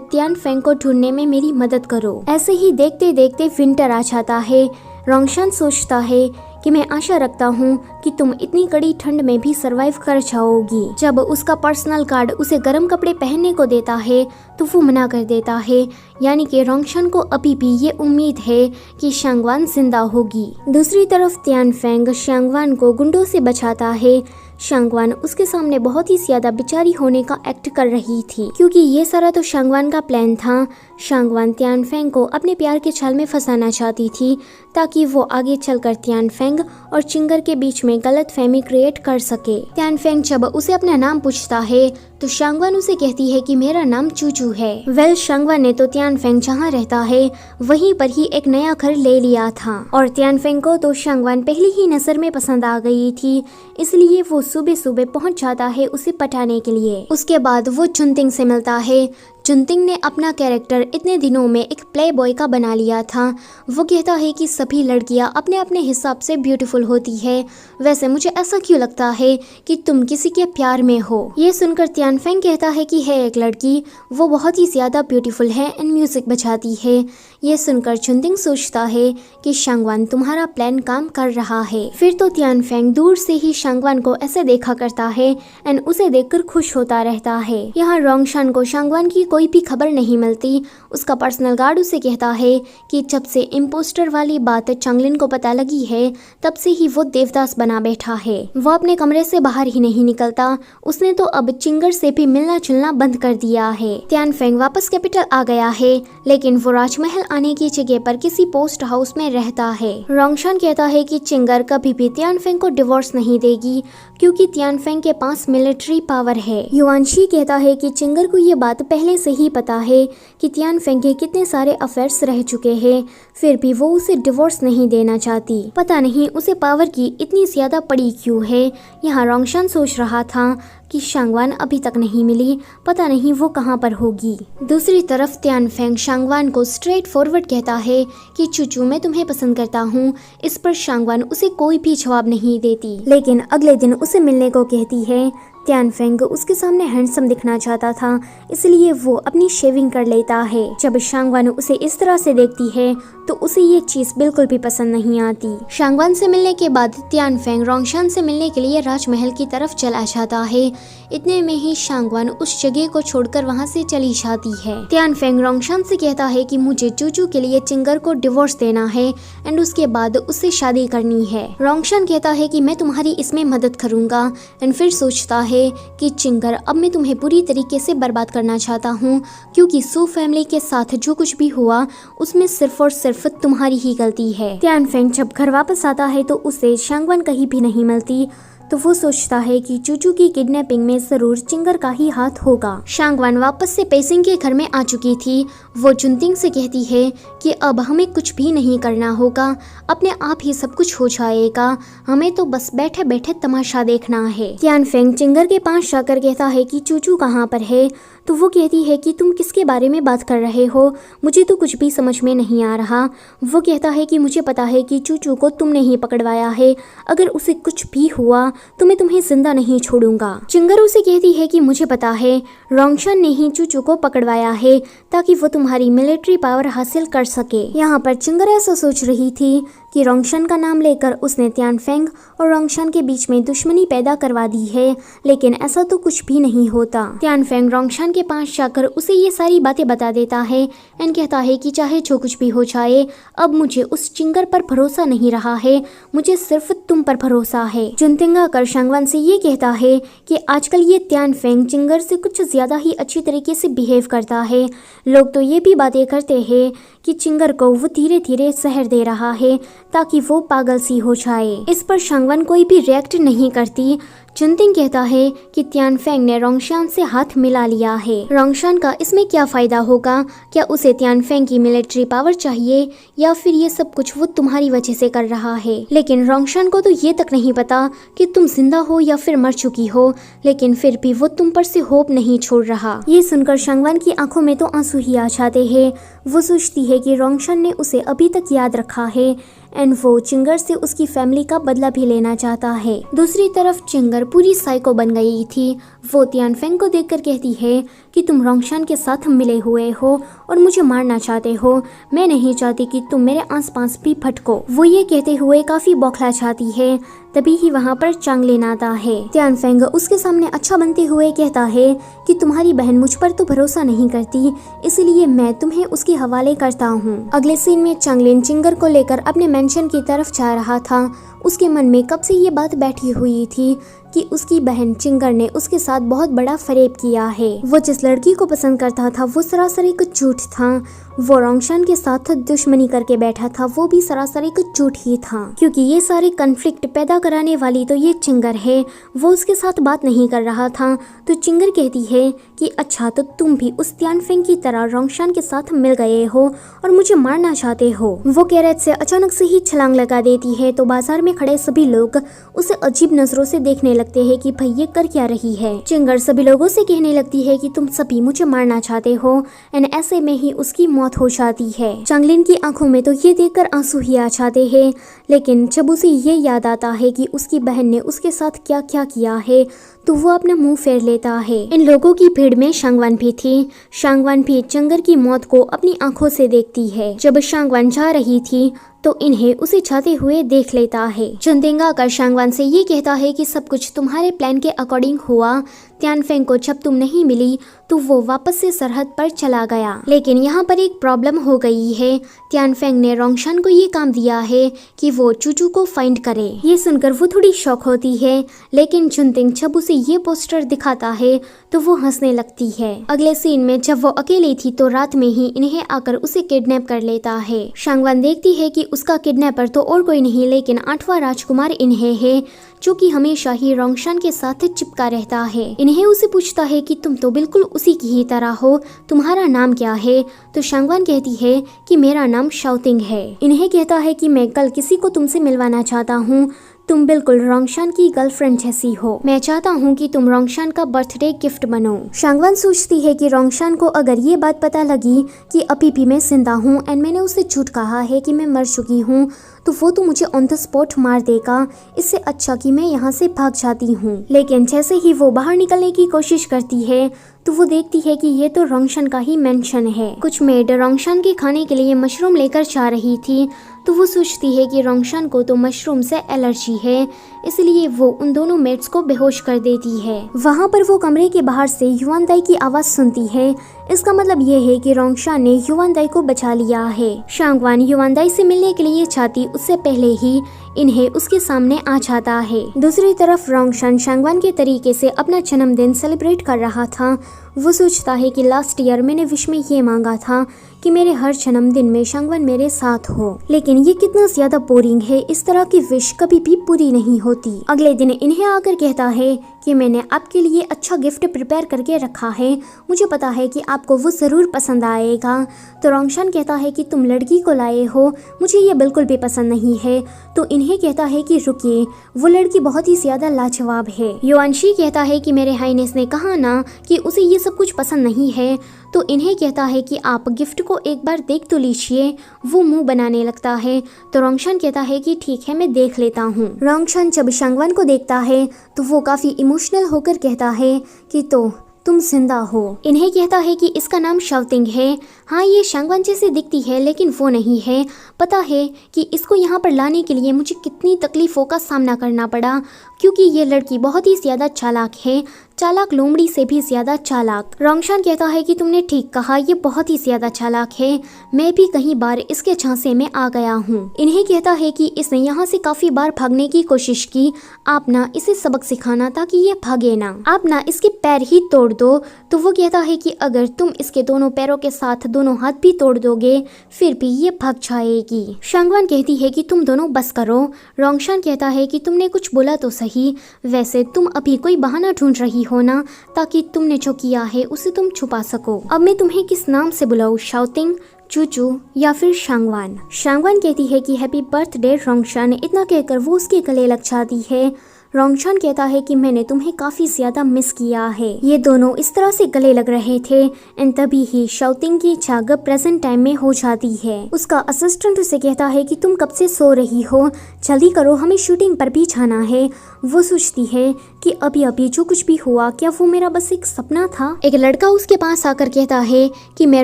त्यान फेंग को ढूंढने में मेरी मदद करो। ऐसे ही देखते देखते विंटर आ जाता है। रोंगशान सोचता है कि मैं आशा रखता हूँ कि तुम इतनी कड़ी ठंड में भी सरवाइव कर जाओगी। जब उसका पर्सनल गार्ड उसे गर्म कपड़े पहनने को देता है तो वो मना कर देता है, यानी कि रोंगशान को अभी भी ये उम्मीद है कि शांगवान जिंदा होगी। दूसरी तरफ त्यान फेंग शांगवान को गुंडों से बचाता है। शांगवान उसके सामने बहुत ही ज्यादा बेचारी होने का एक्ट कर रही थी, क्योंकि ये सारा तो शांगवान का प्लान था। शांगवान त्यान फेंग को अपने प्यार के छाल में फंसाना चाहती थी ताकि वो आगे चलकर त्यान फेंग और चिंगर के बीच में गलत फहमी क्रिएट कर सके। त्यान फेंग जब उसे अपना नाम पूछता है तो शांगवान उसे कहती है कि मेरा नाम चूचू है। शांगवान ने तो त्यान फेंग जहाँ रहता है वहीं पर ही एक नया घर ले लिया था और त्यान फेंग को तो शांगवान पहली ही नजर में पसंद आ गई थी, इसलिए वो सुबह सुबह पहुंच जाता है उसे पटाने के लिए। उसके बाद वो चुनतिंग से मिलता है। चुनतिंग ने अपना कैरेक्टर इतने दिनों में एक प्ले बॉय का बना लिया था। वो कहता है कि सभी लड़कियां अपने अपने हिसाब से ब्यूटीफुल होती है, वैसे मुझे ऐसा क्यों लगता है कि तुम किसी के प्यार में हो। ये सुनकर त्यान फेंग कहता है कि है एक लड़की, वो बहुत ही ज्यादा ब्यूटीफुल है एंड म्यूजिक बजाती है। ये सुनकर चुनतिंग सोचता है कि शांगवान तुम्हारा प्लान काम कर रहा है। फिर तो त्यान फेंग दूर से ही शांगवान को ऐसे देखा करता है एंड उसे देखकर खुश होता रहता है। यहाँ रोंगशान को शांगवान की कोई भी खबर नहीं मिलती। उसका पर्सनल गार्ड उसे कहता है कि जब से इम्पोस्टर वाली बात चंगलिन को पता लगी है तब से ही वो देवदास बना बैठा है। वो अपने कमरे से बाहर ही नहीं निकलता। उसने तो अब चिंगर से भी मिलना जुलना बंद कर दिया है। त्यान फेंग वापस कैपिटल आ गया है, लेकिन वो राजमहल आने की जगह पर किसी पोस्ट हाउस में रहता है। रोंगशान कहता है कि चिंगर कभी भी त्यान फेंग को डिवोर्स नहीं देगी, क्योंकि त्यान फेंग के पास मिलिट्री पावर है। युआनशी कहता है कि चिंगर को ये बात पहले से ही पता है कि त्यान फेंग के कितने सारे अफेयर्स रह चुके हैं, फिर भी वो उसे डिवोर्स नहीं देना चाहती। पता नहीं उसे पावर की इतनी ज्यादा पड़ी क्यों है। यहाँ रोंगशान सोच रहा था कि शांगवान अभी तक नहीं मिली, पता नहीं वो कहाँ पर होगी। दूसरी तरफ त्यान फेंग शांगवान को स्ट्रेट फॉरवर्ड कहता है कि चूचू मैं तुम्हें पसंद करता हूँ। इस पर शांगवान उसे कोई भी जवाब नहीं देती, लेकिन अगले दिन उसे मिलने को कहती है। त्यानफेंग उसके सामने हैंडसम दिखना चाहता था, इसलिए वो अपनी शेविंग कर लेता है। जब शांगवान उसे इस तरह से देखती है तो उसे ये चीज बिल्कुल भी पसंद नहीं आती। शांगवान से मिलने के बाद त्यानफेंग रोंगशान से मिलने के लिए राजमहल की तरफ चला जाता है। इतने में ही शांगवान उस जगह को छोड़कर वहाँ से चली जाती है। त्यानफेंग रोंगशान से कहता है कि मुझे चूचू के लिए चिंगर को डिवोर्स देना है एंड उसके बाद उससे शादी करनी है। रोंगशान कहता है कि मैं तुम्हारी इसमें मदद करूंगा एंड फिर सोचता है कि चिंगर, अब मैं तुम्हें पूरी तरीके से बर्बाद करना चाहता हूँ, क्योंकि सू फैमिली के साथ जो कुछ भी हुआ उसमें सिर्फ और सिर्फ तुम्हारी ही गलती है। त्यानफेंग जब घर वापस आता है तो उसे शांगवान कहीं भी नहीं मिलती, तो वो सोचता है कि चूचू की किडनैपिंग में जरूर चिंगर का ही हाथ होगा। शांगवान वापस से पेसिंग के घर में आ चुकी थी। वो जुनतिंग से कहती है कि अब हमें कुछ भी नहीं करना होगा, अपने आप ही सब कुछ हो जाएगा, हमें तो बस बैठे बैठे तमाशा देखना है। त्यानफेंग चिंगर के पास जाकर कहता है कि चूचू कहाँ पर है, तो वो कहती है कि तुम किसके बारे में बात कर रहे हो, मुझे तो कुछ भी समझ में नहीं आ रहा। वो कहता है कि मुझे पता है कि चूचू को तुमने ही पकड़वाया है, अगर उसे कुछ भी हुआ तो मैं तुम्हें जिंदा नहीं छोड़ूंगा। चिंगर उसे कहती है कि मुझे पता है रोंगशान ने ही चूचू को पकड़वाया है ताकि वो तुम्हारी मिलिट्री पावर हासिल कर सके। यहाँ पर चिंगर ऐसा सोच रही थी कि रोंगशान का नाम लेकर उसने त्यानफेंग और रोंगशान के बीच में दुश्मनी पैदा करवा दी है, लेकिन ऐसा तो कुछ भी नहीं होता। त्यानफेंग रोंगशान के पास जाकर उसे ये सारी बातें बता देता है एंड कहता है कि चाहे जो कुछ भी हो जाए, अब मुझे उस चिंगर पर भरोसा नहीं रहा है, मुझे सिर्फ तुम पर भरोसा है। जुनतिंग आकर शांगवान से ये कहता है कि आजकल ये त्यानफेंग चिंगर से कुछ ज्यादा ही अच्छी तरीके से बिहेव करता है। लोग तो ये भी बातें करते हैं कि चिंगर को वो धीरे धीरे जहर दे रहा है ताकि वो पागल सी हो जाए। इस पर शांगवान कोई भी रिएक्ट नहीं करती। जुनतिंग कहता है कि त्यानफेंग ने रोंगशान से हाथ मिला लिया है। रोंगशान का इसमें क्या फायदा होगा, क्या उसे त्यानफेंग की मिलिट्री पावर चाहिए या फिर ये सब कुछ वो तुम्हारी वजह से कर रहा है। लेकिन रोंगशान को तो ये तक नहीं पता कि तुम जिंदा हो या फिर मर चुकी हो, लेकिन फिर भी वो तुम पर से होप नहीं छोड़ रहा। ये सुनकर शांगवान की आंखों में तो आंसू ही आ जाते हैं। वो सोचती है कि रोंगशान ने उसे अभी तक याद रखा है एंड वो चिंगर से उसकी फैमिली का बदला भी लेना चाहता है। दूसरी तरफ चिंगर पूरी साइको बन गई थी। वो त्यानफेंग को देखकर कहती है कि तुम रोंगशान के साथ मिले हुए हो और मुझे मारना चाहते हो, मैं नहीं चाहती कि तुम मेरे आसपास भी भटको। वो ये कहते हुए काफी बौखला जाती है। तभी ही वहाँ पर चांगलिन आता है। त्यानफेंग उसके सामने अच्छा बनते हुए कहता है कि तुम्हारी बहन मुझ पर तो भरोसा नहीं करती, इसलिए मैं तुम्हें उसके हवाले करता हूँ। अगले सीन में चांगलिन चिंगर को लेकर अपने मेंशन की तरफ जा रहा था। उसके मन में कब से ये बात बैठी हुई थी कि उसकी बहन चिंगर ने उसके साथ बहुत बड़ा फरेब किया है। वो जिस लड़की को पसंद करता था वो सरासर एक झूठ था। वो रोंगशान के साथ दुश्मनी करके बैठा था, वो भी सरासर एक झूठ ही था, क्योंकि ये सारे कन्फ्लिक्ट पैदा कराने वाली तो ये चिंगर है। वो उसके साथ बात नहीं कर रहा था तो चिंगर कहती है कि अच्छा, तो तुम भी उस त्यानफेंग की तरह रोंगशान के साथ मिल गए हो और मुझे मारना चाहते हो। वो कैरेट से अचानक से ही छलांग लगा देती है तो बाजार में खड़े सभी लोग उसे अजीब नजरों से देखने लगते हैं कि भाई ये कर क्या रही है। चिंगर सभी लोगों से कहने लगती है कि तुम सभी मुझे मारना चाहते हो एंड ऐसे में ही उसकी मौत हो जाती है। चांगलिन की आंखों में तो ये देखकर आंसू ही आ जाते हैं, लेकिन जब उसे ये याद आता है कि उसकी बहन ने उसके साथ क्या क्या किया है तो वो अपना मुंह फेर लेता है। इन लोगों की भीड़ में शांगवान भी थी। शांगवान भी चिंगर की मौत को अपनी आंखों से देखती है। जब शांगवान जा रही थी तो इन्हें उसे जाते हुए देख लेता है। जुनतिंग आकर शांगवान से ये कहता है कि सब कुछ तुम्हारे प्लान के अकॉर्डिंग हुआ। त्यानफेंग को जब तुम नहीं मिली तो वो वापस से सरहद पर चला गया, लेकिन यहाँ पर एक प्रॉब्लम हो गई है। त्यानफेंग ने रोंगशान को ये काम दिया है कि वो चूचू को फाइंड करे। ये सुनकर वो थोड़ी शॉक होती है, लेकिन जुनतिंग जब उसे ये पोस्टर दिखाता है तो वो हंसने लगती है। अगले सीन में जब वो अकेली थी तो रात में ही इन्हें आकर उसे किडनैप कर लेता है। शांगवान देखती है कि उसका किडनैपर तो और कोई नहीं लेकिन 8वां राजकुमार इन्हें है, जो कि हमेशा ही रोंगशान के साथ चिपका रहता है। इन्हें उसे पूछता है कि तुम तो बिल्कुल उसी की ही तरह हो, तुम्हारा नाम क्या है? तो शांगवान कहती है कि मेरा नाम शाओतिंग है। इन्हें कहता है कि मैं कल किसी को तुमसे मिलवाना चाहता हूँ, तुम बिल्कुल रोंगशान की गर्लफ्रेंड जैसी हो। मैं चाहता हूँ कि तुम रोंगशान का बर्थडे गिफ्ट बनो। शांगवान सोचती है कि रोंगशान को अगर ये बात पता लगी कि अभी भी मैं जिंदा हूँ एंड मैंने उसे झूठ कहा है कि मैं मर चुकी हूँ तो वो तो मुझे ऑन द स्पॉट मार देगा। इससे अच्छा कि मैं यहाँ से भाग जाती हूँ। लेकिन जैसे ही वो बाहर निकलने की कोशिश करती है तो वो देखती है कि ये तो रोंगशान का ही मेंशन है। कुछ मेड रोंगशान के खाने के लिए मशरूम लेकर जा रही थी तो वो सोचती है कि रोंगशान को तो मशरूम से एलर्जी है, इसलिए वो उन दोनों मेड्स को बेहोश कर देती है। वहाँ पर वो कमरे के बाहर से युआन दाई की आवाज सुनती है। इसका मतलब ये है कि रोंगशान ने युआन दाई को बचा लिया है। शांगवान युआन दाई से मिलने के लिए चाहती उससे पहले ही इन्हें उसके सामने आ जाता है। दूसरी तरफ रोंगशान शांगवान के तरीके से अपना जन्मदिन सेलिब्रेट कर रहा था। वो सोचता है कि लास्ट ईयर मैंने विश में ये मांगा था कि मेरे हर जन्मदिन में शांगवान मेरे साथ हो, लेकिन ये कितना ज्यादा बोरिंग है। इस तरह की विश कभी भी पूरी नहीं होती। अगले दिन इन्हें आकर कहता है कि मैंने आपके लिए अच्छा गिफ्ट प्रिपेयर करके रखा है, मुझे पता है कि आपको वो जरूर पसंद आएगा। तो रोंगशान कहता है कि तुम लड़की को लाए हो, मुझे ये बिल्कुल भी पसंद नहीं है। तो इन्हें कहता है कि रुकिए, वो लड़की बहुत ही ज्यादा लाजवाब है। युआनशी कहता है कि मेरे हाइनेस ने कहा ना कि उसे ये सब कुछ पसंद नहीं है। तो इन्हें कहता है कि आप गिफ्ट को एक बार देख तो लीजिए। वो मुंह बनाने लगता है। तो रोंगशान कहता है कि ठीक है, मैं देख लेता हूँ। रोंगशान जब शांगवान को देखता है तो वो काफी इमोशनल होकर कहता है कि तो तुम जिंदा हो। इन्हें कहता है कि इसका नाम शाओटिंग है। हाँ, ये शांगवान जैसे दिखती है लेकिन वो नहीं है। पता है कि इसको यहाँ पर लाने के लिए मुझे कितनी तकलीफों का सामना करना पड़ा, क्योंकि ये लड़की बहुत ही ज्यादा चालाक है, चालाक लोमड़ी से भी ज्यादा चालाक। रोंगशान कहता है कि तुमने ठीक कहा, ये बहुत ही ज्यादा चालाक है। मैं भी कई बार इसके झांसे में आ गया हूँ। इन्हें कहता है कि इसने यहाँ से काफी बार भागने की कोशिश की, आप ना इसे सबक सिखाना ताकि ये भागे ना, आप ना इसके पैर ही तोड़ दो। तो वो कहता है कि अगर तुम इसके दोनों पैरों के साथ दोनों हाथ भी तोड़ दोगे फिर भी ये भाग जाएगी। शांगवान कहती है कि तुम दोनों बस करो। रोंगशान कहता है कि तुमने कुछ बोला तो सही, वैसे तुम अभी कोई बहाना ढूंढ रही हो ना ताकि तुमने जो किया है उसे तुम छुपा सको। अब मैं तुम्हें किस नाम से बुलाऊं, शाओटिंग, चूचू या फिर शांगवान? शांगवान कहती है कि हैप्पी बर्थडे रोंगशान। इतना कहकर वो उसके गले लग जाती है। रोंगशान कहता है कि मैंने तुम्हें काफी ज्यादा मिस किया है। ये दोनों इस तरह से गले लग रहे थे एंड तभी ही शाओटिंग की जाग प्रेजेंट टाइम में हो जाती है। उसका असिस्टेंट उसे कहता है कि तुम कब से सो रही हो, जल्दी करो, हमें शूटिंग पर भी जाना है। वो सोचती है कि अभी अभी जो कुछ भी हुआ क्या वो मेरा बस एक सपना था। एक लड़का उसके पास आकर कहता है कि मैं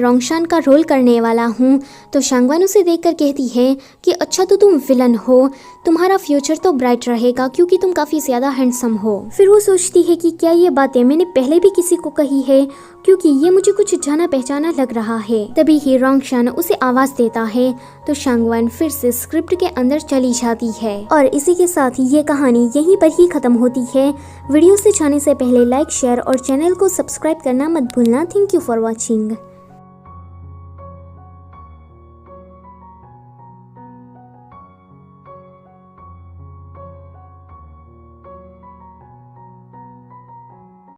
रोंगशान का रोल करने वाला हूँ। तो शांगवान उसे देखकर कहती है कि अच्छा तो तुम विलन हो, तुम्हारा फ्यूचर तो ब्राइट रहेगा क्योंकि तुम काफी ज्यादा हैंडसम हो। फिर वो सोचती है कि क्या ये बातें मैंने पहले भी किसी को कही है, क्योंकि ये मुझे कुछ जाना पहचाना लग रहा है। तभी ही रोंगशान उसे आवाज देता है। तो शांगवान फिर से स्क्रिप्ट के अंदर चली जाती है और इसी के साथ ये कहानी यहीं पर ही खत्म होती है। वीडियो से जाने से पहले लाइक, शेयर और चैनल को सब्सक्राइब करना मत भूलना। Thank you for watching.